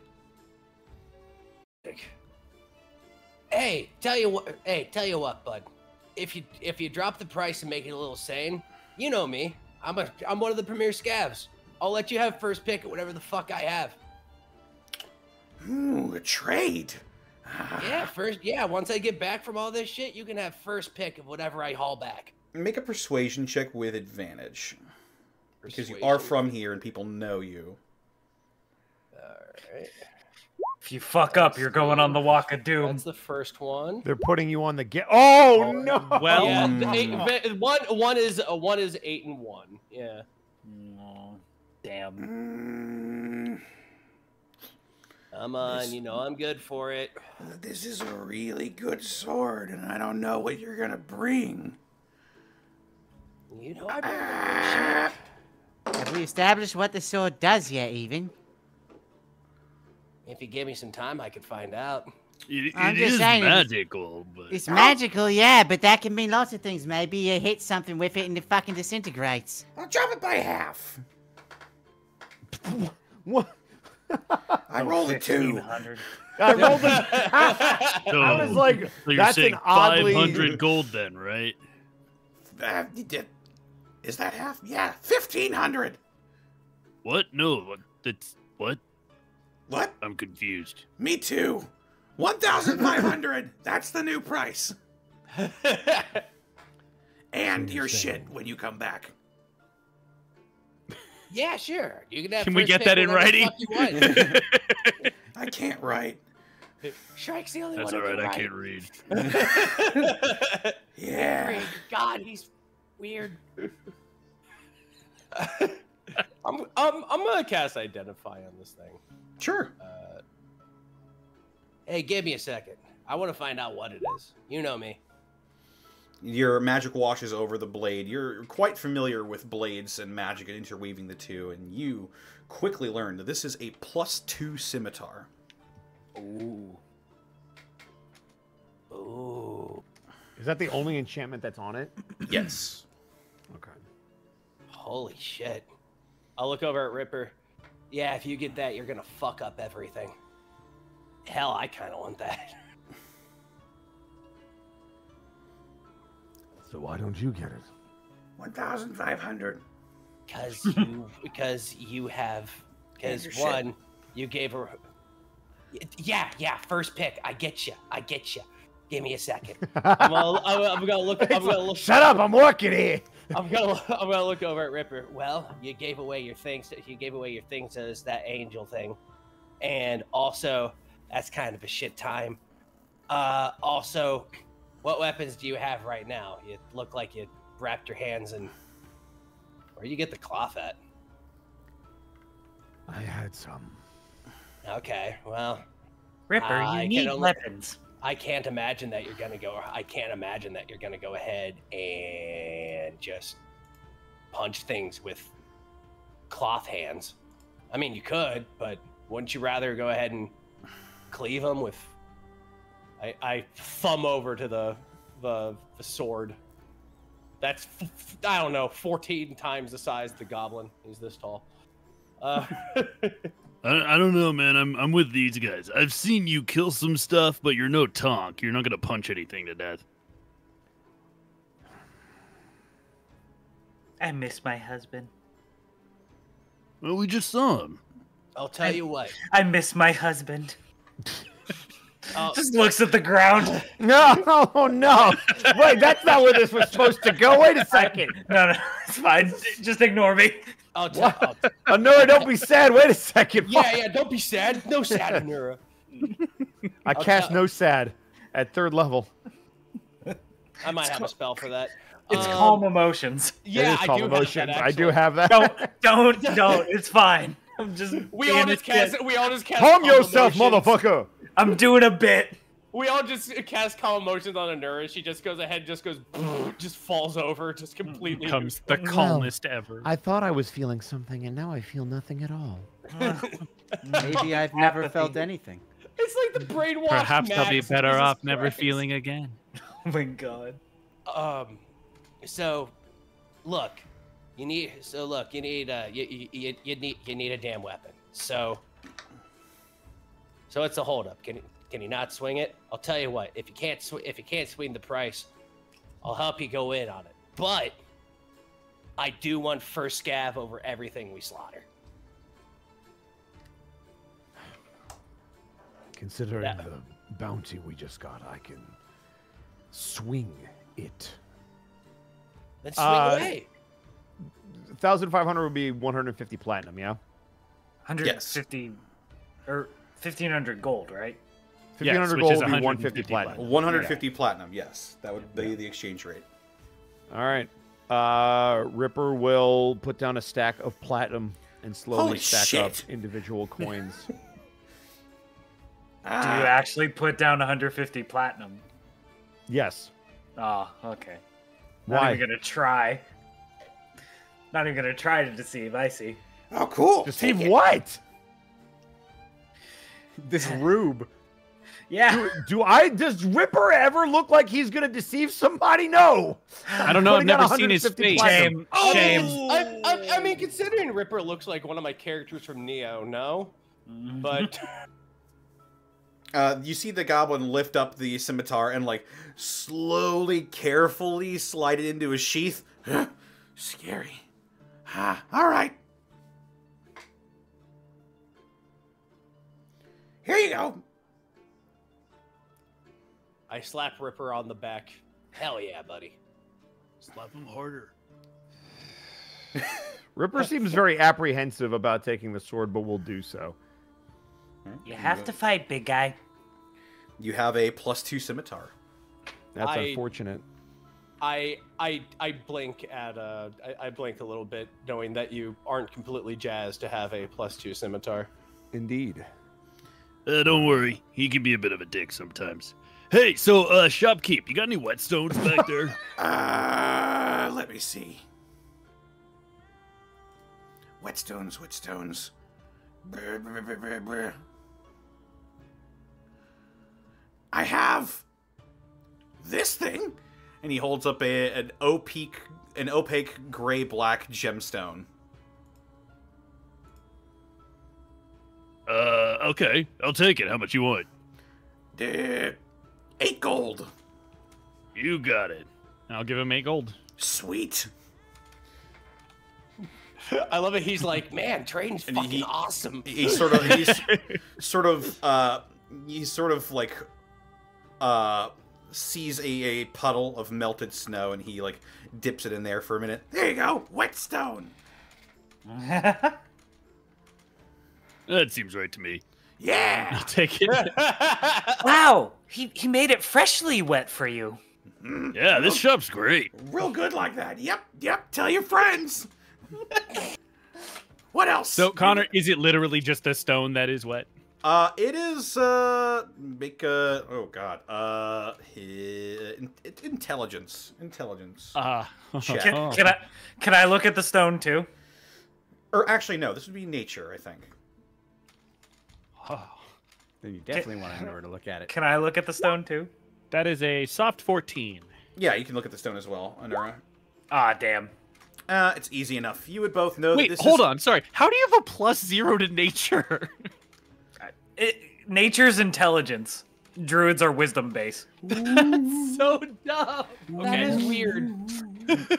Hey, tell you what, bud. If you drop the price and make it a little sane, you know me. I'm one of the premier scavs. I'll let you have first pick at whatever the fuck I have. Ooh, a trade. Yeah, once I get back from all this shit, you can have first pick of whatever I haul back. Make a persuasion check with advantage. Because you are from here and people know you. Alright. If you fuck up, you're going on the walk of doom. That's the first one. They're putting you on the Oh, no! Well, Yeah, one is 8 and 1. Yeah. Oh, damn. Come on, you know I'm good for it. This is a really good sword, and I don't know what you're gonna bring. You know I bring good shit. Have we established what the sword does yet, even? If you give me some time, I could find out. I'm It just is saying, magical, but It's magical, yeah, but that can mean lots of things. Maybe you hit something with it and it fucking disintegrates. I'll drop it by half. What? I rolled a 2. 1,500. I rolled a... so, I was like, so you're that's saying an oddly... 500 gold then, right? Is that half? Yeah, 1,500. What? No, that's what? What? I'm confused. Me too. 1,500. That's the new price. And your shit when you come back. Yeah, sure. You can have. Can we first get pick that in whatever the writing? fuck you want. I can't write. Shrike's the only That's one all who right. I can can't read. Yeah. God, he's weird. I'm gonna cast Identify on this thing. Sure. Hey, give me a second. I want to find out what it is. You know me. Your magic washes over the blade. You're quite familiar with blades and magic and interweaving the two, and you quickly learn that this is a +2 scimitar. Ooh. Ooh. Is that the only enchantment that's on it? Yes. Okay. Holy shit. I'll look over at Ripper. Yeah, if you get that, you're gonna fuck up everything. Hell, I kind of want that. So why don't you get it? 1,500. Because one, you gave her. Yeah, first pick. I get you. Give me a second. I'm gonna look. Shut up! I'm working here. I'm gonna look over at Ripper. Well, you gave away your things. As that angel thing, and also that's kind of a shit time. Also, what weapons do you have right now? You look like you wrapped your hands in. Where'd you get the cloth at? I had some. Okay, well, Ripper, you need weapons. I can't imagine that you're gonna go. I can't imagine that you're gonna go ahead and just punch things with cloth hands. I mean, you could, but wouldn't you rather go ahead and cleave them with? I thumb over to the sword. That's I don't know, 14 times the size of the goblin. He's this tall. I don't know, man. I'm with these guys. I've seen you kill some stuff, but you're no Tonk. You're not gonna punch anything to death. I miss my husband. Well, we just saw him. I'll tell you what. I miss my husband. Just looks at the ground. No, no. Wait, that's not where this was supposed to go. Wait a second. No, it's fine. Just ignore me. Anura, don't be sad. Wait a second. Yeah, don't be sad. No sad, Anura. I cast no sad at 3rd level. I might have a spell for that. It's calm emotions. Yeah, I do emotions. I do have that. Don't. It's fine. I'm just. We all just cast. Calm yourself, motherfucker. I'm doing a bit. We all just cast calm emotions on Anura. She just goes ahead, just falls over, just completely becomes the calmest ever. I thought I was feeling something, and now I feel nothing at all. Maybe I've never felt anything. It's like the brainwash. Perhaps I'll be Max, better Jesus off never Christ. feeling again. Oh my god. So, look, you need a damn weapon. So it's a holdup. Can you not swing it? I'll tell you what. If you can't swing the price, I'll help you go in on it. But I do want first scav over everything we slaughter. Considering the bounty we just got, I can swing it. Then swing away. 1,500 would be 150 platinum, yeah? 150 or 1,500 gold, right? 1,500 gold would be 150 platinum. 150 platinum, yes. That would be the exchange rate. All right. Ripper will put down a stack of platinum and slowly Holy stack shit. up individual coins. Do you actually put down 150 platinum? Yes. Oh, okay. Why? Not even gonna try. Not even gonna try to deceive. I see. Oh, cool. Deceive what? This rube. Yeah. Does Ripper ever look like he's gonna deceive somebody? No. I don't know. I've Putting down never seen his 150 face. platinum. Shame. I mean, considering Ripper looks like one of my characters from Neo, no? But You see the goblin lift up the scimitar and, like, slowly, carefully slide it into his sheath. Scary. All right. Here you go. I slap Ripper on the back. Hell yeah, buddy. Slap him harder. Ripper seems very apprehensive about taking the sword, but will do so. You have to fight, big guy. You have a +2 scimitar. That's unfortunate. I blink at I blink a little bit, knowing that you aren't completely jazzed to have a +2 scimitar. Indeed. Don't worry. He can be a bit of a dick sometimes. Hey, so, shopkeep, you got any whetstones back there? Let me see. Whetstones. Brr, brr, brr, brr, brr. I have this thing. And he holds up an opaque gray-black gemstone. Okay. I'll take it. How much you want? 8 gold. You got it. I'll give him 8 gold. Sweet. I love it. He's like, man, trading's And fucking awesome. He's sort of like sees a puddle of melted snow, and he like dips it in there for a minute. There you go, whetstone. That seems right to me. Yeah, I'll take it. Wow, he made it freshly wet for you. Yeah, this shop's great. real good like that. Yep. Tell your friends. What else? So, Connor, is it literally just a stone that is wet? It is make a intelligence check. Can I look at the stone too? Or actually, no, this would be nature, I think. Then you definitely want to look at it. Can I look at the stone too? That is a soft 14. Yeah, you can look at the stone as well, Anura. Ah, damn. It's easy enough. You would both know Wait, that this hold is... on. Sorry. How do you have a +0 to nature? Nature's intelligence. Druids are wisdom base. That's so dumb. That is weird. It's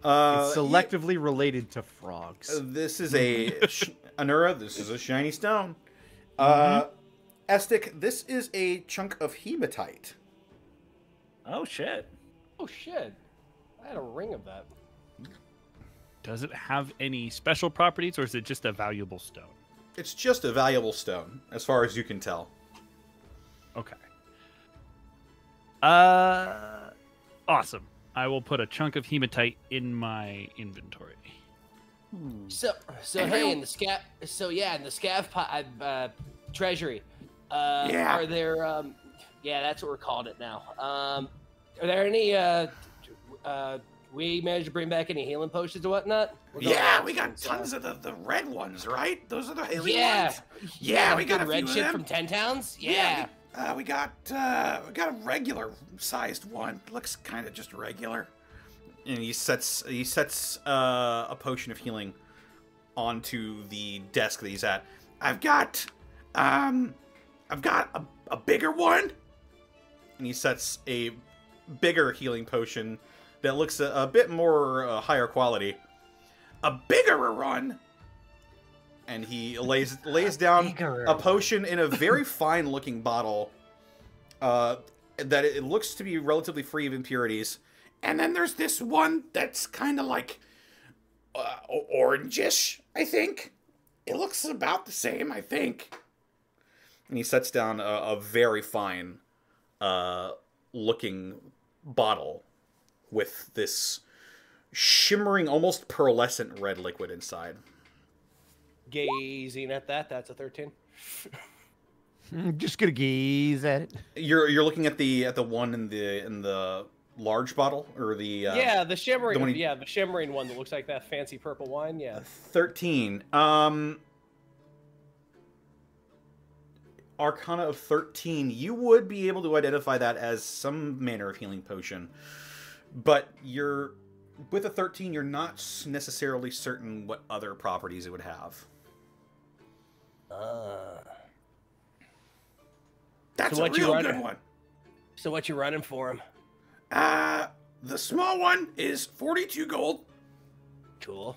selectively related to frogs. This is a... Anura, this is a shiny stone. Estic, this is a chunk of hematite. Oh shit. Oh shit! I had a ring of that. Does it have any special properties, or is it just a valuable stone? It's just a valuable stone, as far as you can tell. Okay. Awesome. I will put a chunk of hematite in my inventory. So hey, in the scav, in the scav treasury, are there? Yeah, that's what we're calling it now. Are there any? We managed to bring back any healing potions or whatnot? Yeah, we got tons of the red ones, right? Those are the healing ones. Yeah, we got a red few shit of from them. 10 towns. Yeah. We got a regular sized one. Looks kind of just regular. And he sets a potion of healing onto the desk that he's at. I've got a bigger one. And he sets a bigger healing potion that looks a bit more higher quality. A bigger one. And he lays down a potion in a very fine looking bottle that it looks to be relatively free of impurities. And then there's this one that's kind of like orangish, I think. It looks about the same, I think. And he sets down a very fine looking bottle with this shimmering, almost pearlescent red liquid inside. Gazing at that, that's a 13. Just gonna gaze at it. You're looking at the one in the large bottle, or the the shimmering the shimmering one that looks like that fancy purple wine. 13. Arcana of 13. You would be able to identify that as some manner of healing potion, but with a 13, you're not necessarily certain what other properties it would have. That's a real good one. So what you running for him? The small one is 42 gold. Cool.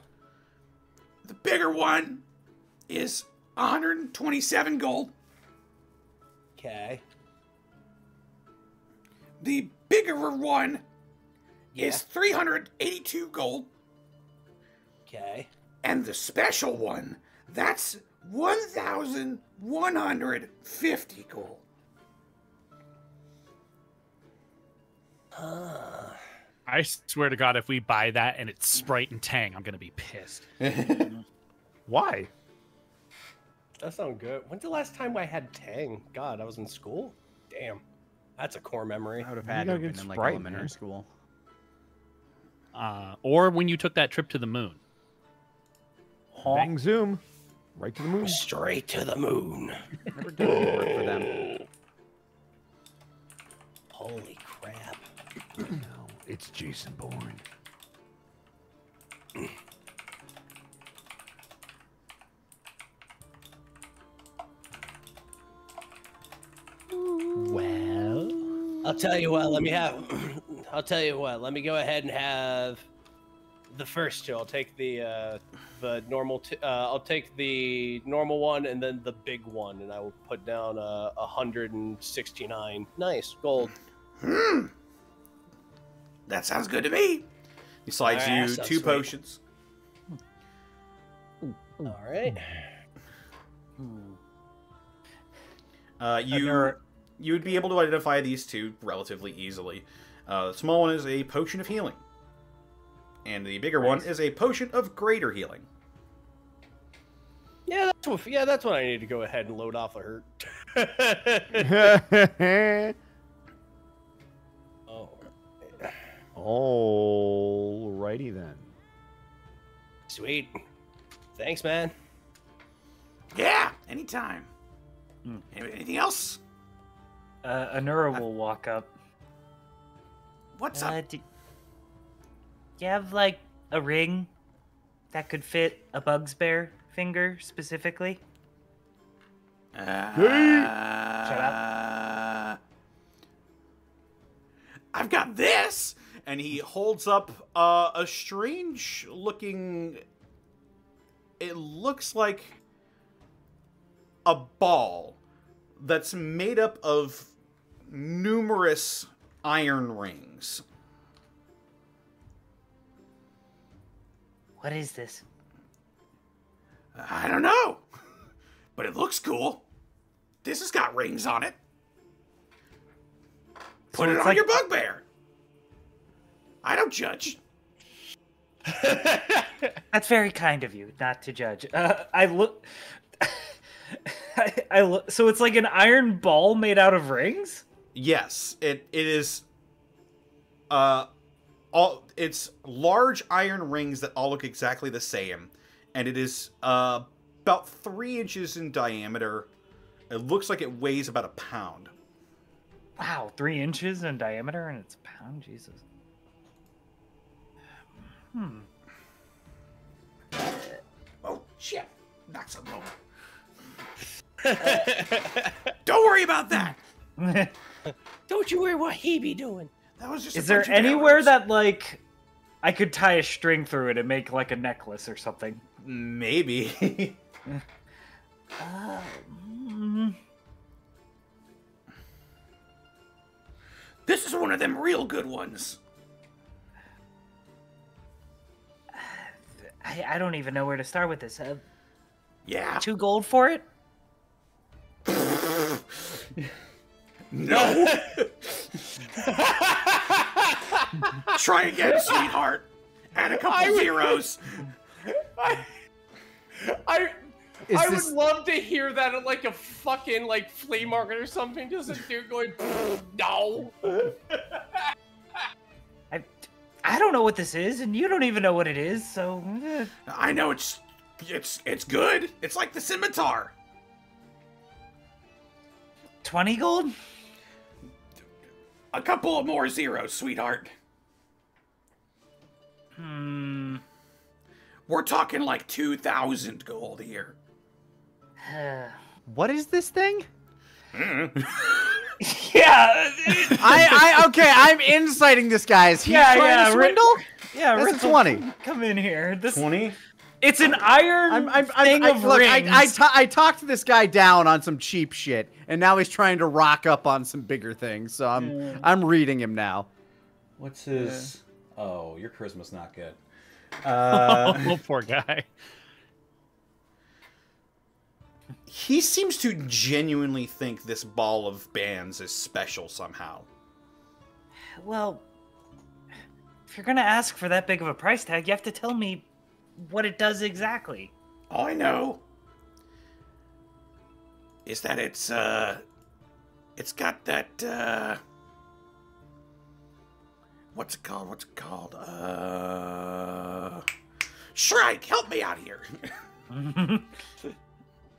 The bigger one is 127 gold. Okay. The bigger one is 382 gold. Okay. And the special one, that's 1,150 gold. I swear to God, if we buy that and it's Sprite and Tang, I'm gonna be pissed. Why? That sounds good. When's the last time I had Tang? God, I was in school. Damn, that's a core memory. I would have had to have been in like Sprite, elementary man. school. Or when you took that trip to the moon. Bang zoom, right to the moon. Straight to the moon. Never did any work for them. Holy crap. No, it's Jason Bourne. Well, I'll tell you what. Let me go ahead and have The first two. I'll take the normal. I'll take the normal one and then the big one, and I will put down 169. Nice gold. That sounds good to me. He slides you sounds 2 sweet. potions. All right. You would be able to identify these two relatively easily. The small one is a potion of healing, and the bigger one is a potion of greater healing. Yeah, that's what I need to go ahead and load off a hurt. Oh. Alrighty then. Sweet. Thanks, man. Yeah, anytime. Anything else? Anura will walk up. What's up? Do you have, like, a ring that could fit a bugbear finger, specifically? Shut up. I've got this! And he holds up a strange-looking... It looks like a ball that's made up of numerous iron rings. What is this? I don't know, but it looks cool. This has got rings on it. Put it on your bugbear. I don't judge. That's very kind of you, not to judge. I look. I look. So it's like an iron ball made out of rings. Yes, it is. It's large iron rings that all look exactly the same, and it is about 3 inches in diameter. It looks like it weighs about a pound. Wow, 3 inches in diameter, and it's a pound. Jesus. Oh shit! Knock something over. Don't worry about that. Don't you worry what he be doing. That was just. Is there anywhere that, like, I could tie a string through it and make, like, a necklace or something? Maybe. This is one of them real good ones. I don't even know where to start with this. Yeah. 2 gold for it? No. Try again, sweetheart. Add a couple zeros. I would love to hear that at like a fucking like flea market or something. Just a dude going, no. I don't know what this is, and you don't even know what it is, so... I know it's good. It's like the scimitar. 20 gold? A couple of more zeros, sweetheart. We're talking like 2,000 gold here. What is this thing? Yeah. Okay, I'm inciting this guy. Is he trying to swindle? Yeah, That's a 20. Come in here. 20? It's an iron thing of rings. I talked to this guy down on some cheap shit, and now he's trying to rock up on some bigger things. So I'm reading him now. What's his? Oh, your charisma's not good. Oh, poor guy. He seems to genuinely think this ball of bands is special somehow. Well, if you're gonna ask for that big of a price tag, you have to tell me what it does exactly. All I know is that it's got that, what's it called? Shrike, help me out here.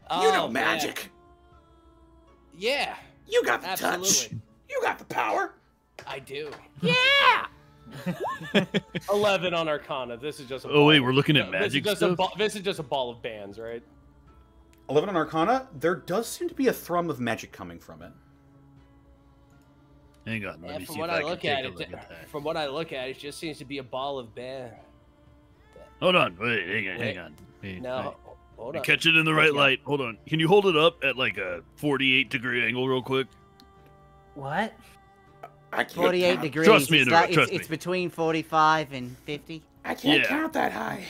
You know magic. Yeah. You got the Absolutely. touch. You got the power. I do. Yeah. 11 on Arcana. This is just a Oh, ball. wait, we're looking at magic this is just stuff? this is just a ball of bands, right? 11 on Arcana. There does seem to be a thrum of magic coming from it. Hang on, let me From see what if I I can look take at a it, look at that. from what I look at, it just seems to be a ball of band. Hold on. Wait, hang on. Wait, No, hold wait. on. Catch it in the right light. Hold on. Can you hold it up at like a 48-degree angle real quick? What? I can't 48 count. degrees. Trust me, It's, Nora, like, trust it's me. between 45 and 50. I can't Yeah. count that high.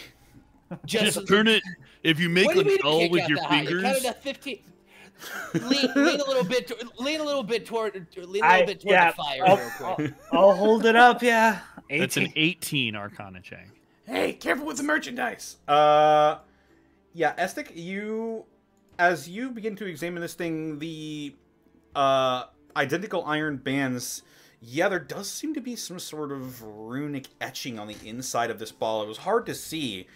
Just turn it. If you make What do a you mean L you with can't your count that high? You fingers, counted at 15. Lean a little bit. Lean a little bit toward the fire, real quick. I'll hold it up. Yeah. 18. That's an 18 Arcana check. Hey, careful with the merchandise. Yeah, Estic, as you begin to examine this thing, the identical iron bands, yeah, there does seem to be some sort of runic etching on the inside of this ball. It was hard to see,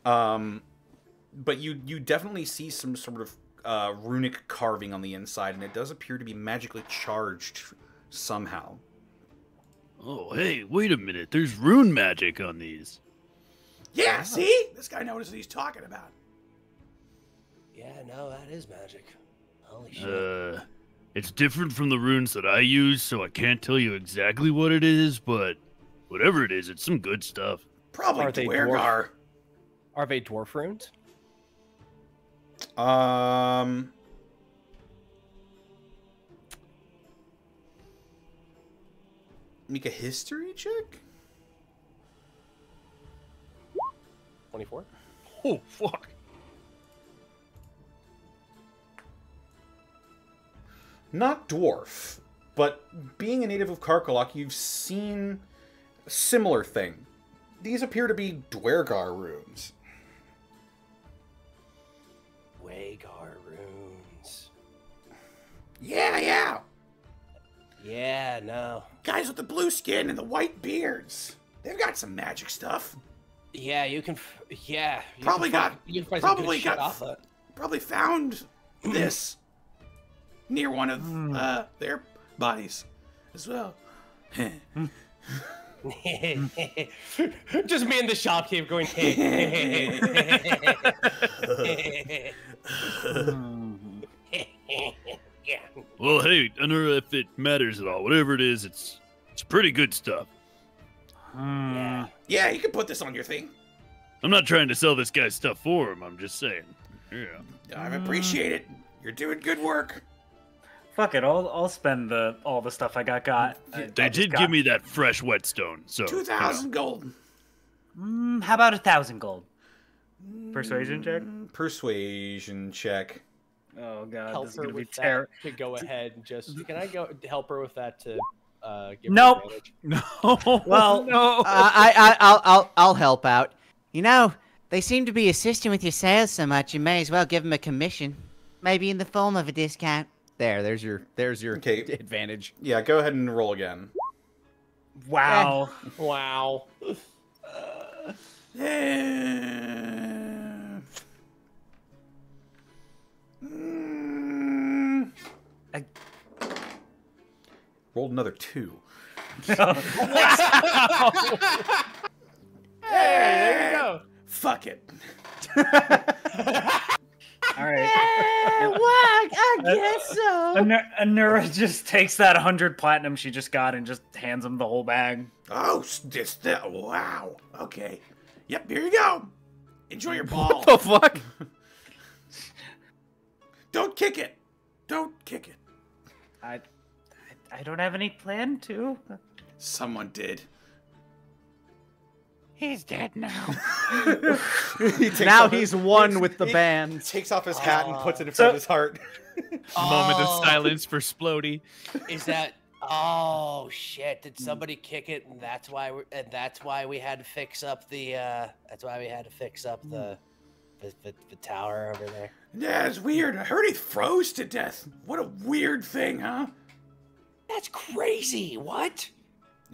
but you definitely see some sort of runic carving on the inside, and it does appear to be magically charged somehow. oh hey, wait a minute. There's rune magic on these. Yeah, see? This guy knows what he's talking about. Yeah, no, that is magic. Holy shit. It's different from the runes that I use, so I can't tell you exactly what it is, but whatever it is, it's some good stuff. Probably Are they Dwergar. Are they dwarf runes? Make a history check? 24. Oh, fuck. Not dwarf, but being a native of Karkalok, you've seen a similar thing. These appear to be Dwergar runes. Dwergar runes. Yeah. Yeah, no. Guys with the blue skin and the white beards. They've got some magic stuff. Yeah, you can. Yeah. You Probably can got- find- You can find probably some good shit got- off that. Probably found this near one of their bodies as well. Just me and the shopkeep going. Yeah. Well, hey, I don't know if it matters at all. Whatever it is, it's pretty good stuff. Yeah. Yeah, you can put this on your thing. I'm not trying to sell this guy stuff for him. I'm just saying. Yeah. I appreciate it. You're doing good work. Fuck it. I'll spend all the stuff I got. They did give me that fresh whetstone, so 2,000 gold. How about 1,000 gold? Persuasion check. Persuasion check. Oh god, Help this is her gonna be with terrible. that to go ahead and just. Can I go help her with that to give Nope. her advantage? No. Well, no. I'll help out. You know, they seem to be assisting with your sales so much, you may as well give them a commission. Maybe in the form of a discount. There's your Okay. advantage. Yeah, go ahead and roll again. wow. Wow. Rolled another 2. Hey, there you go. Fuck it. All right. I guess so. Anura just takes that 100 platinum she just got and just hands him the whole bag. Oh, wow. Okay. Yep, here you go. Enjoy your ball. What the fuck? Don't kick it. Don't kick it. I don't have any plan to. Someone did. He's dead now. Now he's one with the band. Takes off his hat and puts it in front of his heart. Moment of silence for Splody. Is that? Oh shit! Did somebody kick it, and that's why we had to fix up the. That's why we had to fix up the tower over there. Yeah, it's weird. I heard he froze to death. What a weird thing, huh? That's crazy. What?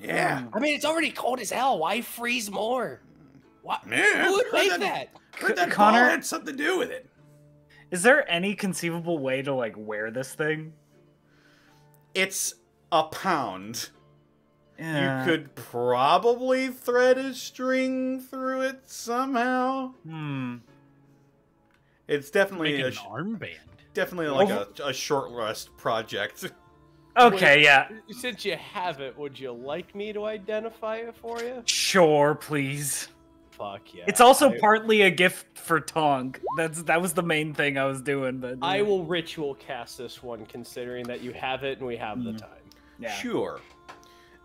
Yeah. I mean, it's already cold as hell. Why freeze more? What? Yeah, Who would heard make that- that? Heard that Connor- ball had something to do with it. Is there any conceivable way to like wear this thing? It's a pound. Yeah. You could probably thread a string through it somehow. It's definitely Make an armband. definitely like a short rest project. Okay, yeah. Since you have it, would you like me to identify it for you? Sure, please. fuck yeah. It's also partly a gift for Tonk. That was the main thing I was doing. But I will ritual cast this one, considering that you have it and we have the time. Yeah. Sure.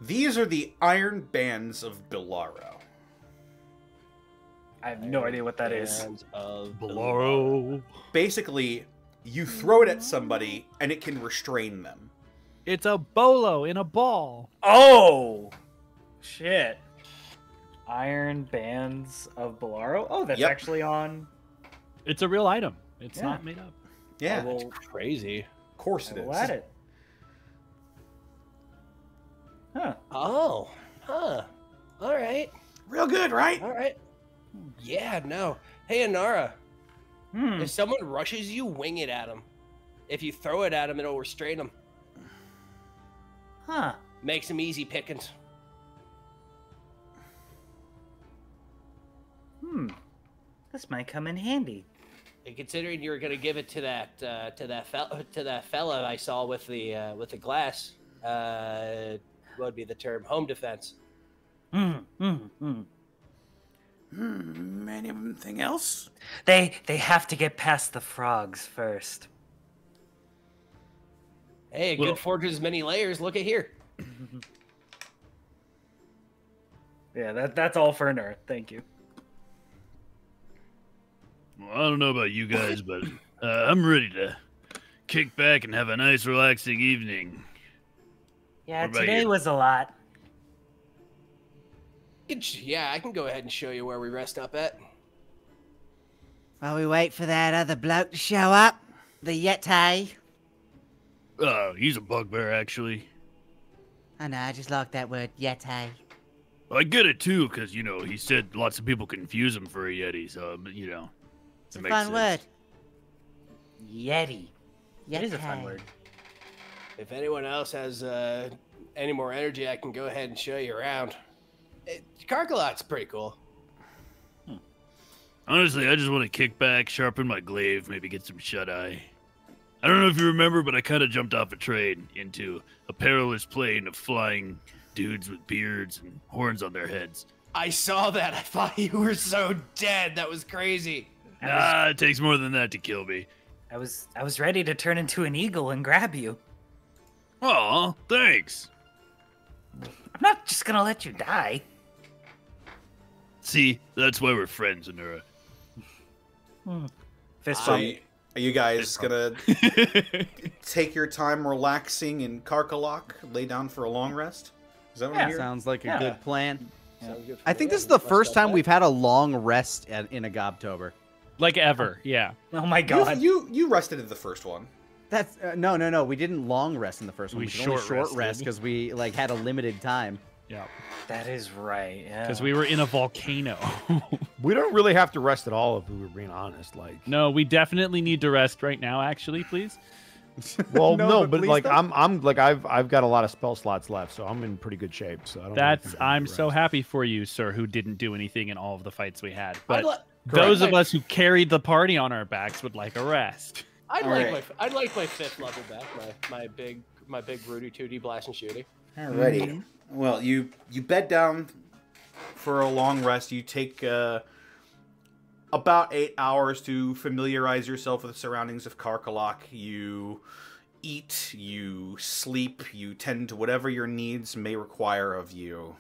These are the Iron Bands of Bilaro. I have no idea what that is. Bands of Bilaro. Basically, you throw it at somebody and it can restrain them. It's a bolo in a ball. Oh, shit. Iron Bands of Bilaro. Oh, that's Yep. actually on. It's a real item. It's Yeah. not made up. Yeah, I will, of Crazy. course it we'll is. add it. Huh. Oh. Huh. All right. Real good, right? All right. Yeah, no. Hey, Anara. Hmm. If someone rushes you, wing it at them. If you throw it at them, it'll restrain them. Huh. Makes them easy pickings. This might come in handy. And considering you were gonna give it to that fella I saw with the glass, what would be the term? Home defense. Anything else? They have to get past the frogs first. Hey, a Well- good forges many layers. Look at here. Yeah, that's all for Nerd. Thank you. Well, I don't know about you guys, but I'm ready to kick back and have a nice, relaxing evening. Yeah, What about today you? was a lot. Yeah, I can go ahead and show you where we rest up at. While we wait for that other bloke to show up, the Yeti. He's a bugbear, actually. I know, I just like that word, Yeti. I get it, too, because, he said lots of people confuse him for a Yeti, so, It's a it makes fun sense. word. Yeti. Yeti. It is a fun word. If anyone else has any more energy, I can go ahead and show you around. Karkalot's pretty cool. Honestly, I just want to kick back, sharpen my glaive, maybe get some shut-eye. I don't know if you remember, but I kind of jumped off a train into a perilous plane of flying dudes with beards and horns on their heads. I saw that. I thought you were so dead. That was crazy. Nah, it takes more than that to kill me. I was ready to turn into an eagle and grab you. Aw, thanks. I'm not just gonna let you die. See, that's why we're friends, Anura. Fist So, bump. are you guys gonna take your time relaxing in Karkalok, lay down for a long rest? Is that what I'm hearing? Sounds like a Yeah. good plan. Sounds good for I me. think this is Yeah, the first rest time up we've had a long rest in a Gobtober. Like ever, yeah. Oh my god. You rested in the first one. That's no. We didn't long rest in the first one. We We could only short short rest rested. because we had a limited time. Yeah. That is right. Yeah. Because we were in a volcano. We don't really have to rest at all if we were being honest. Like, No, we definitely need to rest right now, actually, please. well, No, no, but but please like don't. I'm like I've got a lot of spell slots left, so I'm in pretty good shape. So I don't. really think we need I'm to so rest. happy for you, sir, who didn't do anything in all of the fights we had. I'd, But li- those Correct. of us who carried the party on our backs would like a rest. I'd All like right. I'd like my 5th level back. My big Rudy Tooty blast and shooty. Alrighty. Well, you bed down for a long rest. You take about 8 hours to familiarize yourself with the surroundings of Karkalok. You eat, you sleep, you tend to whatever your needs may require of you.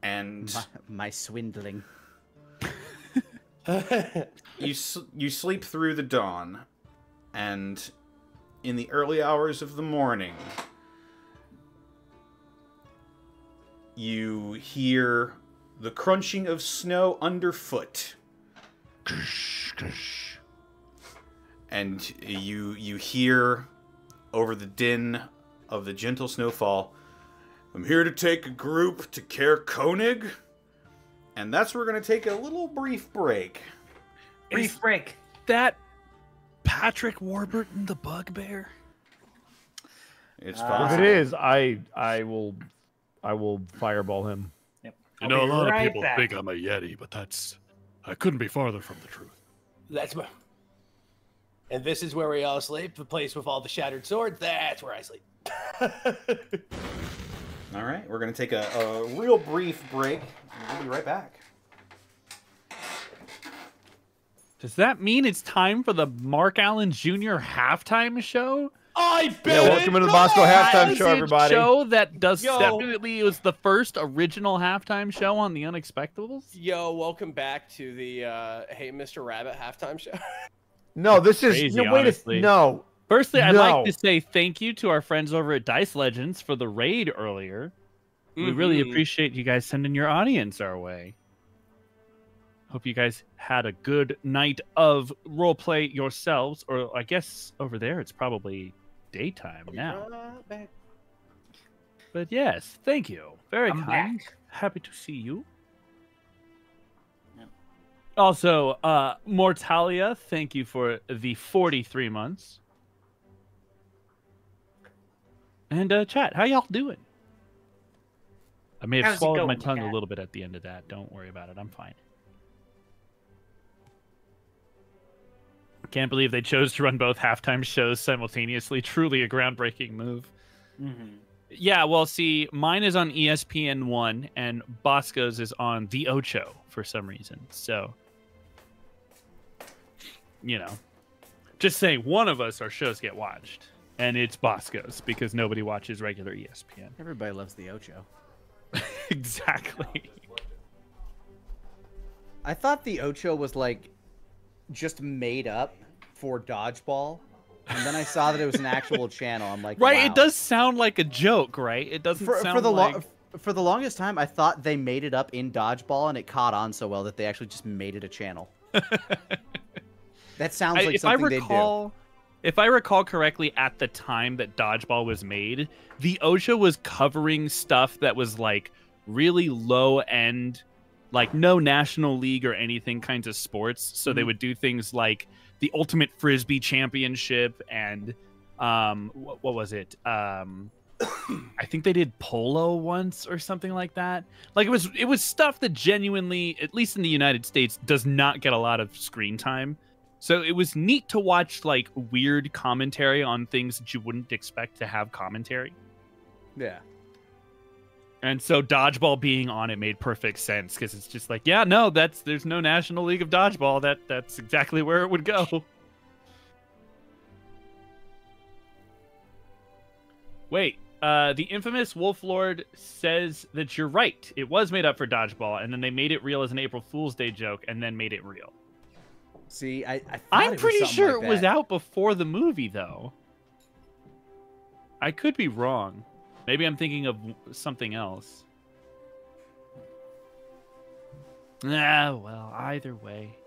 And My swindling. you sleep through the dawn, and in the early hours of the morning, you hear the crunching of snow underfoot, and you hear over the din of the gentle snowfall, "I'm here to take a group to Caer Koenig," and that's where we're going to take a little brief break. Brief break. That Patrick Warburton the Bugbear? It's If possible. it is, I will fireball him. Yep. You know, a I'll be lot right of people back. think I'm a Yeti, but I couldn't be farther from the truth. That's my. And this is where we all sleep. The place with all the shattered swords. That's where I sleep. All right, we're going to take a real brief break. We'll be right back. Does that mean it's time for the Mark Allen Jr. halftime show? I bet. Yeah, welcome into the Bosco halftime show, everybody. Show that does definitely, it was the first original halftime show on the Unexpectables. Yo, welcome back to the Hey Mr. Rabbit halftime show. No, this is Crazy, no, wait. honestly. No. Firstly, I'd like No. to say thank you to our friends over at Dice Legends for the raid earlier. We really appreciate you guys sending your audience our way. Hope you guys had a good night of roleplay yourselves, or I guess over there it's probably daytime now. But yes, thank you. Very kind. Happy to see you. Also, Mortalia, thank you for the 43 months. And chat, how y'all doing? I may have How's it swallowed my going, tongue Cat? a little bit at the end of that. Don't worry about it. I'm fine. Can't believe they chose to run both halftime shows simultaneously. Truly a groundbreaking move. Yeah, well, see, mine is on ESPN1 and Bosco's is on The Ocho for some reason. So, you know, just saying one of us, our shows get watched. And it's Bosco's because nobody watches regular ESPN. Everybody loves the Ocho. Exactly. I thought the Ocho was like just made up for dodgeball, and then I saw that it was an actual channel. I'm like, Right, wow. it does sound like a joke, right? It doesn't sound like... For the longest time, I thought they made it up in dodgeball, and it caught on so well that they actually just made it a channel. That sounds like something they do. If I recall correctly, at the time that Dodgeball was made, the OSHA was covering stuff that was like really low end, like no National League or anything kinds of sports. So they would do things like the Ultimate Frisbee Championship and what was it? I think they did polo once or something like that. Like it was stuff that genuinely, at least in the United States, does not get a lot of screen time. So it was neat to watch like weird commentary on things that you wouldn't expect to have commentary. Yeah. And so Dodgeball being on it made perfect sense because it's just like, yeah, no, there's no National League of Dodgeball. That's exactly where it would go. Wait, the infamous Wolf Lord says that you're right. It was made up for Dodgeball, and then they made it real as an April Fool's Day joke, and then made it real. See, I'm pretty sure it was out before the movie, though. I could be wrong. Maybe I'm thinking of something else. Ah, well, either way.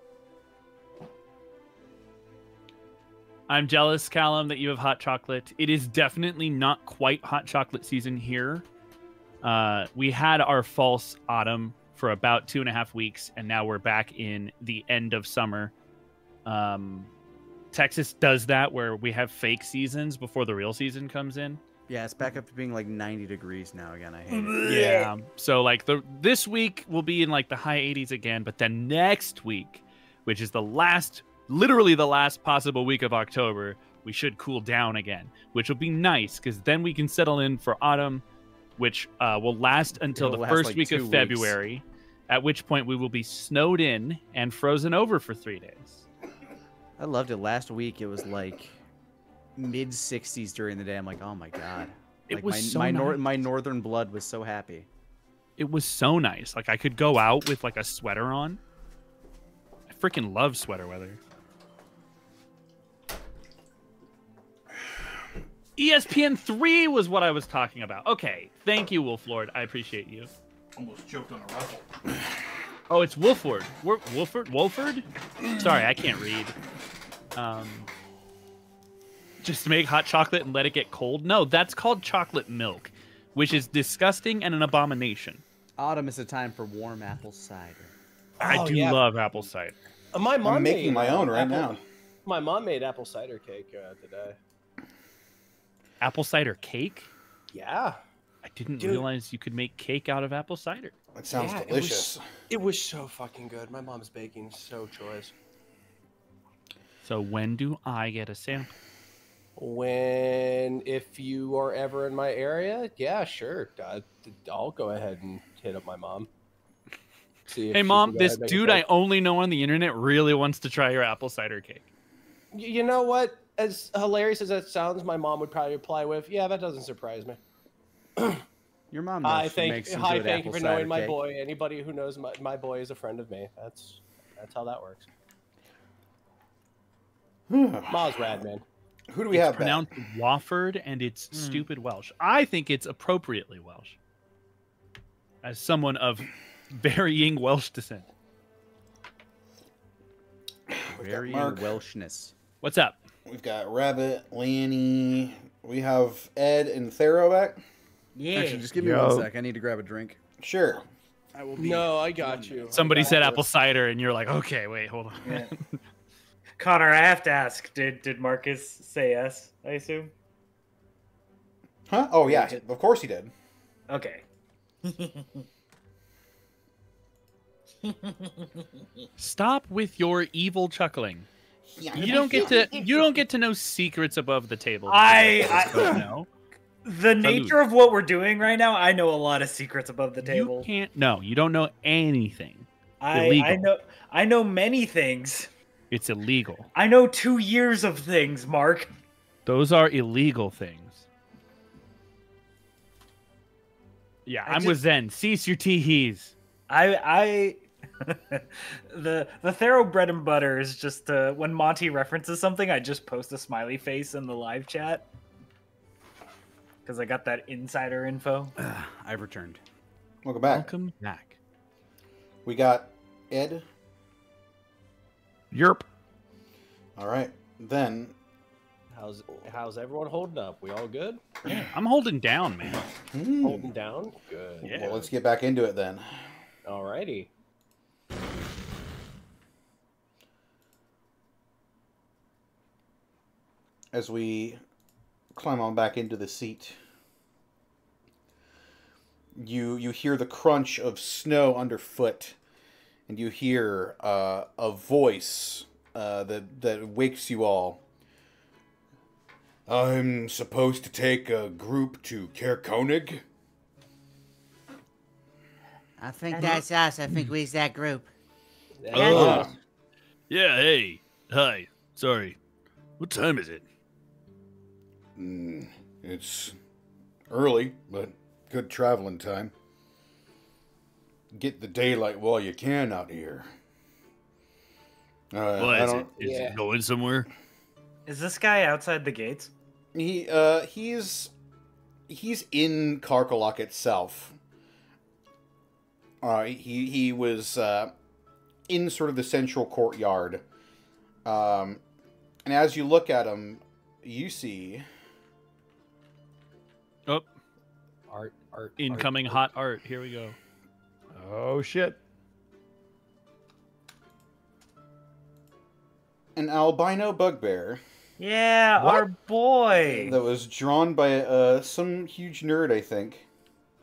I'm jealous, Callum, that you have hot chocolate. It is definitely not quite hot chocolate season here. We had our false autumn for about 2.5 weeks, and now we're back in the end of summer. Texas does that where we have fake seasons before the real season comes in. Yeah, it's back up to being like 90 degrees now again. I hate it. Yeah. So like this week will be in like the high 80s again, but then next week, which is literally the last possible week of October, we should cool down again, which will be nice because then we can settle in for autumn, which will last until the first week of February, at which point we will be snowed in and frozen over for 3 days. I loved it. Last week it was like mid 60s during the day. I'm like, oh my god! It was nice. My northern blood was so happy. It was so nice. Like I could go out with like a sweater on. I freaking love sweater weather. ESPN3 was what I was talking about. Okay, thank you, Wolflord. I appreciate you. Almost choked on a ruffle. Oh, it's Wolford. Wolford? Sorry, I can't read. Just to make hot chocolate and let it get cold? No, that's called chocolate milk, which is disgusting and an abomination. Autumn is a time for warm apple cider. I do love apple cider. My mom I'm making my own right now. My mom made apple cider cake today. Apple cider cake? Yeah. I didn't realize you could make cake out of apple cider. That sounds delicious. It was so fucking good. My mom's baking so choice. So when do I get a sample? If you are ever in my area, yeah, sure. I'll go ahead and hit up my mom. See if Hey, she Mom, can go this ahead and make a dude choice. I only know on the internet really wants to try your apple cider cake. You know what? As hilarious as that sounds, my mom would probably reply with, "Yeah, that doesn't surprise me." Your mom Hi, knows she thank makes some hi, good thank you apple for knowing cider my cake. boy. Anybody who knows my boy is a friend of me. That's how that works. Ma's rad, man. Who do we It's have back? pronounced Wofford, and it's stupid Welsh. I think it's appropriately Welsh. As someone of varying Welsh descent. Varying Mark. Welshness. What's up? We've got Rabbit, Lanny. We have Ed and Thero back. Yeah. Actually, just give me Yo. 1 sec. I need to grab a drink. Sure. I will be. No, I got you. Somebody I got said you. apple cider, and you're like, okay, wait, hold on. Yeah. Connor, I have to ask, did Marcus say yes, I assume? Huh? Oh, yeah. Of course he did. Okay. Stop with your evil chuckling. Yeah. You don't get to know secrets above the table. I- know. The nature of what we're doing right now, I know a lot of secrets above the You table. can't. No, you don't know anything. I illegal. I know many things. It's illegal. I know 2 years of things, Mark. Those are illegal things. Yeah, I'm with Zen. Cease your tee-hees. I the thoroughbred and butter is just when Monty references something, I just post a smiley face in the live chat because I got that insider info. I've returned. Welcome back. Welcome back. We got Ed. Yerp. All right. Then How's everyone holding up? We all good? Yeah, I'm holding down, man. Holding down? Good. Yeah. Well, let's get back into it then. Alrighty. As we climb on back into the seat, you hear the crunch of snow underfoot, and you hear a voice that wakes you all. I'm supposed to take a group to Caer. I think that's us. I think we's that group. Oh. Yeah, hey. Hi. Sorry. What time is it? It's early, but good traveling time. Get the daylight while you can out here. Why is it going somewhere? Is this guy outside the gates? He's in Karkalok itself. He was in sort of the central courtyard. And as you look at him, you see Art. Incoming hot art. Here we go. Oh shit. an albino bugbear. Yeah, our boy. That was drawn by some huge nerd, I think.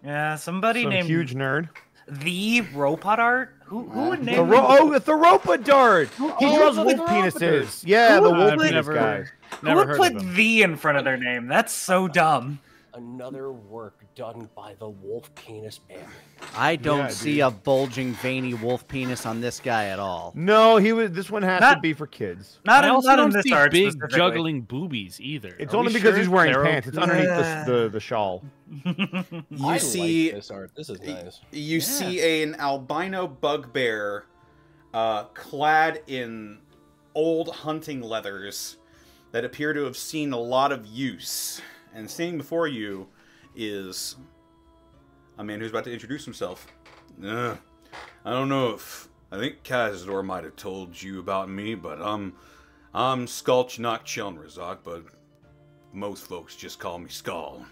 Yeah, somebody Some named huge nerd. the Robot Art. Who would The name? the Ropa Dart. He draws wolf penises. Yeah, the wolf I've penis never- guy. Who Never would heard put of him. the in front of their name? That's so dumb. Another work done by the wolf penis man. I don't Yeah, see dude. a bulging, veiny wolf penis on this guy at all. No, he was. This one has to Not- be for kids. Not, I in, also not in don't this see art big specifically. juggling boobies either. It's Are only we because sure he's wearing Pharaoh- pants. It's underneath the shawl. You I see, like this art. This is nice. you see an albino bugbear, clad in old hunting leathers that appear to have seen a lot of use. And standing before you is a man who's about to introduce himself. I don't know if I think Kazador might have told you about me, but I'm Skulch Nok Chelnrazok, but most folks just call me Skull.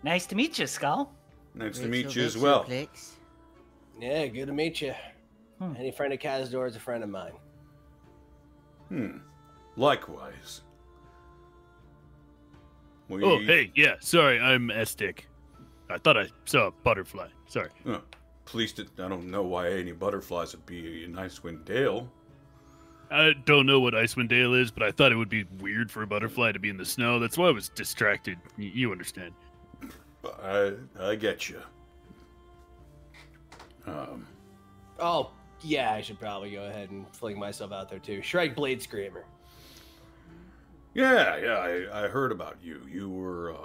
Nice to meet you, Skull. Nice to meet you as well. Yeah, good to meet you. Any friend of Kazador is a friend of mine. Likewise. We, Oh, hey, yeah, sorry, I'm Estic. I thought I saw a butterfly. Sorry. Please, I don't know why any butterflies would be in Icewind Dale. I don't know what Icewind Dale is, but I thought it would be weird for a butterfly to be in the snow. That's why I was distracted. You understand. I get you. Oh, yeah, I should probably go ahead and fling myself out there too. Shrike Blade Screamer. Yeah, I heard about you. You were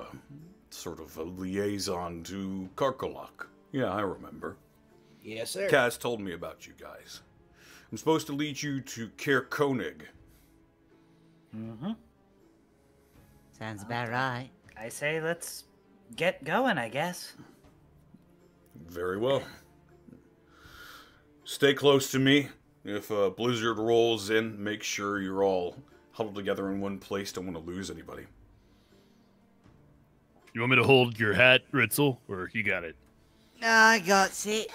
sort of a liaison to Karkalok. Yeah, I remember. Yes, sir. Kaz told me about you guys. I'm supposed to lead you to Caer. Mm-hmm. Sounds about right. I say let's get going, I guess. Very well. Stay close to me. If a blizzard rolls in, make sure you're all huddled together in one place. Don't want to lose anybody. You want me to hold your hat, Ritzel, or you got it? I got it.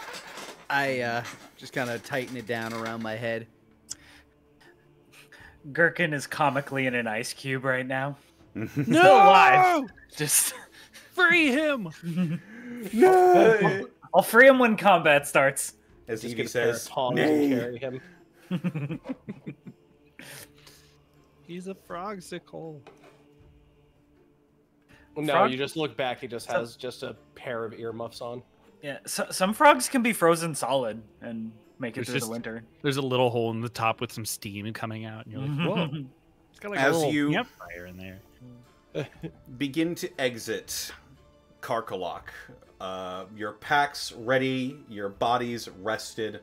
I just kind of tighten it down around my head. Gherkin is comically in an ice cube right now. No! Still alive. Just free him. No! I'll free him when combat starts. As Just Evie get a pair of says, tongs "Nay." and carry him. He's a frogsicle. No, Frog- you just look back. He just has just a pair of earmuffs on. Yeah, so, some frogs can be frozen solid and make it There's through just- the winter. There's a little hole in the top with some steam coming out, and you're like, whoa. It's got like As a little you- campfire in there. Begin to exit Karkalok. Your packs ready, your bodies rested.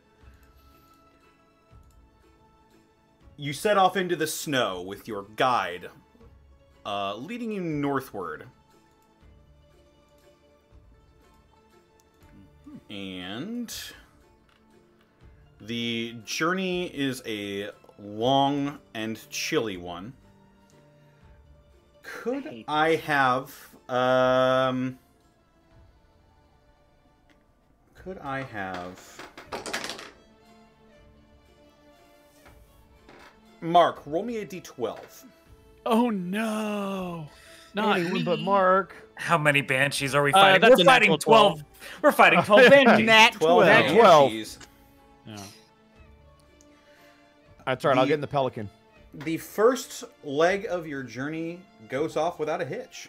You set off into the snow with your guide, leading you northward. And the journey is a long and chilly one. Could I have, Mark, roll me a d12. Oh no. Not Anyone me. but Mark. How many banshees are we fighting? that's We're a fighting natural 12. We're fighting 12 banshees. Nat 12. Nat 12. Banshees. Yeah. That's all right. I'll The- get in the Pelican. The first leg of your journey goes off without a hitch.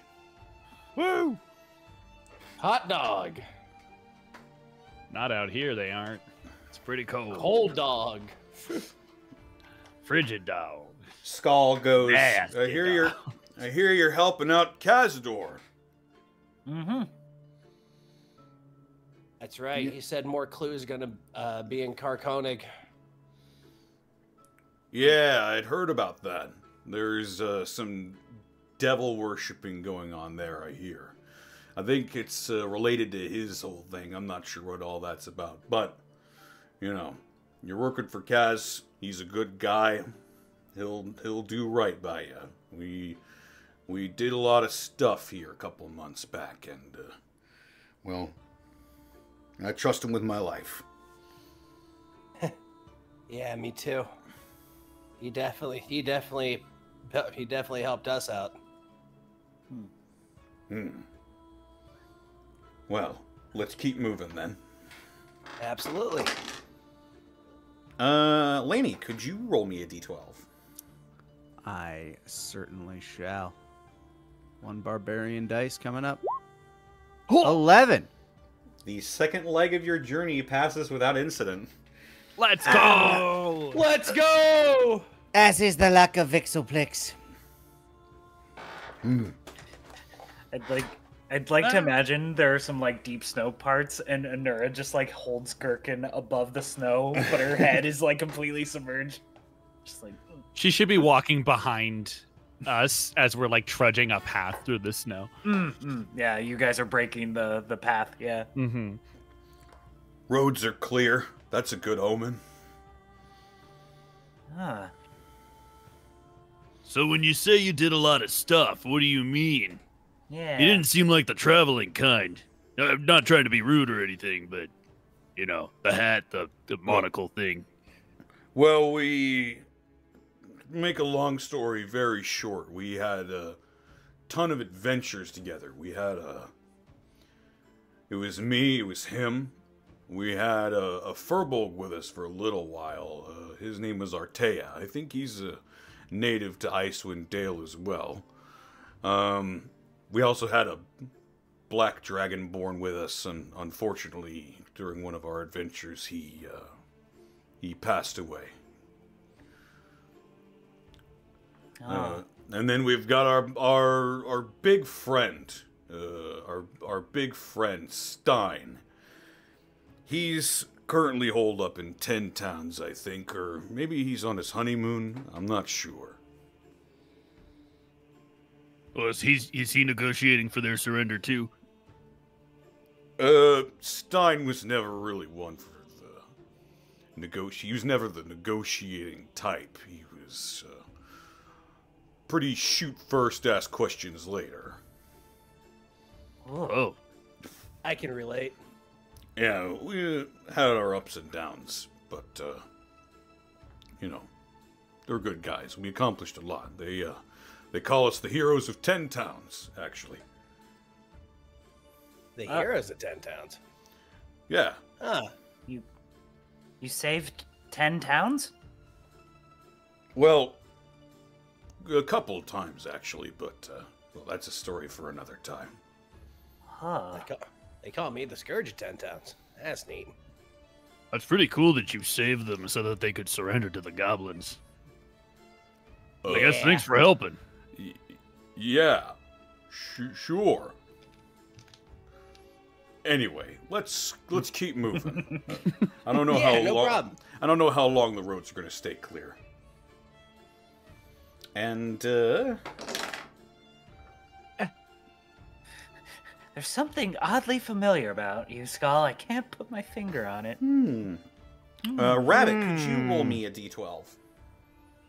Woo! Hot dog. Not out here, they aren't. It's pretty cold. Cold dog. Frigid dog. Skull goes, Nasty I hear you're helping out Cazador. Mm-hmm. That's right. He said more clues gonna be in Karkonig. Yeah, I'd heard about that. There's some devil worshipping going on there, I hear. I think it's related to his whole thing. I'm not sure what all that's about. But, you know, you're working for Kaz. He's a good guy. He'll do right by you. We did a lot of stuff here a couple of months back, and, well, I trust him with my life. Yeah, me too. He definitely helped us out. Well, let's keep moving then. Absolutely. Laney, could you roll me a d12? I certainly shall. One barbarian dice coming up. 11. The second leg of your journey passes without incident. Let's go. Let's go! As is the luck of Vixelplix. I'd like to imagine there are some like deep snow parts and Anura just like holds Gherkin above the snow, but her head is like completely submerged. Just like She should be walking behind us as we're like trudging a path through the snow. yeah, you guys are breaking the path, yeah. Mm-hmm. Roads are clear. That's a good omen. Ah. So when you say you did a lot of stuff, what do you mean? Yeah. You didn't seem like the traveling kind. I'm not trying to be rude or anything, but, you know, the hat, the monocle thing. Well, we make a long story very short. We had a ton of adventures together. We had it was me, it was him. We had a furbolg with us for a little while. His name was Artea. I think he's a native to ICEWIND Dale as well. We also had black dragonborn with us, and unfortunately, during one of our adventures, he passed away. And then we've got our big friend, our big friend Stein. He's currently holed up in 10 towns, I think, or maybe he's on his honeymoon. I'm not sure. Well, is he negotiating for their surrender too? Stein was never really one for the He was never the negotiating type. He was pretty shoot first, ask questions later. Oh. I can relate. Yeah, we had our ups and downs, but you know, they're good guys. We accomplished a lot. They call us the heroes of 10 towns, actually. The heroes of 10 towns. Yeah. Huh. You saved 10 towns? Well, a couple of times, actually, but, well, that's a story for another time. Huh. They call me the Scourge of 10 towns. That's neat. That's pretty cool that you saved them so that they could surrender to the goblins. I guess thanks for helping. Yeah. Sure. Anyway, let's keep moving. I don't know problem. I don't know how long the roads are going to stay clear. And There's something oddly familiar about you, Skull. I can't put my finger on it. Rabbit, could you roll me a d12?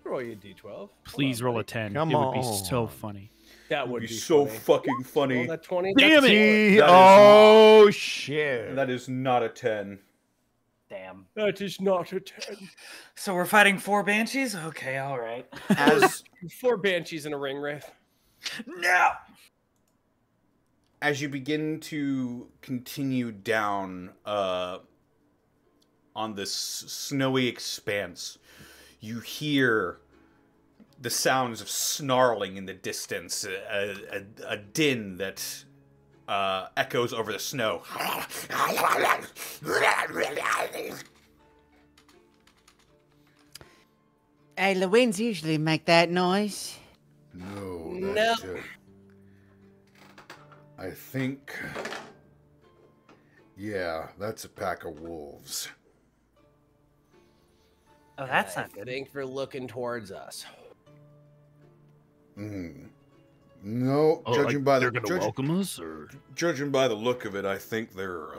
Roll you a d12. Please roll a 10. Come it would be on. so funny. That would be be so funny. fucking funny. Roll that 20. Damn it! Oh, shit. That is not a 10. Damn. That is not a 10. So we're fighting 4 banshees? Okay, all right. As 4 banshees in a ring wraith. No! as you begin to continue down on this snowy expanse, you hear the sounds of snarling in the distance, a din that echoes over the snow. Hey, the winds usually make that noise. No. I think... Yeah, that's a pack of wolves. Oh, that's not good. Thanks for looking towards us. No, Oh, judging like by they're gonna welcome us, or Judging by the look of it, I think they're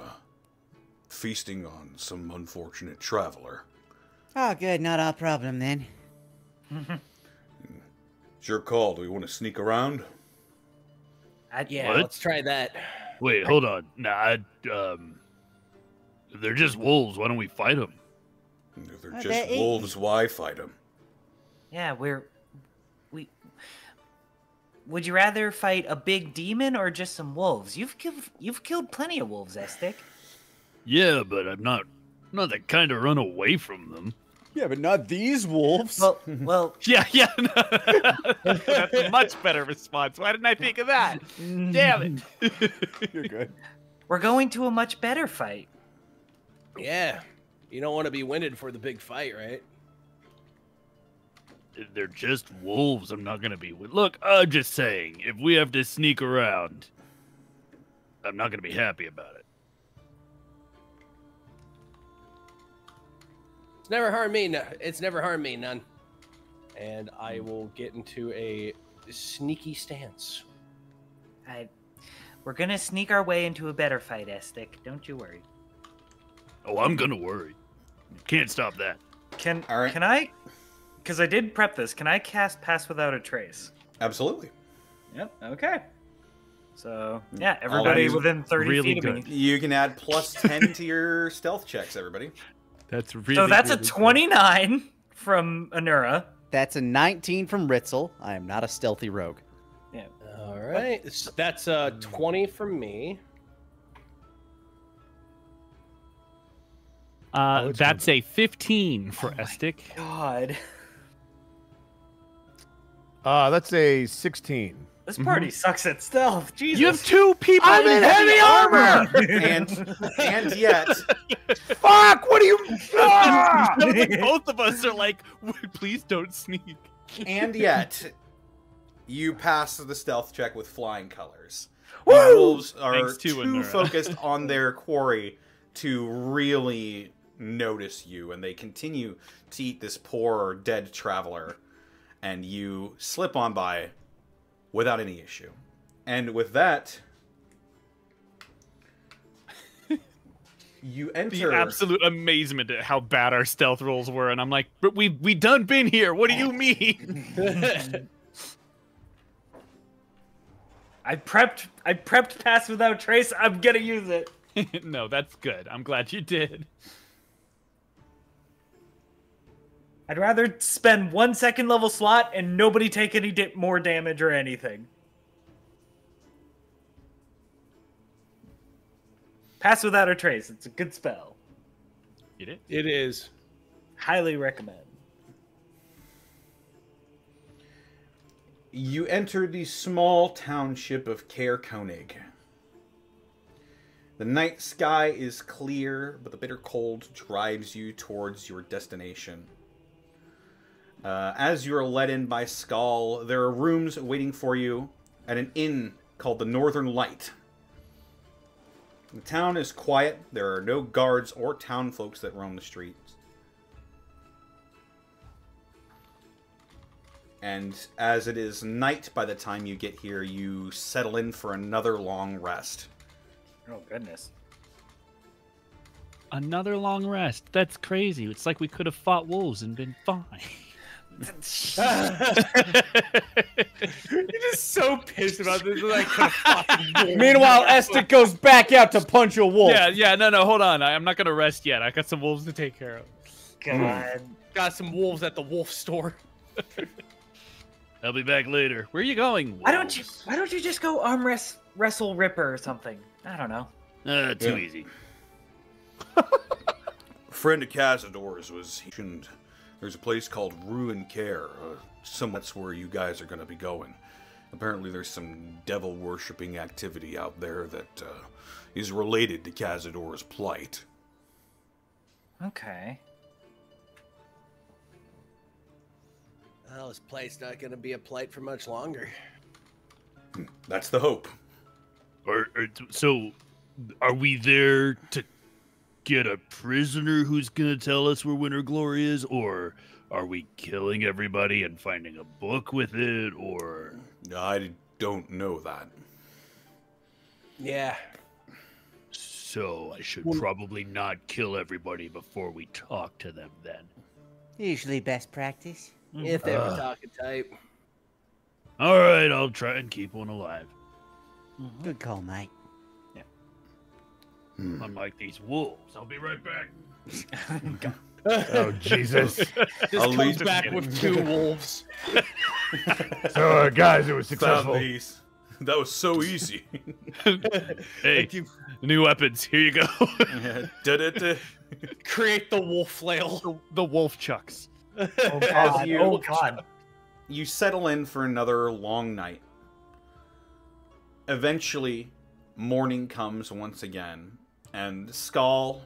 feasting on some unfortunate traveler. Oh, good. Not our problem, then. It's your call. Do we want to sneak around? Yeah, What? let's try that. wait, hold on. Nah, if they're just wolves, why don't we fight them? If they're Oh, just they're wolves, why fight them? Yeah, would you rather fight a big demon or just some wolves? You've killed plenty of wolves, Estic. Yeah, but I'm not the kind to run away from them. Yeah, but not these wolves. Well, Yeah. That's a much better response. Why didn't I think of that? Damn it. You're good. we're going to a much better fight. Yeah. You don't want to be winded for the big fight, right? They're just wolves. I'm not gonna be. Look, I'm just saying. If we have to sneak around, I'm not gonna be happy about it. It's never harmed me. It's never harmed me, none. And I will get into a sneaky stance. We're gonna sneak our way into a better fight, Estic. Don't you worry. Oh, I'm gonna worry. Can't stop that. Can All right. Can I? Because I did prep this. Can I cast Pass Without a Trace? Absolutely. Yep. Okay. So yeah, everybody is within 30 really feet of good. me. You can add plus 10 to your stealth checks, everybody. That's really So that's really a 29 from Anura. That's a 19 from Ritzel. I am not a stealthy rogue. Yeah. All right. That's a 20 from me. That's a 15 for Estic. God. That's a 16. This party sucks at stealth. Jesus. You have 2 people. I'm in heavy armor. and yet, Fuck! What are you? Ah! Both of us are like, please don't sneak. and yet, you pass the stealth check with flying colors. Woo! The wolves are Thanks to too Anura. focused on their quarry to really notice you, and they continue to eat this poor dead traveler, and you slip on by without any issue. And with that, you enter... The absolute amazement at how bad our stealth rolls were, and I'm like, but we done been here. What do you mean? I prepped Pass Without Trace. I'm gonna use it. No, that's good. I'm glad you did. I'd rather spend 1 second level slot and nobody take any more damage or anything. Pass Without a Trace. It's a good spell. You did? It is. Highly recommend. You enter the small township of Caer. The night sky is clear, but the bitter cold drives you towards your destination. As you are led in by Skull, there are rooms waiting for you at an inn called the Northern Light. The town is quiet. There are no guards or town folks that roam the streets. And as it is night by the time you get here, you settle in for another long rest. Oh, goodness. Another long rest. That's crazy. It's like we could have fought wolves and been fine. You're just so pissed about this. Like, Meanwhile, Estic goes back out to punch a wolf. Yeah, no, hold on. I'm not going to rest yet. I got some wolves to take care of. God. got some wolves at the wolf store. I'll be back later. Where are you going? Why don't you just go arm wrestle Ripper or something? I don't know. Too easy. Friend of Cazador's was mentioned. There's a place called Ruin Caer. That's where you guys are going to be going. Apparently there's some devil-worshipping activity out there that is related to Cazador's plight. Okay. Well, this plight's not going to be a plight for much longer. That's the hope. So, are we there to get a prisoner who's gonna tell us where Winter Glory is, or are we killing everybody and finding a book with it, or... I don't know that. Yeah. So, I should probably not kill everybody before we talk to them, then. Usually best practice. If they were talking type. Alright, I'll try and keep one alive. Good call, mate. Unlike these wolves. I'll be right back. Oh, Jesus. Just comes back with 2 wolves. So, guys, it was successful. That was so easy. Hey, new weapons. Here you go. Create the wolf flail. The wolf chucks. Oh God. You settle in for another long night. Eventually, morning comes once again, and Skull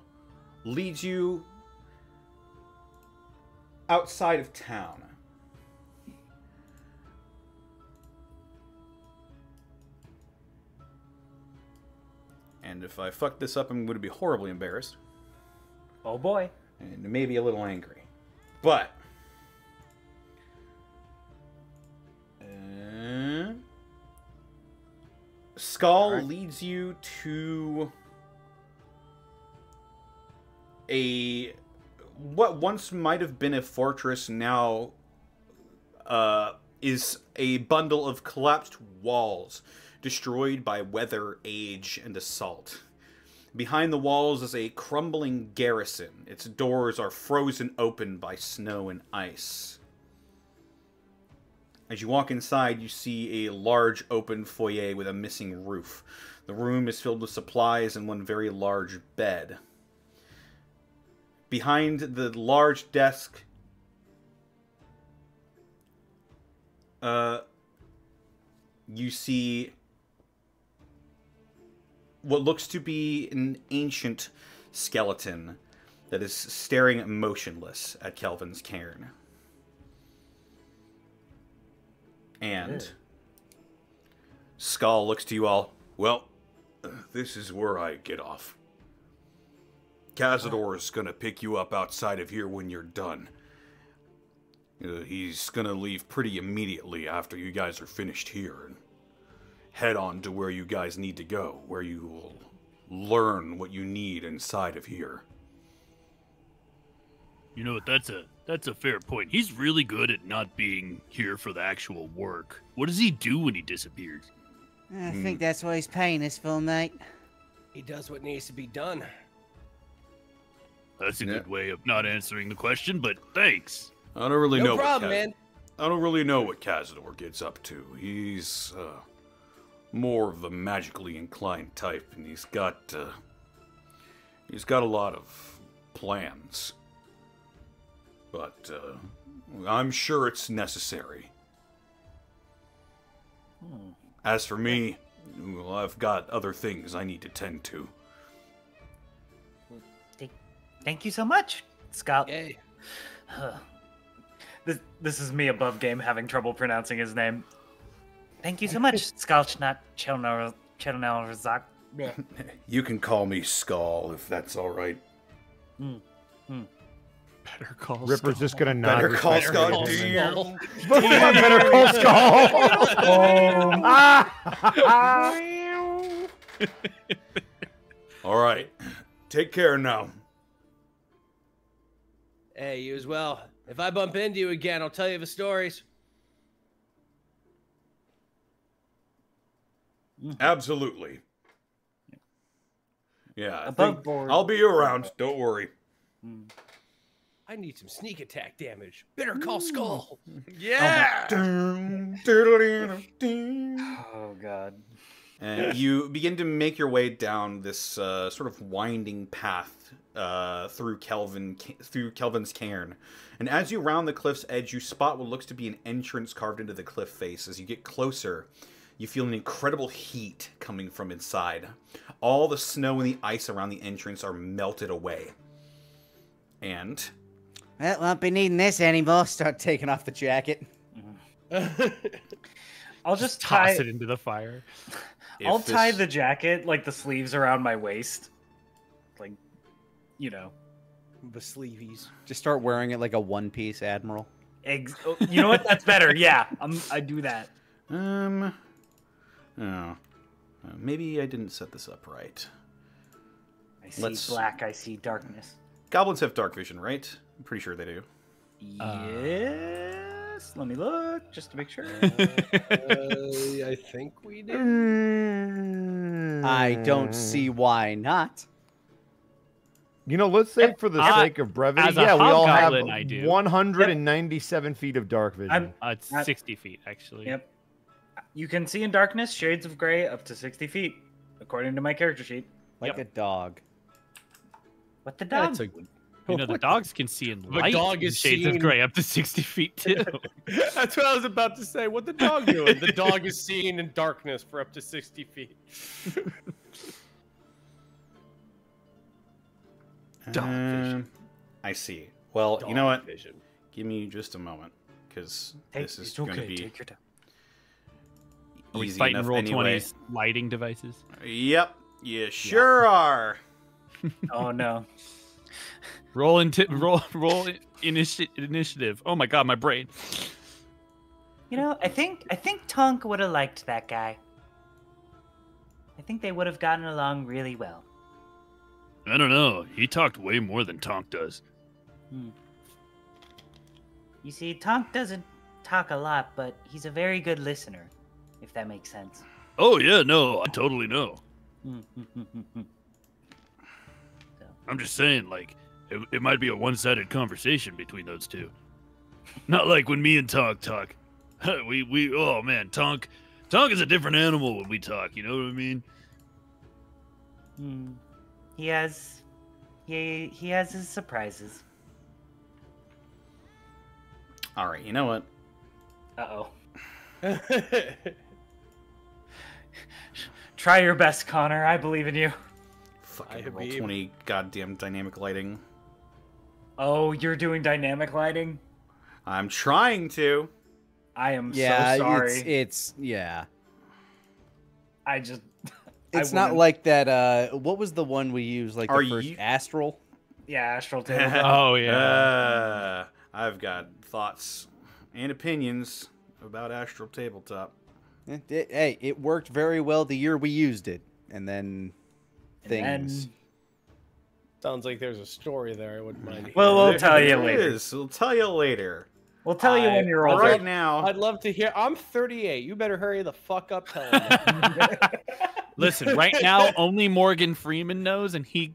leads you outside of town. And if I fuck this up, I'm going to be horribly embarrassed. Oh boy. And maybe a little angry. But... Skull leads you to what once might have been a fortress now is a bundle of collapsed walls destroyed by weather, age, and assault. Behind the walls is a crumbling garrison. Its doors are frozen open by snow and ice. As you walk inside, you see a large open foyer with a missing roof. The room is filled with supplies and one very large bed. Behind the large desk, you see what looks to be an ancient skeleton that is staring motionless at Kelvin's cairn. And Skull looks to you all. Well, this is where I get off. Cazador is gonna pick you up outside of here when you're done. He's gonna leave pretty immediately after you guys are finished here and head on to where you guys need to go, where you will learn what you need inside of here. You know what? That's a fair point. He's really good at not being here for the actual work. What does he do when he disappears? I think that's what he's paying us for, mate. He does what needs to be done. That's a good way of not answering the question, but thanks. I don't really know. No problem, man. I don't really know what Cazador gets up to. He's more of the magically inclined type, and he's got a lot of plans. But I'm sure it's necessary. As for me, well, I've got other things I need to tend to. Thank you so much, Scott. Yay. This is me above game having trouble pronouncing his name. Thank you so much, Skalchnat Chelnelrzak. You can call me Skull if that's all right. Better call Ripper's Skull. just gonna nod. Better his call head. Skull. Better call Skull. All right. Take care now. Hey, you as well. If I bump into you again, I'll tell you the stories. Absolutely. Yeah, I Above think board. I'll be around. Don't worry. I need some sneak attack damage. Better call Skull. Yeah! Oh god. And you begin to make your way down this sort of winding path through Kelvin's cairn. And as you round the cliff's edge, you spot what looks to be an entrance carved into the cliff face. As you get closer, you feel an incredible heat coming from inside. All the snow and the ice around the entrance are melted away. And... Well, won't be needing this anymore. Start taking off the jacket. I'll just Toss tie it into the fire. I'll if tie this- the jacket, like the sleeves around my waist. Like, you know. The sleeveys. Just start wearing it like a one-piece admiral. You know what? That's better. Yeah, I do that. Oh. Maybe I didn't set this up right. I see Let's- black, I see darkness. Goblins have dark vision, right? I'm pretty sure they do. Yes. Let me look, just to make sure. I think we do. I don't see why not. You know, let's say for the sake of brevity, as a yeah, we all have hobgoblin, I do. 197 feet of dark vision. It's 60 feet, actually. Yep. You can see in darkness shades of gray up to 60 feet, according to my character sheet. Like a dog. What the dog? That's a You know, the dogs can see in light dog is shades of seeing- gray up to 60 feet, too. That's what I was about to say. What the dog doing? The dog is seeing in darkness for up to 60 feet. Dog vision. I see. Well, you know Dog what? vision. Give me just a moment, because this is going to be Take your time. Are we easy fighting enough roll anyway. 20's lighting devices? Yep, you sure are. Oh no. Roll initiative. Oh my god, my brain. You know, I think Tonk would have liked that guy. I think they would have gotten along really well. I don't know. He talked way more than Tonk does. You see, Tonk doesn't talk a lot, but he's a very good listener, if that makes sense. Oh, yeah, no, I totally know. I'm just saying, like, it might be a one-sided conversation between those two. Not like when me and Tonk talk. Oh man, Tonk is a different animal when we talk, you know what I mean? He has his surprises. All right, you know what? Uh-oh. Try your best, Connor. I believe in you. Fucking roll 20 goddamn dynamic lighting. Oh, you're doing dynamic lighting? I'm trying to. I am so sorry. It's yeah. I just. It's not like that. What was the one we used? Like Are the first you- Astral? Yeah, Astral Tabletop. Oh yeah. I've got thoughts and opinions about Astral Tabletop. Hey, it worked very well the year we used it, and then things. Sounds like there's a story there. I wouldn't mind. Well, we'll tell you There later. is. We'll tell you later. We'll tell you when you're older. Right now. I'd love to hear. I'm 38. You better hurry the fuck up telling me. Listen, right now only Morgan Freeman knows, and he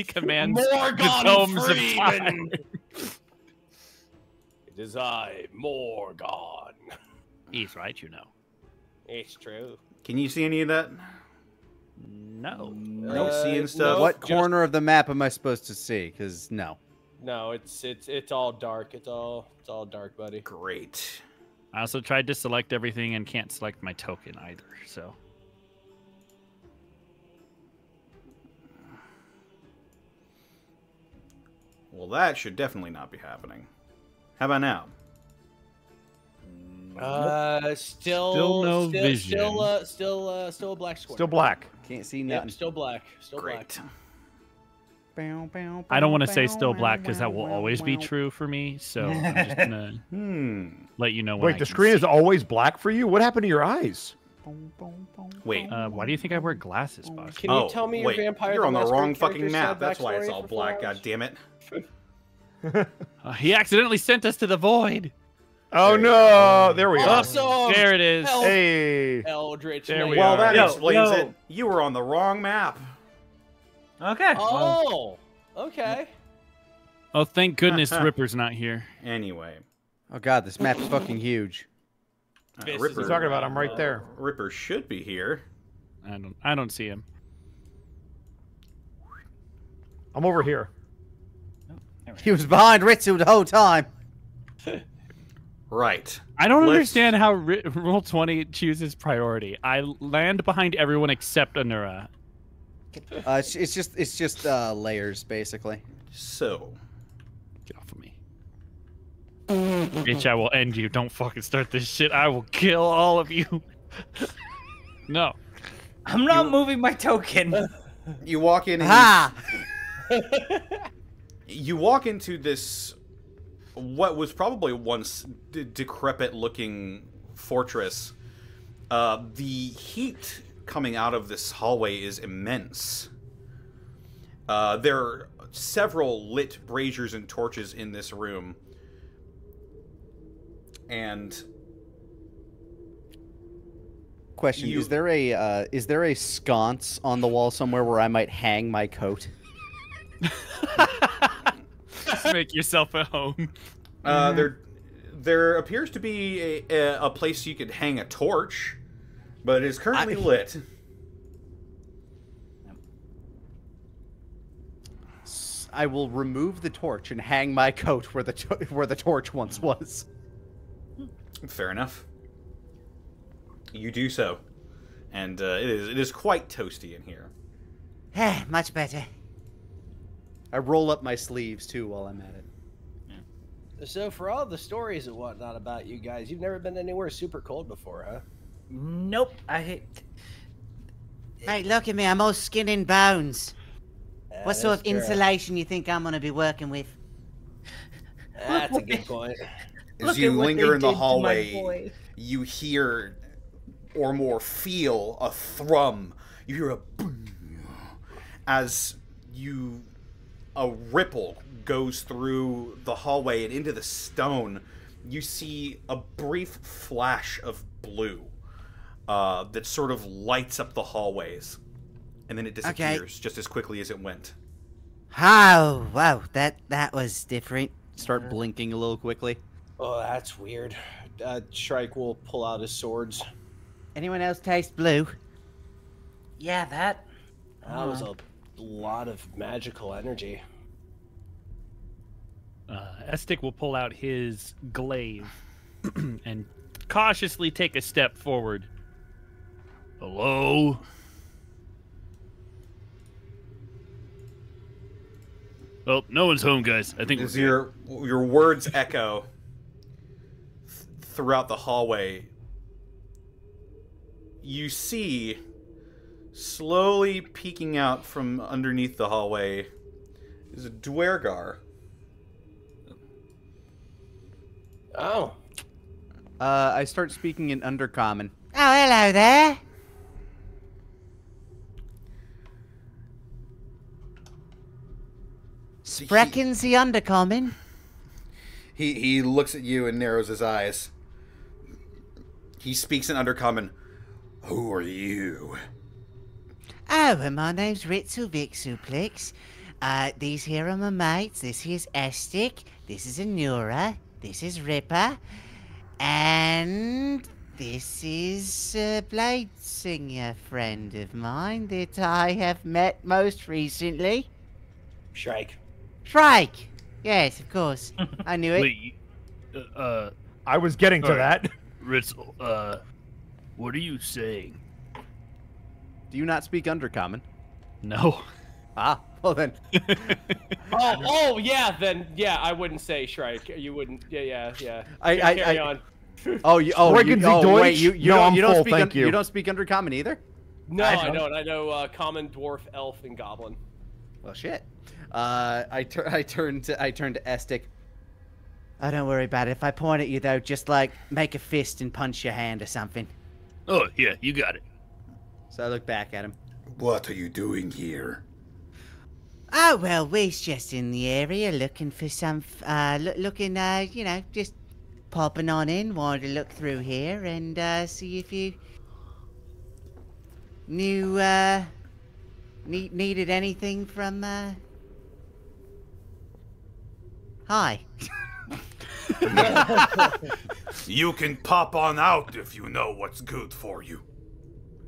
commands the domes of fire. It is I, Morgan. He's right, you know. It's true. Can you see any of that? No. Are you seeing stuff? What corner of the map am I supposed to see? Because no. No, it's all dark. It's all dark, buddy. Great. I also tried to select everything and can't select my token either. So. Well, that should definitely not be happening. How about now? Still no vision. Still a black square. Still black. Can't see Yep, nothing. still black. Still Great. I don't want to say still black because that will always be true for me. So I'm just gonna let you know when Wait, I the can screen see. is always black for you? What happened to your eyes? Wait. Why do you think I wear glasses, Boss? Can you tell me your wait, vampire? You're on the Masquerade wrong fucking character map. sad That's why it's backstory all for 4 black. hours? God damn it. He accidentally sent us to the void. Oh no! There we go. Awesome. There it is. Hey. Eldritch. There we Knight. Well, are. that Yo, explains yo. it. You were on the wrong map. Okay. well, Oh. Okay. Oh, thank goodness Ripper's not here. Anyway. Oh god, this map is fucking huge. This is Ripper, You're talking about I'm right there. Ripper should be here. I don't see him. I'm over here. He was behind Ritsu the whole time. Right. I don't Let's- understand how Roll20 chooses priority. I land behind everyone except Anura. It's just layers basically. So. Get off of me. Bitch, I will end you. Don't fucking start this shit. I will kill all of you. No. I'm not moving my token. You walk in and Ha! you walk into this, what was probably once decrepit-looking fortress. The heat coming out of this hallway is immense. There are several lit braziers and torches in this room. And Question: Is there a sconce on the wall somewhere where I might hang my coat? Just make yourself at home. there appears to be a place you could hang a torch, but it is currently lit. I will remove the torch and hang my coat where the torch once was. Fair enough. You do so, and it is quite toasty in here. Much better. I roll up my sleeves too while I'm at it. So for all the stories and whatnot about you guys, you've never been anywhere super cold before, huh? Nope. I Hey, look at me. I'm all skin and bones. Yeah, What sort of that's true. insulation you think I'm going to be working with? That's a good point. As you linger in the hallway, you hear, or more feel, a thrum. You hear a boom as a ripple goes through the hallway and into the stone. You see a brief flash of blue that sort of lights up the hallways, and then it disappears just as quickly as it went. Oh, wow. That was different. Start blinking a little quickly. Oh, that's weird. Shrike will pull out his swords. Anyone else taste blue? Yeah, that. That was a lot of magical energy. Estic will pull out his glaive and cautiously take a step forward. Hello? Well, no one's home, guys. I think As we're your words echo throughout the hallway, you see, slowly peeking out from underneath the hallway, is a Dwergar. Oh. I start speaking in Undercommon. Oh, hello there. Spreckens the Undercommon. He looks at you and narrows his eyes. He speaks in Undercommon. Who are you? Oh, and my name's Ritzel Vixuplix. These here are my mates. This here's Estic. This is Anura. This is Ripper. And this is a Blade Singer friend of mine that I have met most recently. Shrike. Shrike! Yes, of course. I knew it. Wait, I was getting to that. Ritzel, what are you saying? Do you not speak Undercommon? No. Ah, well then. Oh, yeah, then, yeah, I wouldn't say Shrike. You wouldn't, yeah. Carry on. Wait, you No, I'm don't full, speak thank you. You don't speak Undercommon either? No, I don't. I know Common, Dwarf, Elf, and Goblin. Well, shit. I turn to Estic. Oh, don't worry about it. If I point at you, though, just, like, make a fist and punch your hand or something. Oh, yeah, you got it. So I look back at him. What are you doing here? Oh, well, we's just in the area looking for some, looking, you know, just popping on in, wanted to look through here and, see if you knew, needed anything from, Hi. You can pop on out if you know what's good for you.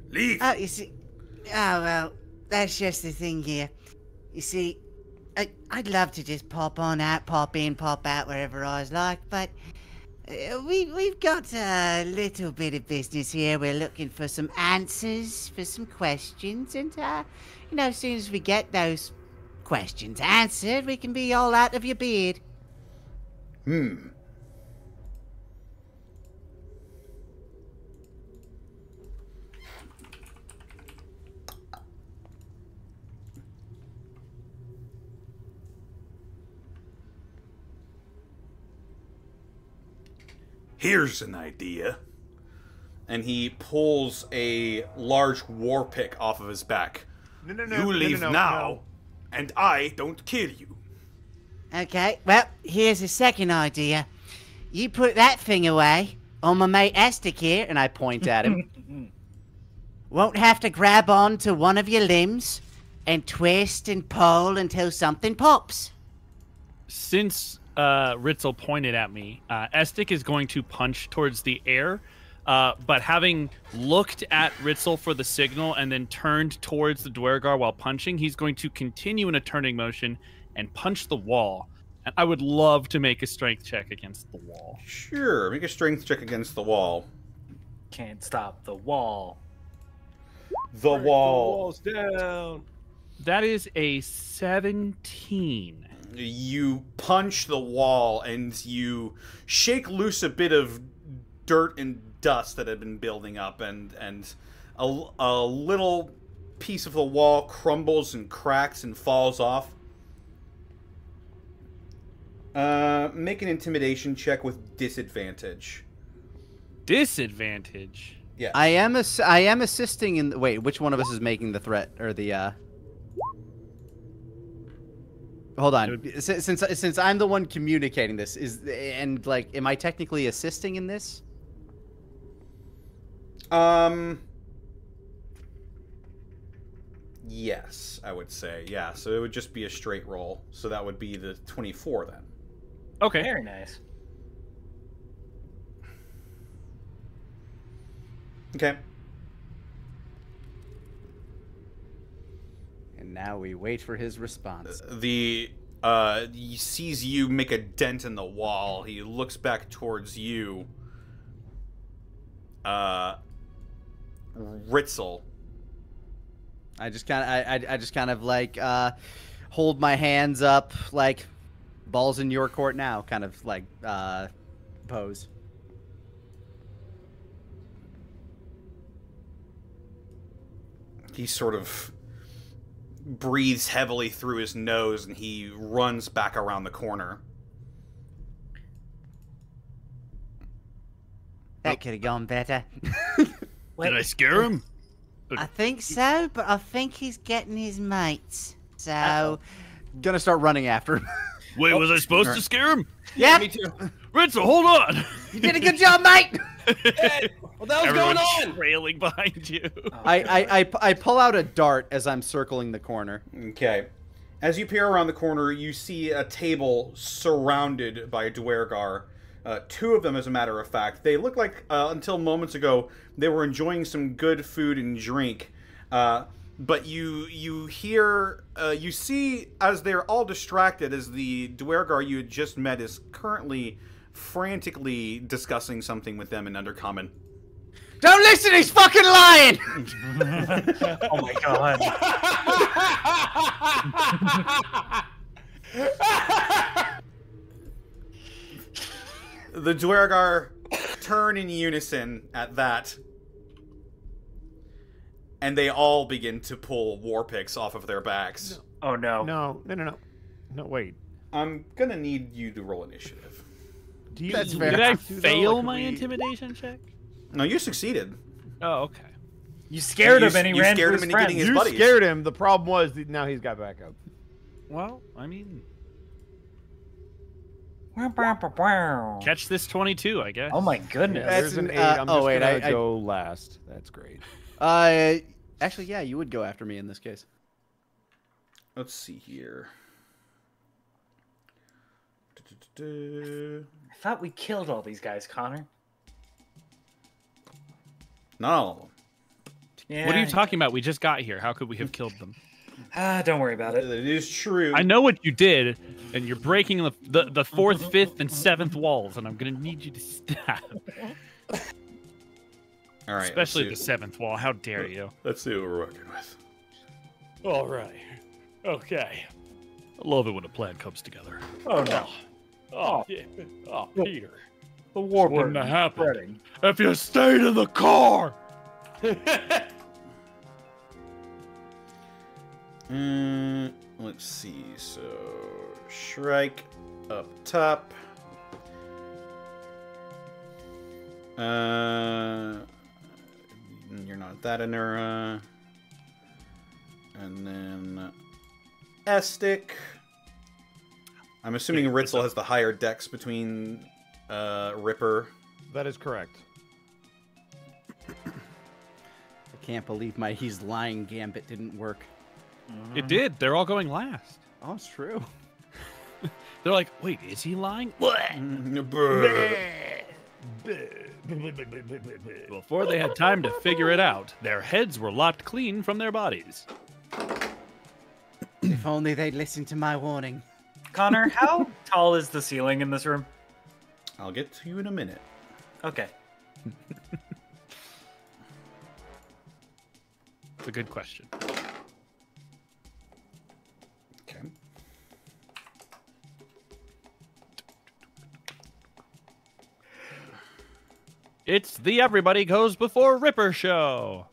Leave. Oh, you see, oh, well, that's just the thing here. You see, I'd love to just pop on out, pop in, pop out wherever I was like, but we've got a little bit of business here. We're looking for some answers for some questions, and, you know, as soon as we get those questions answered, we can be all out of your beard. Here's an idea. And he pulls a large war pick off of his back. You leave now, and I don't kill you. Okay, well, here's a second idea. You put that thing away on my mate Estic here, And I point at him. won't have to grab on to one of your limbs and twist and pull until something pops. Since Ritzel pointed at me, Estic is going to punch towards the air, but having looked at Ritzel for the signal and then turned towards the Dwergar while punching, he's going to continue in a turning motion and punch the wall. And I would love to make a strength check against the wall. Sure, make a strength check against the wall. Can't stop the wall. The wall. Walls down. That is a 17. You punch the wall and you shake loose a bit of dirt and dust that had been building up, and a little piece of the wall crumbles and cracks and falls off. Make an intimidation check with disadvantage. Disadvantage? Yeah. I am assisting in. Wait, which one of us is making the threat or the? Hold on. Since I'm the one communicating this, am I technically assisting in this? Yes, I would say. Yeah, so it would just be a straight roll. So that would be the 24 then. Okay. Very nice. Okay. And now we wait for his response. He sees you make a dent in the wall. He looks back towards you. Ritzel. I just kind of like hold my hands up like balls in your court now kind of like pose. He sort of breathes heavily through his nose and he runs back around the corner. That could have gone better. Did I scare him? I think so, but I think he's getting his mates. So, Gonna start running after him. Wait, was I supposed to scare him? yeah, Me too. Ritzel, hold on! you did a good job, mate. Hey, what the hell's Everyone's going on? trailing behind you. I pull out a dart as I'm circling the corner. Okay. As you peer around the corner, you see a table surrounded by Dwergar. Two of them, as a matter of fact. They look like, until moments ago, they were enjoying some good food and drink. But you hear, you see, as they're all distracted, as the Dwergar you had just met is currently frantically discussing something with them in Undercommon. Don't listen, he's fucking lying! Oh my god. The Dwergar turn in unison at that, and they all begin to pull war picks off of their backs. Oh no. No, wait. I'm gonna need you to roll initiative. Do you, That's do fair. we Did I have to, though? fail Like, my we- intimidation check? No, you succeeded. Oh, okay. You scared him and he you ran scared to him his into friends. getting his You buddies. scared him. The problem was that now he's got backup. Well, I mean, Oh catch this 22, I guess. my goodness. That's There's an an- 8. I'm oh, just wait, gonna I- go last. That's great. Actually, yeah, you would go after me in this case. Let's see here. I thought we killed all these guys, Connor. Not all of them. Yeah. What are you talking about? We just got here. How could we have killed them? Don't worry about it. It is true. I know what you did, and you're breaking the fourth, fifth, and seventh walls, and I'm gonna need you to stop. All right. Especially the let's see. seventh wall. How dare you? Let's see what we're working with. All right. Okay. I love it when a plan comes together. Oh no. Oh, yeah. Oh, Peter. The war Wouldn't have happened spreading. if you stayed in the car. Let's see. So, Shrike up top. You're not that Anura. And then Estic. I'm assuming Ritzel has the higher dex between Ripper. That is correct. I can't believe my he's lying gambit didn't work. It did. They're all going last. Oh, it's true. They're like, wait, is he lying? Before they had time to figure it out, their heads were locked clean from their bodies. If only they'd listened to my warning. Connor, how tall is the ceiling in this room? I'll get to you in a minute. Okay. It's a good question. Okay. It's the Everybody Goes Before Ripper show.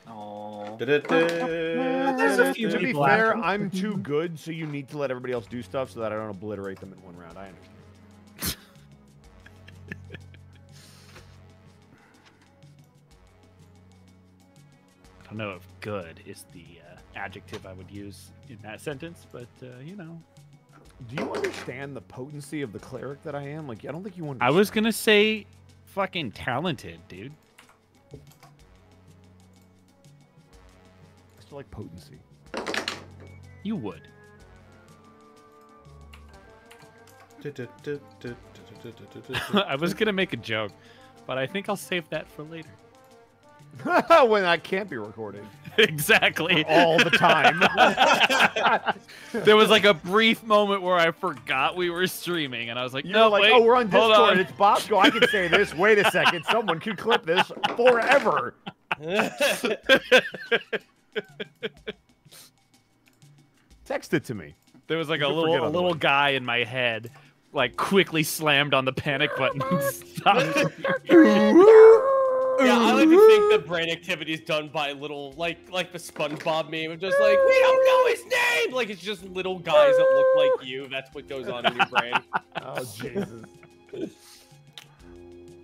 Oh. There's a few To be people fair, after. I'm too good, so you need to let everybody else do stuff so that I don't obliterate them in one round. I understand. I don't know if good is the adjective I would use in that sentence, but you know. Do you understand the potency of the cleric that I am? Like, I don't think you understand. I was gonna say fucking talented, dude. I still like potency. You would. I was gonna make a joke, but I think I'll save that for later. When I can't be recorded Exactly. all the time. There was like a brief moment where I forgot we were streaming, and I was like, You're "No, like, wait, oh, we're on hold Discord. on." It's Bosco. I can say this. Wait a second. Someone could clip this forever. Text it to me. There was like You a could forget little otherwise. guy in my head, like quickly slammed on the panic button and stopped. Yeah, I like to think that brain activity is done by little, like the SpongeBob meme of just like, we don't know his name! Like, it's just little guys that look like you. That's what goes on in your brain. Oh, Jesus.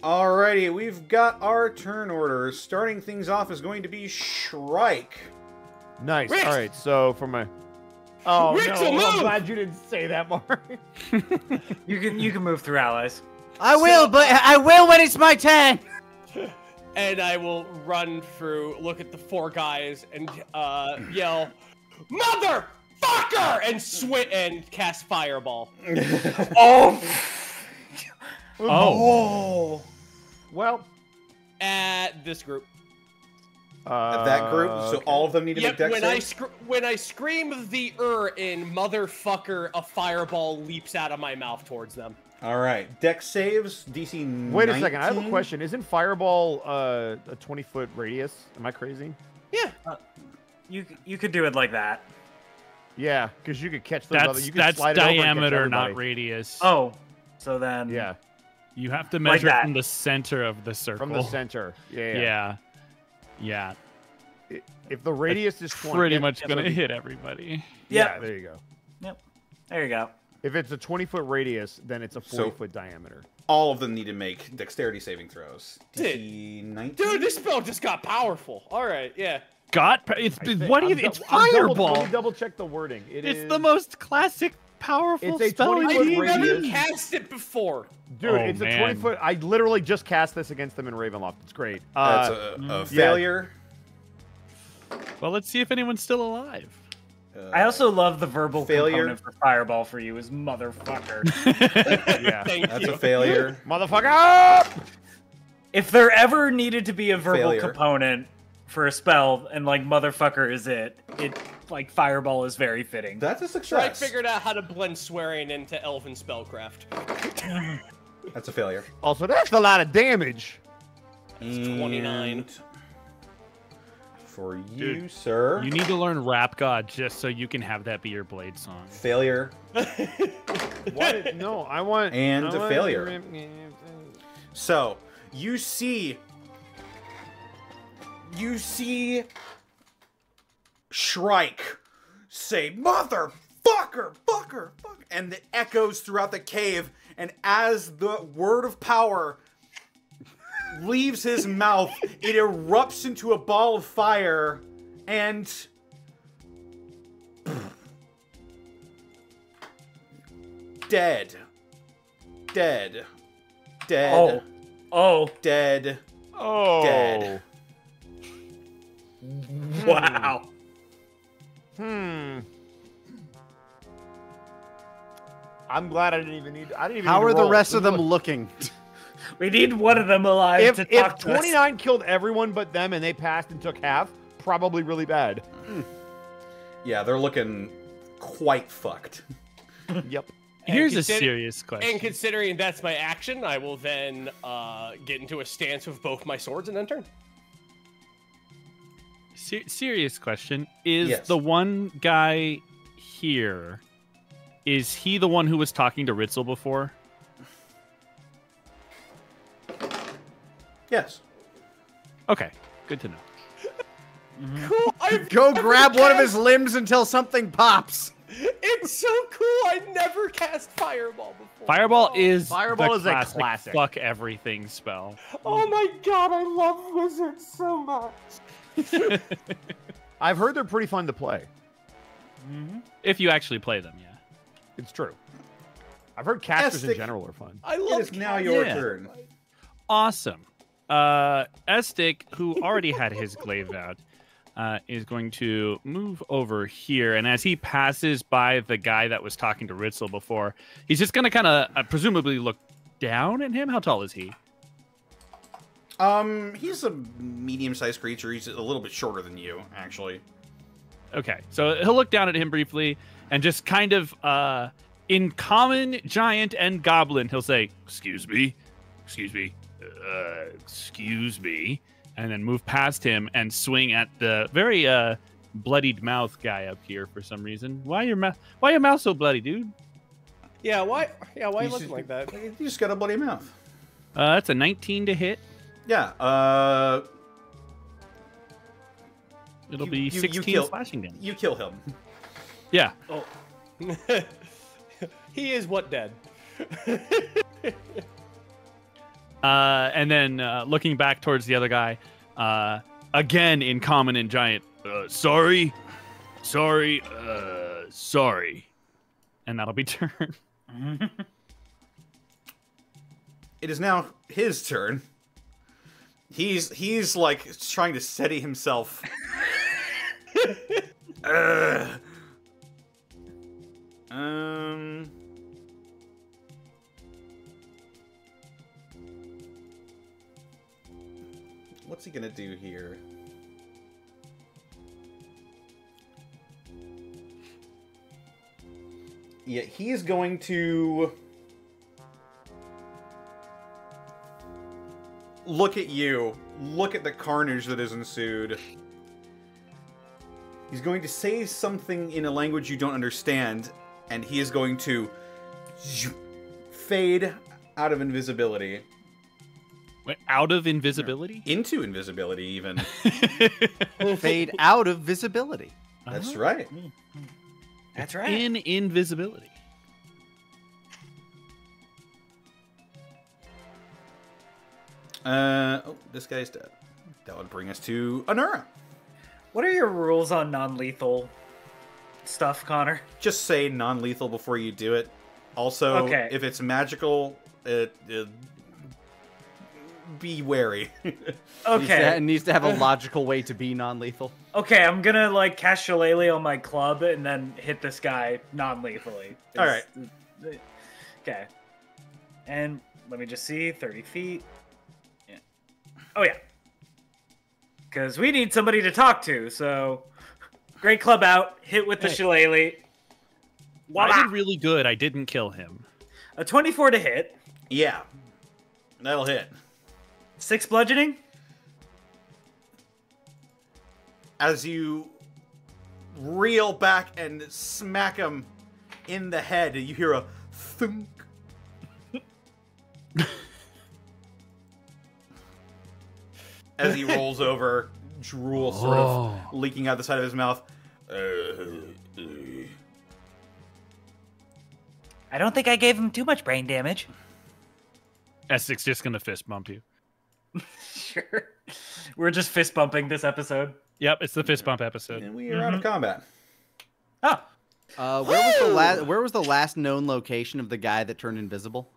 Alrighty, we've got our turn orders. Starting things off is going to be Shrike. Nice. Rick! All right, so for my... Oh, Rick's no, a move! I'm glad you didn't say that, Mark. You can move through allies. I will, but I will when it's my turn. And I will run through, look at the 4 guys, and yell, "Motherfucker!" and cast Fireball. Oh! Oh. Well... At this group. That group, so okay. all of them need to make Yep, dex when I scream the in motherfucker, a fireball leaps out of my mouth towards them. Alright, dex saves, DC 19. Wait a second, I have a question. Isn't Fireball a 20-foot radius? Am I crazy? Yeah. You could do it like that. Yeah, because you could catch those other... That's You could slide it over and catch diameter, not everybody. radius. Oh, so then Yeah, You have to Like measure that. from the center of the circle. from the center. Yeah. Yeah. If the radius is 20... Pretty yeah, much that's gonna what we- hit everybody. Yeah, there you go. Yep. There you go. If it's a 20-foot radius, then it's a 40-foot diameter. All of them need to make dexterity saving throws. Dude. DC 19. Dude, this spell just got powerful. All right, yeah. It's I think- what do you? I'm It's dou- I'm fireball. Let me double check the wording. It's the most classic, powerful It's a spell. 20-foot in I've never radius. cast it before. Dude, Oh, it's man. a 20-foot... I literally just cast this against them in Ravenloft. It's great. That's a failure. Well, let's see if anyone's still alive. I also love the verbal failure. component for Fireball for you is motherfucker. Yeah. Thank That's you. a failure. Motherfucker! If there ever needed to be a verbal Failure. component for a spell, and like motherfucker is it like Fireball is very fitting. That's a Shrike success. figured out how to blend swearing into elven spellcraft. That's a failure. Also, that's a lot of damage. That's 29. And for you, Dude, sir. You need to learn Rap God just so you can have that be your blade song. Failure. What? No, I want... And I a want- failure. So, you see Shrike say, "Motherfucker, fucker, fucker," and it echoes throughout the cave, and as the word of power leaves his mouth, it erupts into a ball of fire, and dead. Dead. Dead. Oh. Dead. Oh. Dead. Wow. I'm glad I didn't even need... I didn't even How need to are the roll. rest of them Look, looking? We need one of them alive If, to if talk to us. 29 killed everyone but them and they passed and took half, probably really bad. Yeah, they're looking quite fucked. Yep. Here's a consider- serious question. And considering that's my action, I will then get into a stance with both my swords and then turn. Serious question. Is Yes. the one guy here, is he the one who was talking to Ritzel before? Yes. Okay, good to know. Cool. Go grab one of his limbs until something pops. It's so cool. I never cast Fireball before. Fireball is Fireball the is a classic. fuck everything spell. Oh my god, I love wizards so much. I've heard they're pretty fun to play. If you actually play them, yeah. It's true. I've heard casters in Estic. general are fun. I It love is now your Yeah. turn. Awesome. Estic, who already had his glaive out, is going to move over here. And as he passes by the guy that was talking to Ritzel before, he's just going to kind of presumably look down at him. How tall is he? He's a medium-sized creature. He's a little bit shorter than you, actually. Okay, so he'll look down at him briefly and just kind of, in common, giant, and goblin, he'll say, excuse me, excuse me, excuse me, and then move past him and swing at the very bloodied mouth guy up here for some reason. Why your mouth so bloody, dude? Yeah, why you You looking just- like that? You just got a bloody mouth. That's a 19 to hit. Yeah. It'll You- be you 16 kill- slashing damage. You kill him. Yeah. Oh. He is what dead? And then looking back towards the other guy, again in common and giant. Sorry. And that'll be turn. It is now his turn. He's like trying to steady himself. What's he gonna do here? Yeah, he's going to look at you. Look at the carnage that has ensued. He's going to say something in a language you don't understand, and he is going to fade out of invisibility. Wait, out of invisibility? Into invisibility, even. Fade out of visibility. That's right. That's right. In invisibility. Oh, this guy's dead. That would bring us to Anura. What are your rules on non-lethal stuff, Connor? Just say non-lethal before you do it. Also, Okay. if it's magical, be wary. Okay. It needs to have a logical way to be non-lethal. Okay, I'm gonna like cast Shillelagh on my club and then hit this guy non-lethally. All right. Okay. And let me just see, 30 feet. Yeah. Oh yeah. Because we need somebody to talk to. So, great club out. Hit with the Shillelagh. I did really good. I didn't kill him. A 24 to hit. Yeah, that'll hit. 6 bludgeoning. As you reel back and smack him in the head, you hear a thunk. As he rolls over, drool sort of leaking out the side of his mouth. I don't think I gave him too much brain damage. Essex just gonna fist bump you. Sure. We're just fist bumping this episode. Yep, it's the fist bump episode. And we are out of combat. Oh. Where was the last known location of the guy that turned invisible?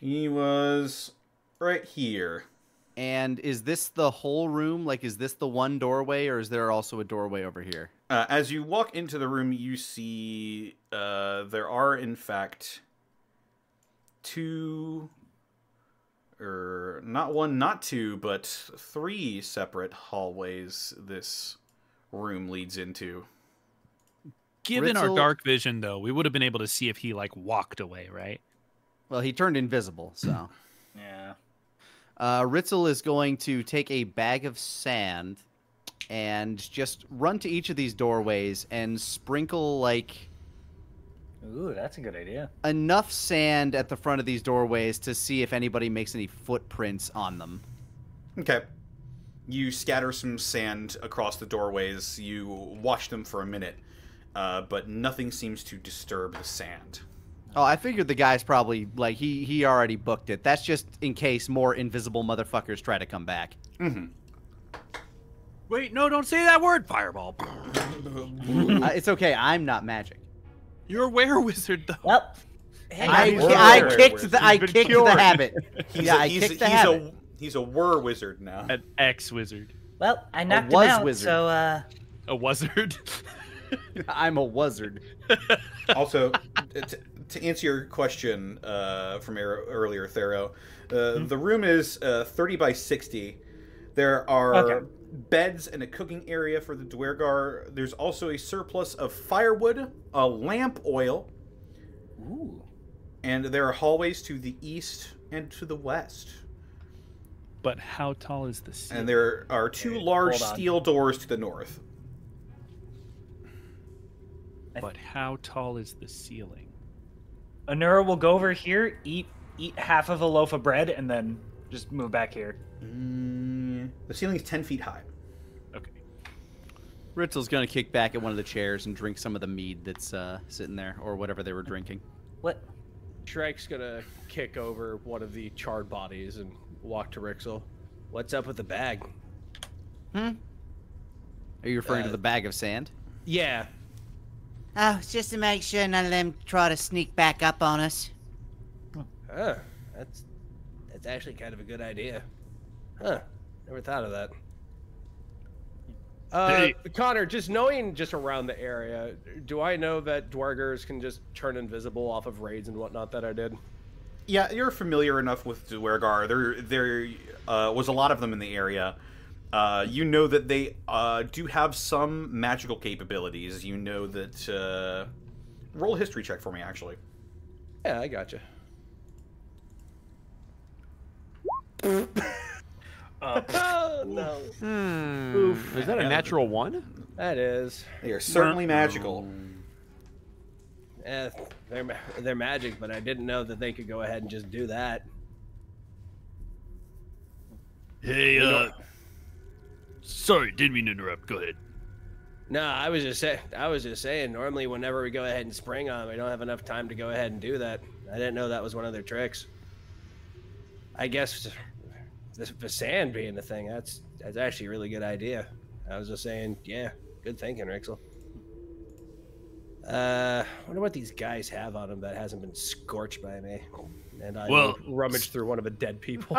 He was right here. And is this the whole room? Like, is this the one doorway, or is there also a doorway over here? As you walk into the room, you see there are, in fact, two, or not one, not two, but 3 separate hallways this room leads into. Given our Ritzel- dark vision, though, we would have been able to see if he, like, walked away, right? Well, he turned invisible, so. Yeah. Ritzel is going to take a bag of sand and just run to each of these doorways and sprinkle, like, Ooh, that's a good idea. enough sand at the front of these doorways to see if anybody makes any footprints on them. Okay. You scatter some sand across the doorways. You watch them for a minute, but nothing seems to disturb the sand. Oh, I figured the guy's probably, like, he already booked it. That's just in case more invisible motherfuckers try to come back. Mm-hmm. Wait, no, don't say that word, Fireball. It's okay, I'm not magic. You're a were-wizard, though. Well, I were kicked wizard. the He's been cured. habit. I He's kicked the habit. He's a were-wizard now. An ex-wizard. well, I knocked was him out, wizard. so A wizard? I'm a wizard. Also, to answer your question from earlier, Thero, the room is 30 by 60. There are Okay. beds and a cooking area for the Dwergar. There's also a surplus of firewood, a lamp oil, and there are hallways to the east and to the west. But how tall is the ceiling? And there are 2 large hold on. steel doors to the north. But how tall is the ceiling? Anura will go over here, eat half of a loaf of bread, and then just move back here. The ceiling is 10 feet high. Okay. Ritzel's gonna kick back at one of the chairs and drink some of the mead that's sitting there, or whatever they were drinking. What? Shrike's gonna kick over one of the charred bodies and walk to Rixel. What's up with the bag? Are you referring to the bag of sand? Yeah. Oh, it's just to make sure none of them try to sneak back up on us. Huh. That's actually kind of a good idea. Huh. Never thought of that. Hey. Connor, just knowing just around the area, do I know that Dwargers can just turn invisible off of raids and whatnot that I did? Yeah, you're familiar enough with Dwergar. There was a lot of them in the area. You know that they do have some magical capabilities. You know that... roll a history check for me, actually. Yeah, I gotcha. Oh, no. Oof. Is that a natural one? That is. They are certainly magical. They're magic, but I didn't know that they could go ahead and just do that. Hey, sorry, didn't mean to interrupt. Go ahead. No, I was just saying. Normally, whenever we go ahead and spring on them, we don't have enough time to go ahead and do that. I didn't know that was one of their tricks. I guess the sand being the thing, that's actually a really good idea. I was just saying, yeah, good thinking, Rixel. Wonder what these guys have on them that hasn't been scorched by me. And I rummaged through one of the dead people.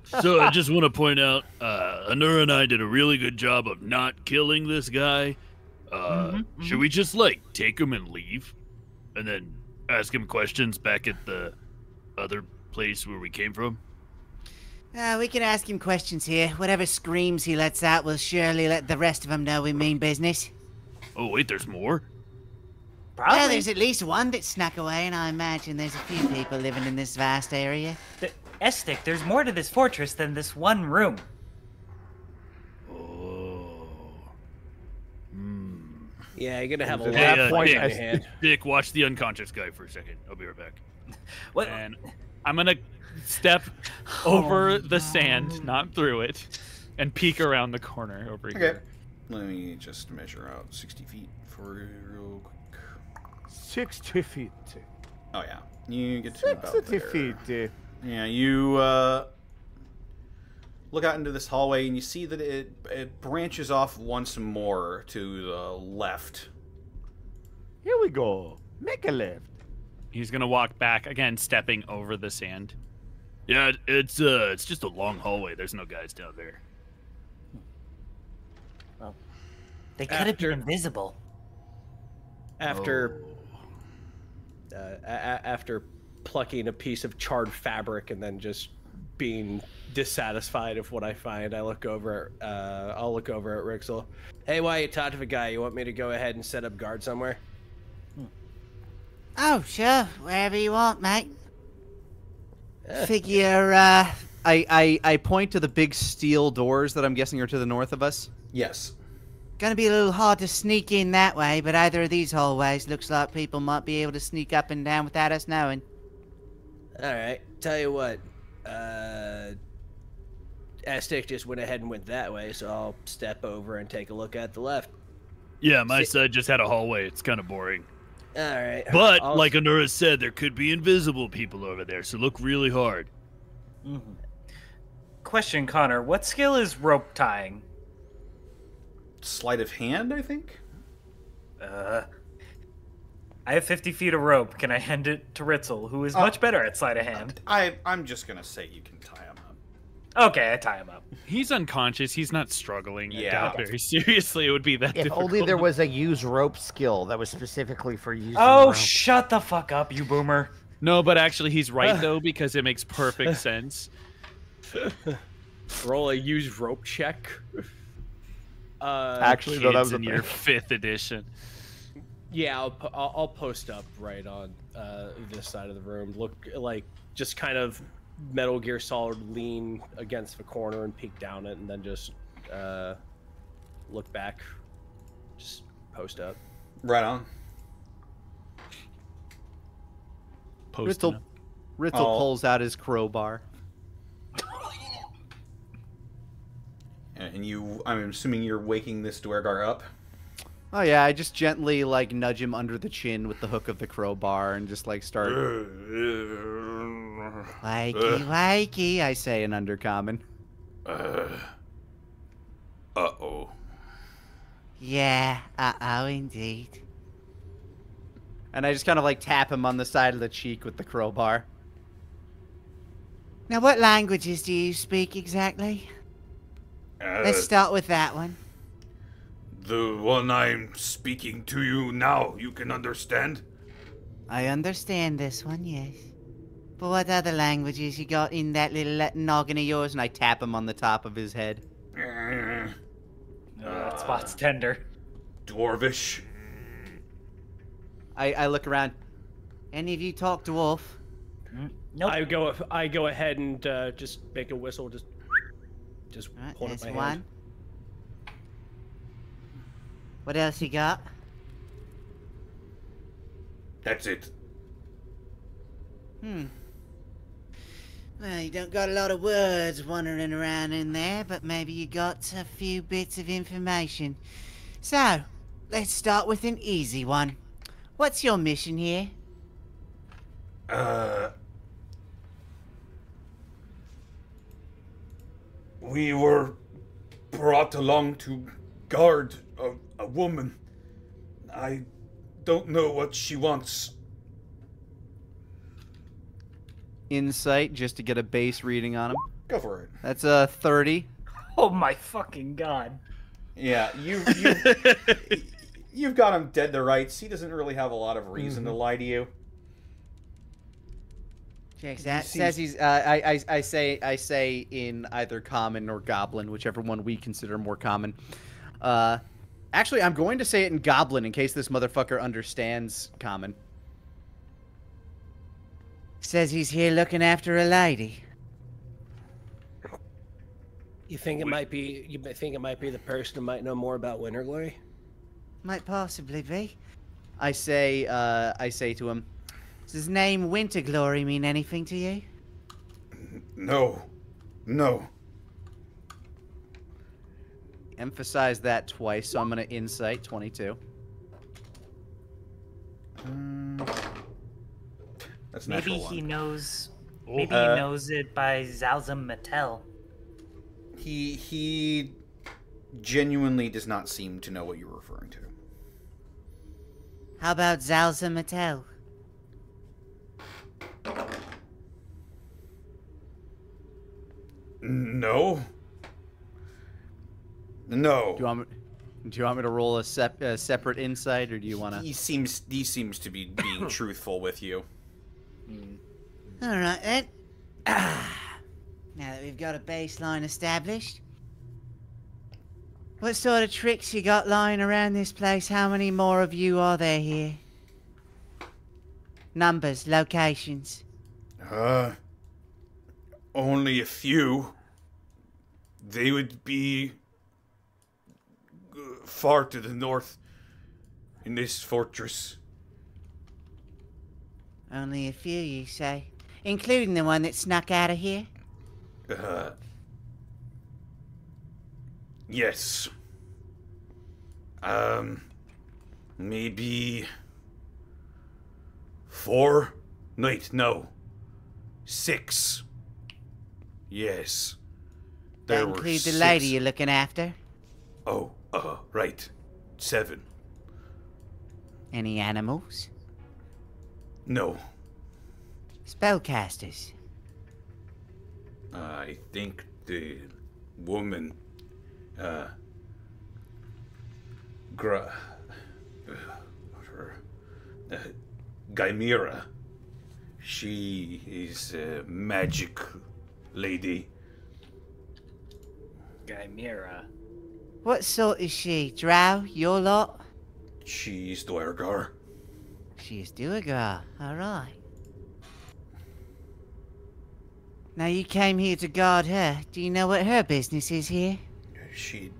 So I just want to point out, Anura and I did a really good job of not killing this guy. Should we just, like, take him and leave? And then ask him questions back at the other place where we came from? We can ask him questions here. Whatever screams he lets out will surely let the rest of them know we mean business. Oh, wait, there's more? Probably. Well, there's at least one that snuck away, and I imagine there's a few people living in this vast area. Estic, there's more to this fortress than this one room. Oh. Yeah, you're gonna have a Hey, lot of points Dick, on your hand. Dick, watch the unconscious guy for a second. I'll be right back. What? And I'm gonna step over the sand, not through it, and peek around the corner over Okay. here. Let me just measure out 60 feet for you real quick. 60 feet. Oh, yeah. You get to about 60 there. feet. Yeah, you look out into this hallway and you see that it branches off once more to the left. Here we go. Make a left. He's gonna walk back again, stepping over the sand. Yeah, it's just a long hallway. There's no guys down there. They could have been invisible. After plucking a piece of charred fabric and then just being dissatisfied with what I find, I'll look over at Rixel. Hey, why you talk to the guy? You want me to go ahead and set up guard somewhere? Oh, sure. Wherever you want, mate. Figure, I point to the big steel doors that I'm guessing are to the north of us. Yes. Gonna be a little hard to sneak in that way, but either of these hallways looks like people might be able to sneak up and down without us knowing. Alright, tell you what. Aztec just went ahead and went that way, so I'll step over and take a look at the left. Yeah, my side just had a hallway. It's kind of boring. Alright. But, like Anura said, there could be invisible people over there, so look really hard. Question, Connor. What skill is rope tying? Sleight of hand, I think? I have 50 feet of rope. Can I hand it to Ritzel, who is much better at sleight of hand? I'm just gonna say you can tie him up. Okay, I tie him up. He's unconscious. He's not struggling. I Yeah. doubt very seriously it would be that If difficult. only there was a use rope skill that was specifically for using Oh, rope. shut the fuck up, you boomer. No, but actually he's right, though, because it makes perfect sense. Roll a used rope check. Actually, though, that was Kids a in your 5th edition. Yeah, I'll post up right on this side of the room. Look, like, just kind of Metal Gear Solid lean against the corner and peek down it, and then just look back. Just post up. Right on. posting. Ritzel Oh. pulls out his crowbar. And I'm assuming you're waking this Dwergar up. Oh yeah, I just gently like nudge him under the chin with the hook of the crowbar and just like start. Wakey, wakey, I say in Undercommon. Uh-oh. Yeah, uh-oh, indeed. And I just kind of like tap him on the side of the cheek with the crowbar. Now, what languages do you speak exactly? Let's start with that one. The one I'm speaking to you now, you can understand? I understand this one, yes. But what other languages you got in that little noggin of yours? And I tap him on the top of his head. That spot's tender. Dwarvish. I look around. Any of you talk dwarf? Nope. I go ahead and just make a whistle. Just Right, hold up there's my one. hand. What else you got? That's it. Well, you don't got a lot of words wandering around in there, but maybe you got a few bits of information. So, let's start with an easy one. What's your mission here? We were brought along to guard a woman. I don't know what she wants. Insight just to get a base reading on him. Go for it. That's a 30. Oh my fucking god. Yeah, you've got him dead to rights. He doesn't really have a lot of reason to lie to you. Checks that. Says he's. I say in either common or goblin, whichever one we consider more common. Actually, I'm going to say it in goblin in case this motherfucker understands common. Says he's here looking after a lady. You think it might be? You think it might be the person who might know more about Winter Glory? Might possibly be. I say to him, Does his name Winter Glory mean anything to you? No. No. emphasize that twice, so I'm going to insight 22. That's Maybe natural he one. knows. Maybe he knows it by Zalzam Mattel. He genuinely does not seem to know what you're referring to. How about Zalza Mattel? No. No. Do you want me to roll a separate insight, or do you want to? He seems to be being truthful with you. All right then. Now that we've got a baseline established, what sort of tricks you got lying around this place? How many more of you are there here? Numbers, locations. Only a few. They would be far to the north in this fortress. Only a few, you say? Including the one that snuck out of here? Yes. Maybe 4? No. 6. Yes. That There were include the 6. lady you're looking after? Oh, right. 7. Any animals? No. Spellcasters? I think the woman, Gymera, she is a magic lady. Chimera. What sort is she? Drow? Your lot? She's Dwergar. She's Duergar. Alright. Now you came here to guard her. Do you know what her business is here? She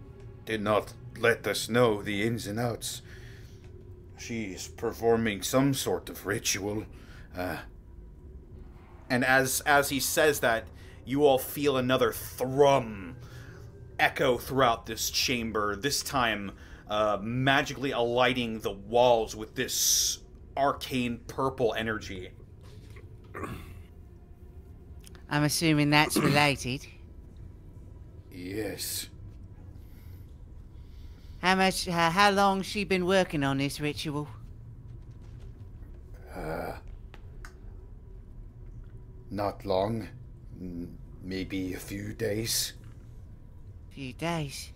did not let us know the ins and outs. She's performing some sort of ritual. And as he says that, you all feel another thrum echo throughout this chamber, this time magically alighting the walls with this arcane purple energy. I'm assuming that's related. Yes. How long's she been working on this ritual? Not long. Maybe a few days. Few days.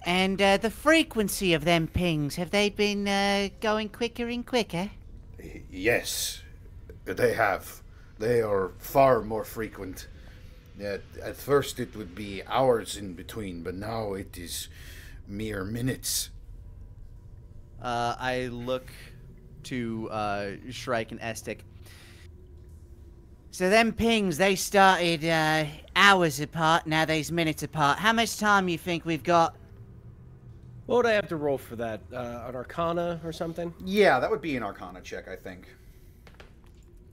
And the frequency of them pings, have they been going quicker and quicker? Yes, they have. They are far more frequent. At first it would be hours in between, but now it is mere minutes. I look to Shrike and Estic. So them pings, they started hours apart, now they's minutes apart. How much time you think we've got? What would I have to roll for that? An Arcana or something? Yeah, that would be an Arcana check, I think.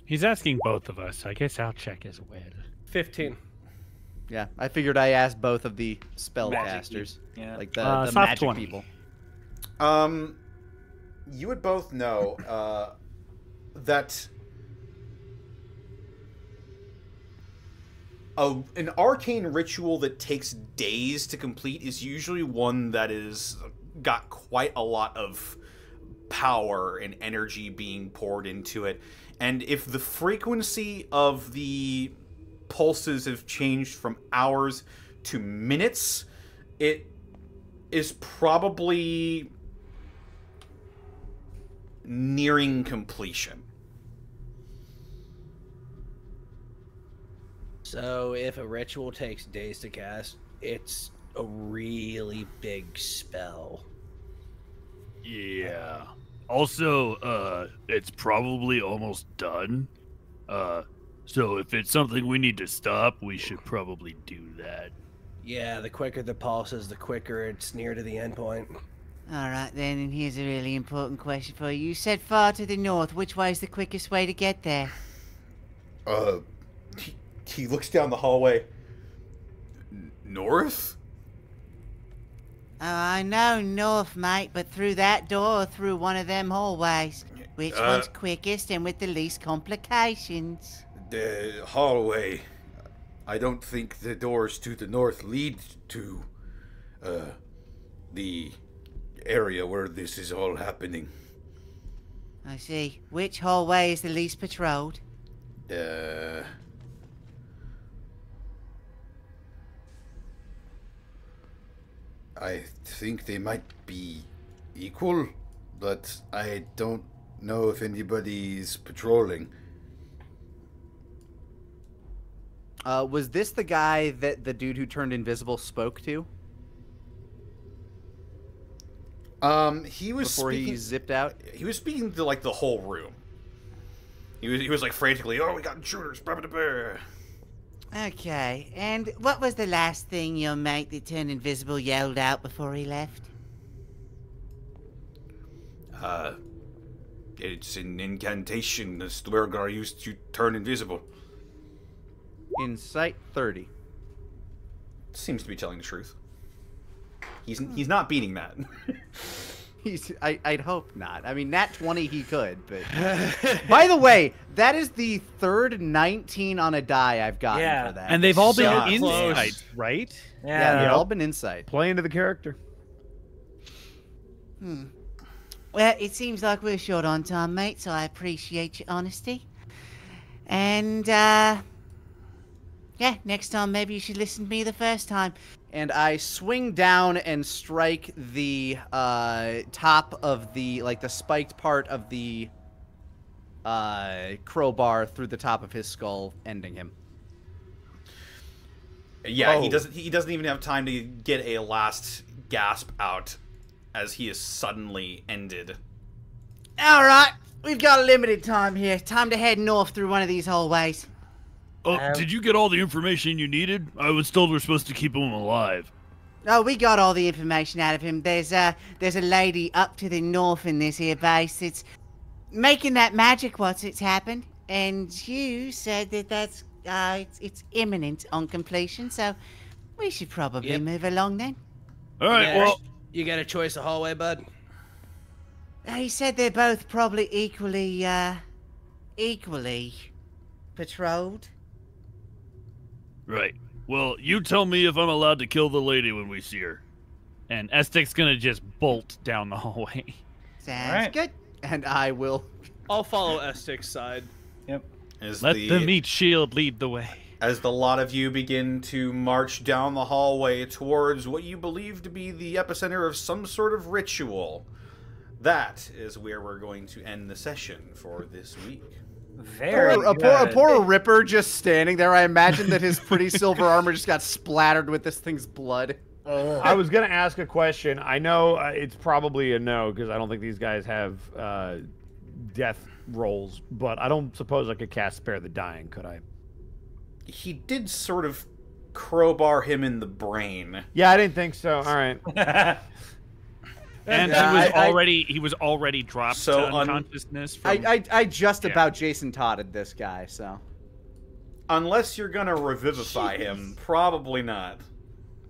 He's asking both of us. I guess our check is well. 15. Yeah, I figured I asked both of the spellcasters, like the magic 20. people. You would both know that an arcane ritual that takes days to complete is usually one that is got quite a lot of power and energy being poured into it. And if the frequency of the pulses have changed from hours to minutes, it is probably nearing completion. So if a ritual takes days to cast, it's a really big spell. Yeah. Also, it's probably almost done. So if it's something we need to stop, we should probably do that. Yeah, the quicker the pulses, the quicker it's near to the end point. Alright then, and here's a really important question for you. You said far to the north. Which way is the quickest way to get there? He looks down the hallway. North? Oh, I know north, mate, but through that door or through one of them hallways. Which one's quickest and with the least complications? The hallway. I don't think the doors to the north lead to the area where this is all happening. I see. Which hallway is the least patrolled? I think they might be equal, but I don't know if anybody's patrolling. Was this the guy that the dude who turned invisible spoke to? He was before speaking, he zipped out. He was speaking to like the whole room. He was like frantically, "Oh, we got intruders!" Blah, blah, blah. Okay, and what was the last thing your mate that turned invisible yelled out before he left? It's an incantation the Dwergar used to turn invisible. Insight 30. Seems to be telling the truth. He's not beating that. I'd hope not. I mean, nat 20 he could, but... By the way, that is the third 19 on a die I've gotten for that. And they've all been So insights, right? Yeah, they've all been insight. Play into the character. Well, it seems like we're short on time, mate, so I appreciate your honesty. And, yeah, next time maybe you should listen to me the first time. And I swing down and strike the top of the, like, the spiked part of the crowbar through the top of his skull, ending him. Yeah, he doesn't even have time to get a last gasp out as he is suddenly ended. All right, we've got limited time here. Time to head north through one of these hallways. Oh, did you get all the information you needed? I was told we're supposed to keep him alive. Oh, we got all the information out of him. There's a lady up to the north in this here base. It's making that magic. It's happened. And you said that that's it's imminent on completion, so we should probably move along then. All right, well, You got a choice of hallway, bud? He said they're both probably equally patrolled. right. Well, you tell me if I'm allowed to kill the lady when we see her. And Estek's gonna just bolt down the hallway. Sounds good. And I will. I'll follow Estek's side. Yep. Let the meat shield lead the way. As the lot of you begin to march down the hallway towards what you believe to be the epicenter of some sort of ritual, that is where we're going to end the session for this week. A poor Ripper just standing there. I imagine that his pretty silver armor just got splattered with this thing's blood. I was gonna ask a question. I know it's probably a no because I don't think these guys have death rolls, but I don't suppose I could cast Spare the Dying, could I? He did sort of crowbar him in the brain. Yeah, I didn't think so. All right. And he was already dropped to unconsciousness. From... I just about Jason Todded this guy, so. Unless you're gonna revivify him, probably not.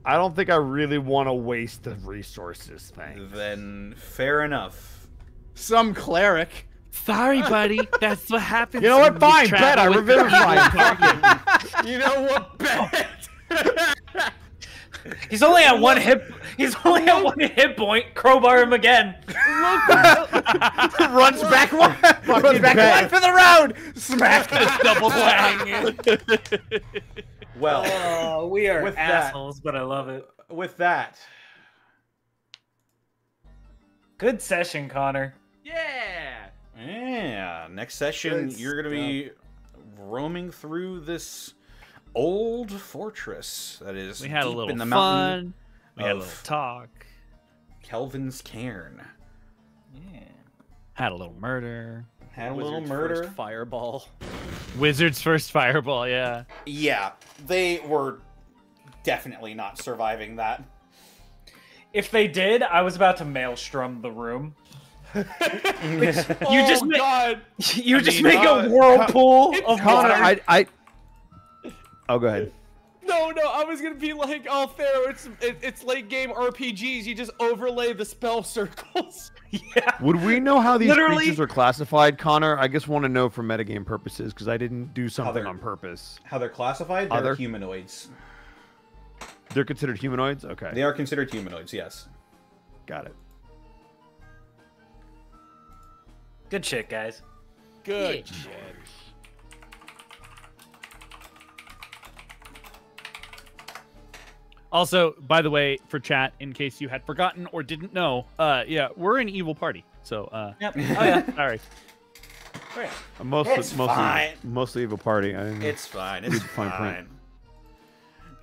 I don't think I really want to waste the resources thing. Then fair enough. Some cleric. Sorry, buddy. That's what happens. You know what? Fine, bet I revivify him. You know what? Bet. He's only at one hit. He's only at one hit point. Crowbar him again. Runs back one. Runs back one for the round. Smack. Double wang. Well, we are assholes, but I love it. With that, good session, Connor. Yeah. Next session, you're gonna be roaming through this old fortress that is we had deep a little in the fun. mountain. We had a little talk. Kelvin's Cairn. Yeah. Had a little murder. Had a Wizard's little murder. First fireball. Wizard's first fireball. Yeah. Yeah, they were definitely not surviving that. If they did, I was about to maelstrom the room. You just make a whirlpool of Connor, water. Oh, go ahead. No, I was gonna be like, oh, Pharaoh, it's late game RPGs. You just overlay the spell circles. Yeah. Would we know how these creatures are classified, Connor? I just want to know for metagame purposes because I didn't do something on purpose. How they're classified? They're humanoids. They're considered humanoids? Okay. They are considered humanoids, yes. Got it. Good shit, guys. Good shit. Also, by the way, for chat, in case you had forgotten or didn't know, yeah, we're an evil party. So, yep. Oh yeah. Sorry. Mostly evil party. It's fine. It's fine.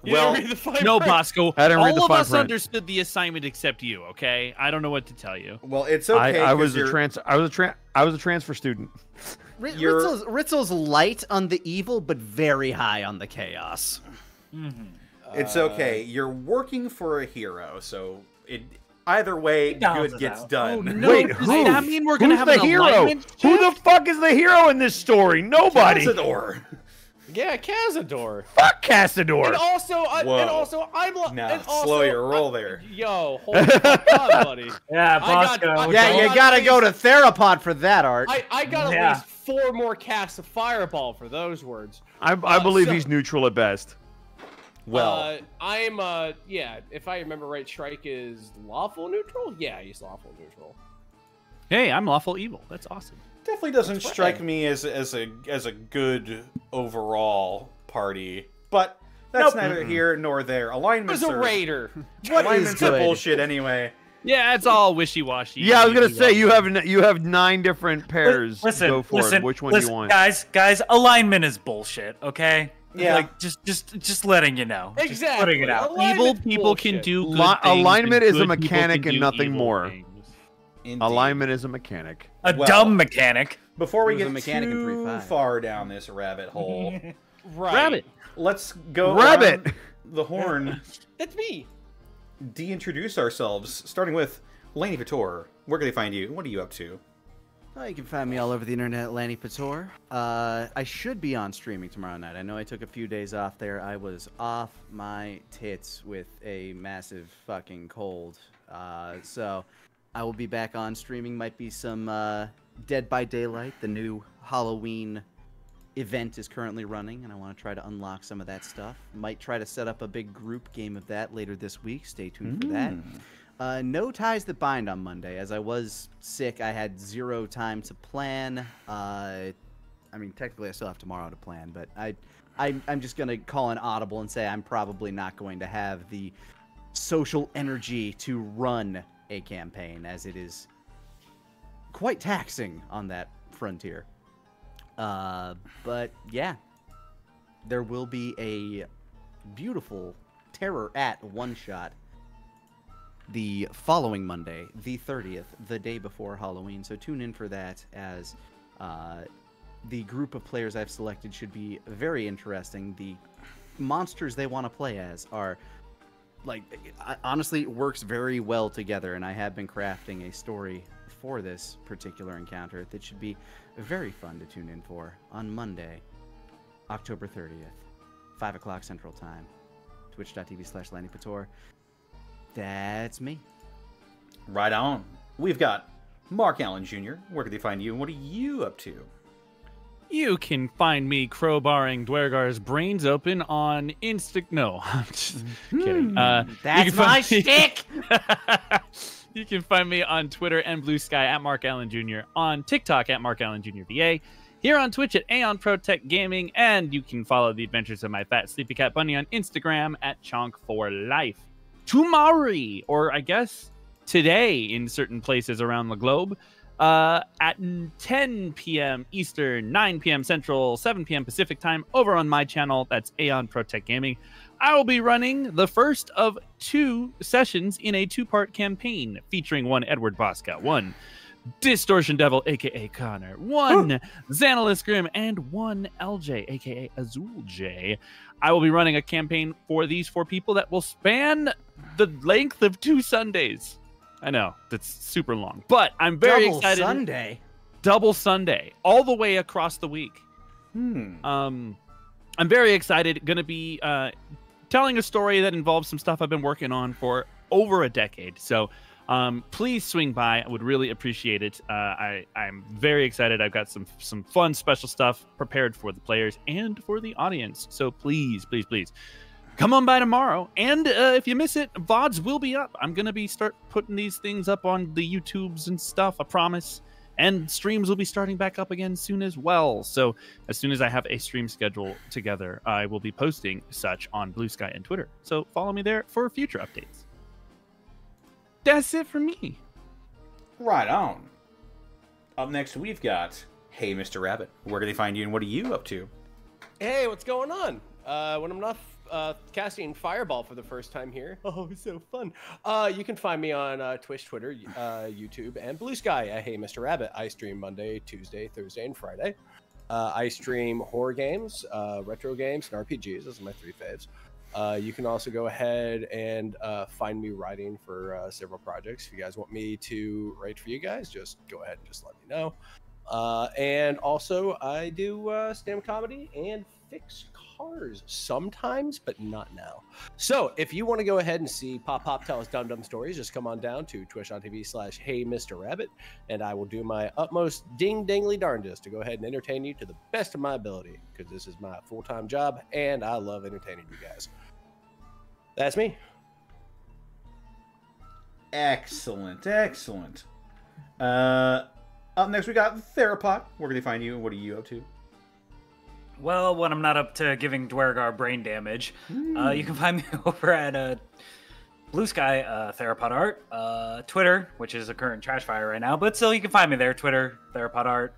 Well, no, Bosco. I didn't read the all of fine us print. Understood the assignment except you. Okay, I don't know what to tell you. Well, it's okay. I was a transfer student. Ritzel's light on the evil, but very high on the chaos. Mm-hmm. It's okay. You're working for a hero, so either way, good gets done. Oh, no. Wait, Does who? that mean we're gonna Who's have the an hero? alignment Who check? the fuck is the hero in this story? Nobody. Cazador. Yeah, Cazador. Fuck Cazador. And also, I'm now slow your roll there. Yo, hold the fuck on, buddy. Yeah, Bosco. You gotta go to Therapod for that, Art. I got at least 4 more casts of Fireball for those words. I believe he's neutral at best. Well, I'm yeah. If I remember right, Shrike is lawful neutral. Yeah, he's lawful neutral. Hey, I'm lawful evil. That's awesome. definitely doesn't strike me as a good overall party, but that's neither here nor there. Alignments As a are raider. alignments are bullshit anyway. Yeah, it's all wishy-washy. Yeah, I was gonna say you have 9 different pairs. Go for it. Which one do you want? Guys, alignment is bullshit. Okay. Yeah. Like just letting you know. Exactly. Just putting it out. Evil people can do good things, alignment and is a good people mechanic can and do nothing evil more. things. Indeed. Alignment is a mechanic. A dumb mechanic. Before we It was get a mechanic in too 3.5. far down this rabbit hole, Right. Rabbit. let's go Rabbit. around the horn. That's me. De-introduce ourselves, starting with Laney Vitor. Where can they find you? What are you up to? Well, you can find me all over the internet at Lanny Pator. I should be on streaming tomorrow night. I know I took a few days off there. I was off my tits with a massive fucking cold. So I will be back on streaming. Might be some Dead by Daylight. The new Halloween event is currently running, and I want to try to unlock some of that stuff. Might try to set up a big group game of that later this week. Stay tuned for that. No Ties That Bind on Monday. As I was sick, I had zero time to plan. I mean, technically I still have tomorrow to plan, but I'm just going to call an audible and say I'm probably not going to have the social energy to run a campaign, as it is quite taxing on that frontier. But yeah, there will be a beautiful Terror at one-shot the following Monday, the 30th, the day before Halloween. So tune in for that, as the group of players I've selected should be very interesting. The monsters they want to play as are, like, honestly, works very well together, and I have been crafting a story for this particular encounter that should be very fun to tune in for on Monday, October 30th, 5 o'clock Central Time, twitch.tv/LannyPator. That's me. Right on. We've got Mark Allen Jr. Where can they find you, and what are you up to? You can find me crowbarring Dwergar's brains open on No, I'm just kidding. That's my shtick! You can find me on Twitter and Blue Sky at Mark Allen Jr., on TikTok at Mark Allen Jr. VA, here on Twitch at Aeon Protect Gaming, and you can follow the adventures of my fat sleepy cat bunny on Instagram at Chonk4Life. Tomorrow, or I guess today in certain places around the globe, at 10 p.m. Eastern, 9 p.m. Central, 7 p.m. Pacific time, over on my channel, that's Aeon Protect Gaming, I will be running the first of 2 sessions in a 2-part campaign featuring one Edward Bosca, one Distortion Devil, aka Connor, one Xanalis Grim, and one LJ, aka Azul J. I will be running a campaign for these 4 people that will span the length of 2 Sundays. I know, that's super long, but I'm very excited. Double Sunday, all the way across the week. I'm very excited. Going to be telling a story that involves some stuff I've been working on for over a decade. So please swing by. I would really appreciate it. I'm very excited. I've got some fun special stuff prepared for the players and for the audience. So please, please, please come on by tomorrow. And if you miss it, VODs will be up. I'm going to start putting these things up on the YouTubes and stuff, I promise. And streams will be starting back up again soon as well. So as soon as I have a stream schedule together, I will be posting such on Blue Sky and Twitter. So follow me there for future updates. That's it for me. Right on. Up next, we've got Hey Mr. Rabbit. Where can they find you, and what are you up to? Hey, what's going on? When I'm not casting Fireball for the first time here, oh, it's so fun. You can find me on Twitch, Twitter, YouTube, and Blue Sky at Hey Mr. Rabbit. I stream Monday, Tuesday, Thursday, and Friday. I stream horror games, retro games, and RPGs. Those are my 3 faves. You can also go ahead and find me writing for several projects. If you guys want me to write for you guys, just go ahead and just let me know. And also, I do stand-up comedy and fix cars sometimes, but not now. So if you want to go ahead and see Pop tell us dumb stories, just come on down to twitch.tv/Hey Mr. Rabbit, and I will do my utmost ding-dingly darndest to go ahead and entertain you to the best of my ability, because this is my full-time job, and I love entertaining you guys. That's me. Excellent, excellent. Up next, we got Therapod. Where can they find you, and what are you up to? Well, when I'm not up to giving Dwergar brain damage, you can find me over at Blue Sky Therapod Art, Twitter, which is a current trash fire right now, but still you can find me there, Twitter, Therapod Art,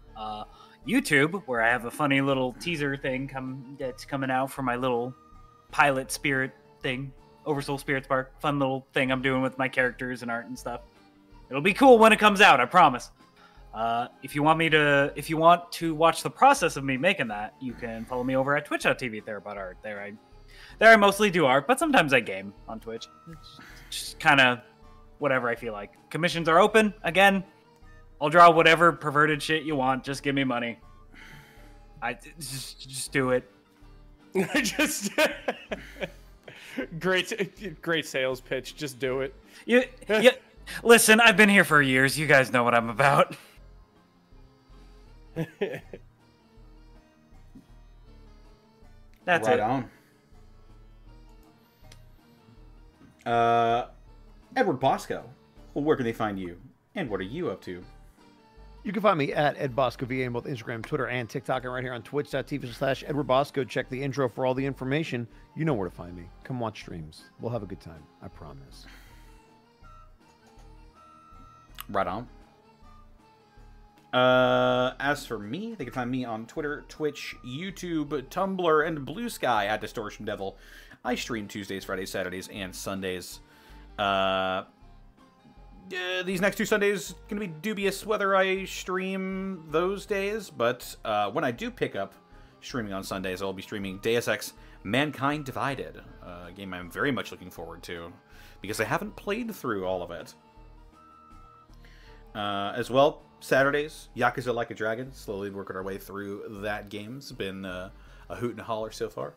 YouTube, where I have a funny little teaser thing that's coming out for my little pilot spirit thing, Oversoul Spirit Spark, fun little thing I'm doing with my characters and art and stuff. It'll be cool when it comes out, I promise. If you want to watch the process of me making that, you can follow me over at twitch.tv Therapod Art. There I mostly do art, but sometimes I game on Twitch. It's just kind of whatever I feel like. Commissions are open again. I'll draw whatever perverted shit you want. Just give me money. Just do it. Just great sales pitch. Just do it. Yeah. Listen, I've been here for years. You guys know what I'm about. That's right it. On. Edward Bosco, where can they find you? And what are you up to? You can find me at EdBoscoVA on both Instagram, Twitter, and TikTok, and right here on twitch.tv/Edward Bosco. Check the intro for all the information. You know where to find me. Come watch streams. We'll have a good time. I promise. Right on. As for me, they can find me on Twitter, Twitch, YouTube, Tumblr, and Blue Sky at Distortion Devil. I stream Tuesdays, Fridays, Saturdays, and Sundays. These next 2 Sundays going to be dubious whether I stream those days, but when I do pick up streaming on Sundays, I'll be streaming Deus Ex Mankind Divided, a game I'm very much looking forward to, because I haven't played through all of it. As well, Saturdays, Yakuza Like a Dragon, slowly working our way through that game. It's been a hoot and a holler so far.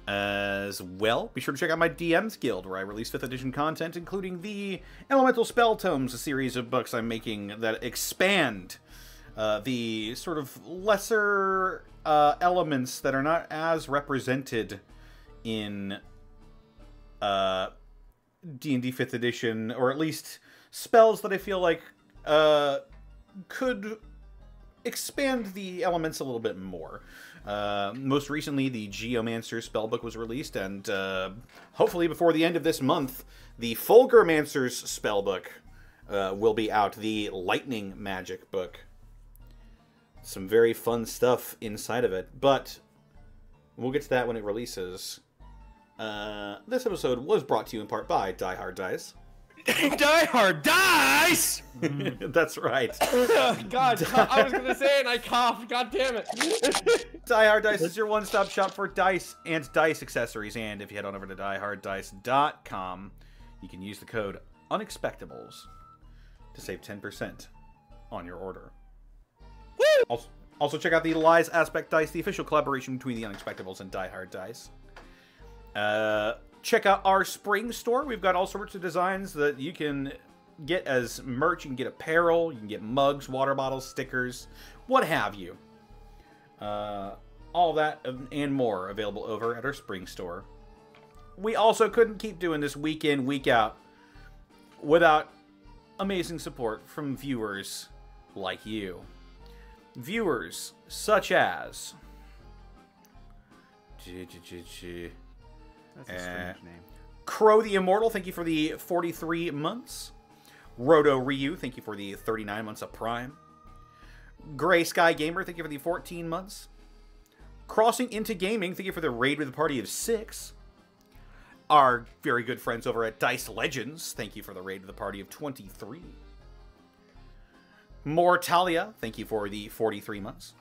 As well, be sure to check out my DM's Guild, where I release 5th edition content, including the Elemental Spell Tomes, a series of books I'm making that expand the sort of lesser elements that are not as represented in D&D 5th edition, or at least spells that I feel like could expand the elements a little bit more. Most recently, the Geomancer spellbook was released, and hopefully before the end of this month, the Fulgurmancer's spellbook will be out, the Lightning Magic book. Some very fun stuff inside of it, but we'll get to that when it releases. This episode was brought to you in part by Die Hard Dice. Die Hard Dice! That's right. God, I was gonna say it and I coughed. God damn it. Die Hard Dice is your one-stop shop for dice and dice accessories. And if you head on over to dieharddice.com, you can use the code Unexpectables to save 10% on your order. Woo! Also check out the Lies Aspect Dice, the official collaboration between the Unexpectables and Die Hard Dice. Check out our spring store. We've got all sorts of designs that you can get as merch. You can get apparel, you can get mugs, water bottles, stickers, what have you. All that and more available over at our spring store. We also couldn't keep doing this week in, week out without amazing support from viewers like you. Viewers such as... That's a strange name. Crow the Immortal, thank you for the 43 months. Roto Ryu, thank you for the 39 months of Prime. Gray Sky Gamer, thank you for the 14 months. Crossing into Gaming, thank you for the raid with a party of 6. Our very good friends over at Dice Legends, thank you for the raid with a party of 23. Mortalia, thank you for the 43 months.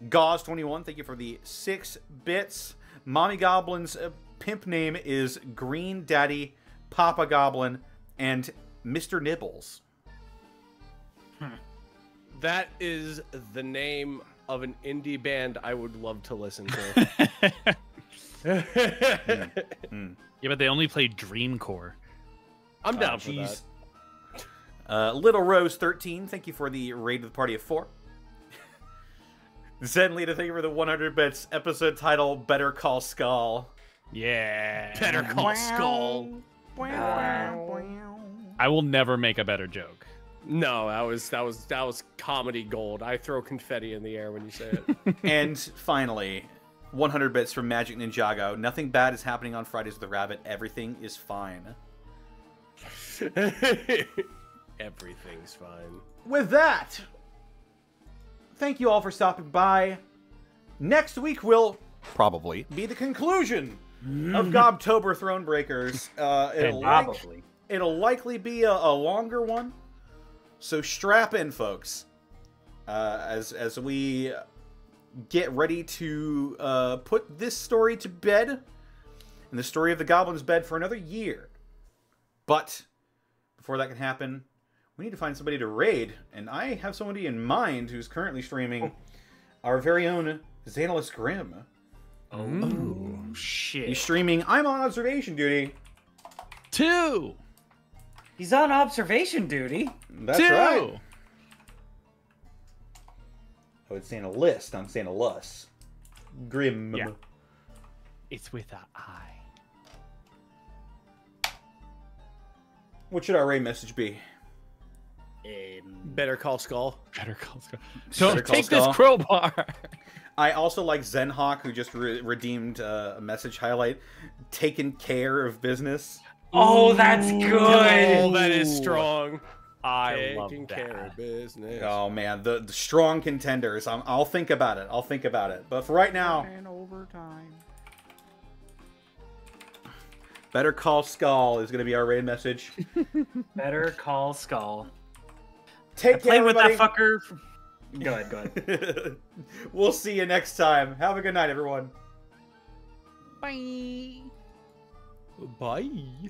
Gauze21, thank you for the 6 bits. Mommy Goblin's pimp name is Green Daddy, Papa Goblin, and Mr. Nibbles. That is the name of an indie band I would love to listen to. Yeah, but they only play Dreamcore. I'm down for that. Little Rose 13, thank you for the raid with a party of 4. Zen Lita, thank you for the 100 bits. Episode title, Better Call Skull. Yeah. Better Call Skull. I will never make a better joke. No, that was comedy gold. I throw confetti in the air when you say it. And finally, 100 bits from Magic Ninjago. Nothing bad is happening on Fridays with the Rabbit. Everything is fine. Everything's fine. With that, thank you all for stopping by. Next week will probably be the conclusion of Gobtober Thronebreakers. It'll likely be a longer one. So strap in, folks, as we get ready to put this story to bed, and the story of the Goblin's bed for another year. But before that can happen, we need to find somebody to raid, and I have somebody in mind who's currently streaming our very own Xanalis Grimm. Oh, shit. He's streaming I'm on observation duty. 2. He's on observation duty. That's 2. right. I would say in a list, I'm saying a lus. Grim. Yeah. It's with an I. What should our raid message be? Better call Skull. Better Call Saul. Better Don't Call take Saul. this crowbar. I also like Zenhawk, who just redeemed a message highlight. Taken care of business. Oh, that's good. Oh, that is strong. I love Taking that. care of business. Oh man, the strong contenders. I'll think about it. I'll think about it. But for right now, Better Call Skull is going to be our raid message. Better Call Skull. Take I care, played with that everybody. fucker. Go ahead, go ahead. We'll see you next time. Have a good night, everyone. Bye. Bye.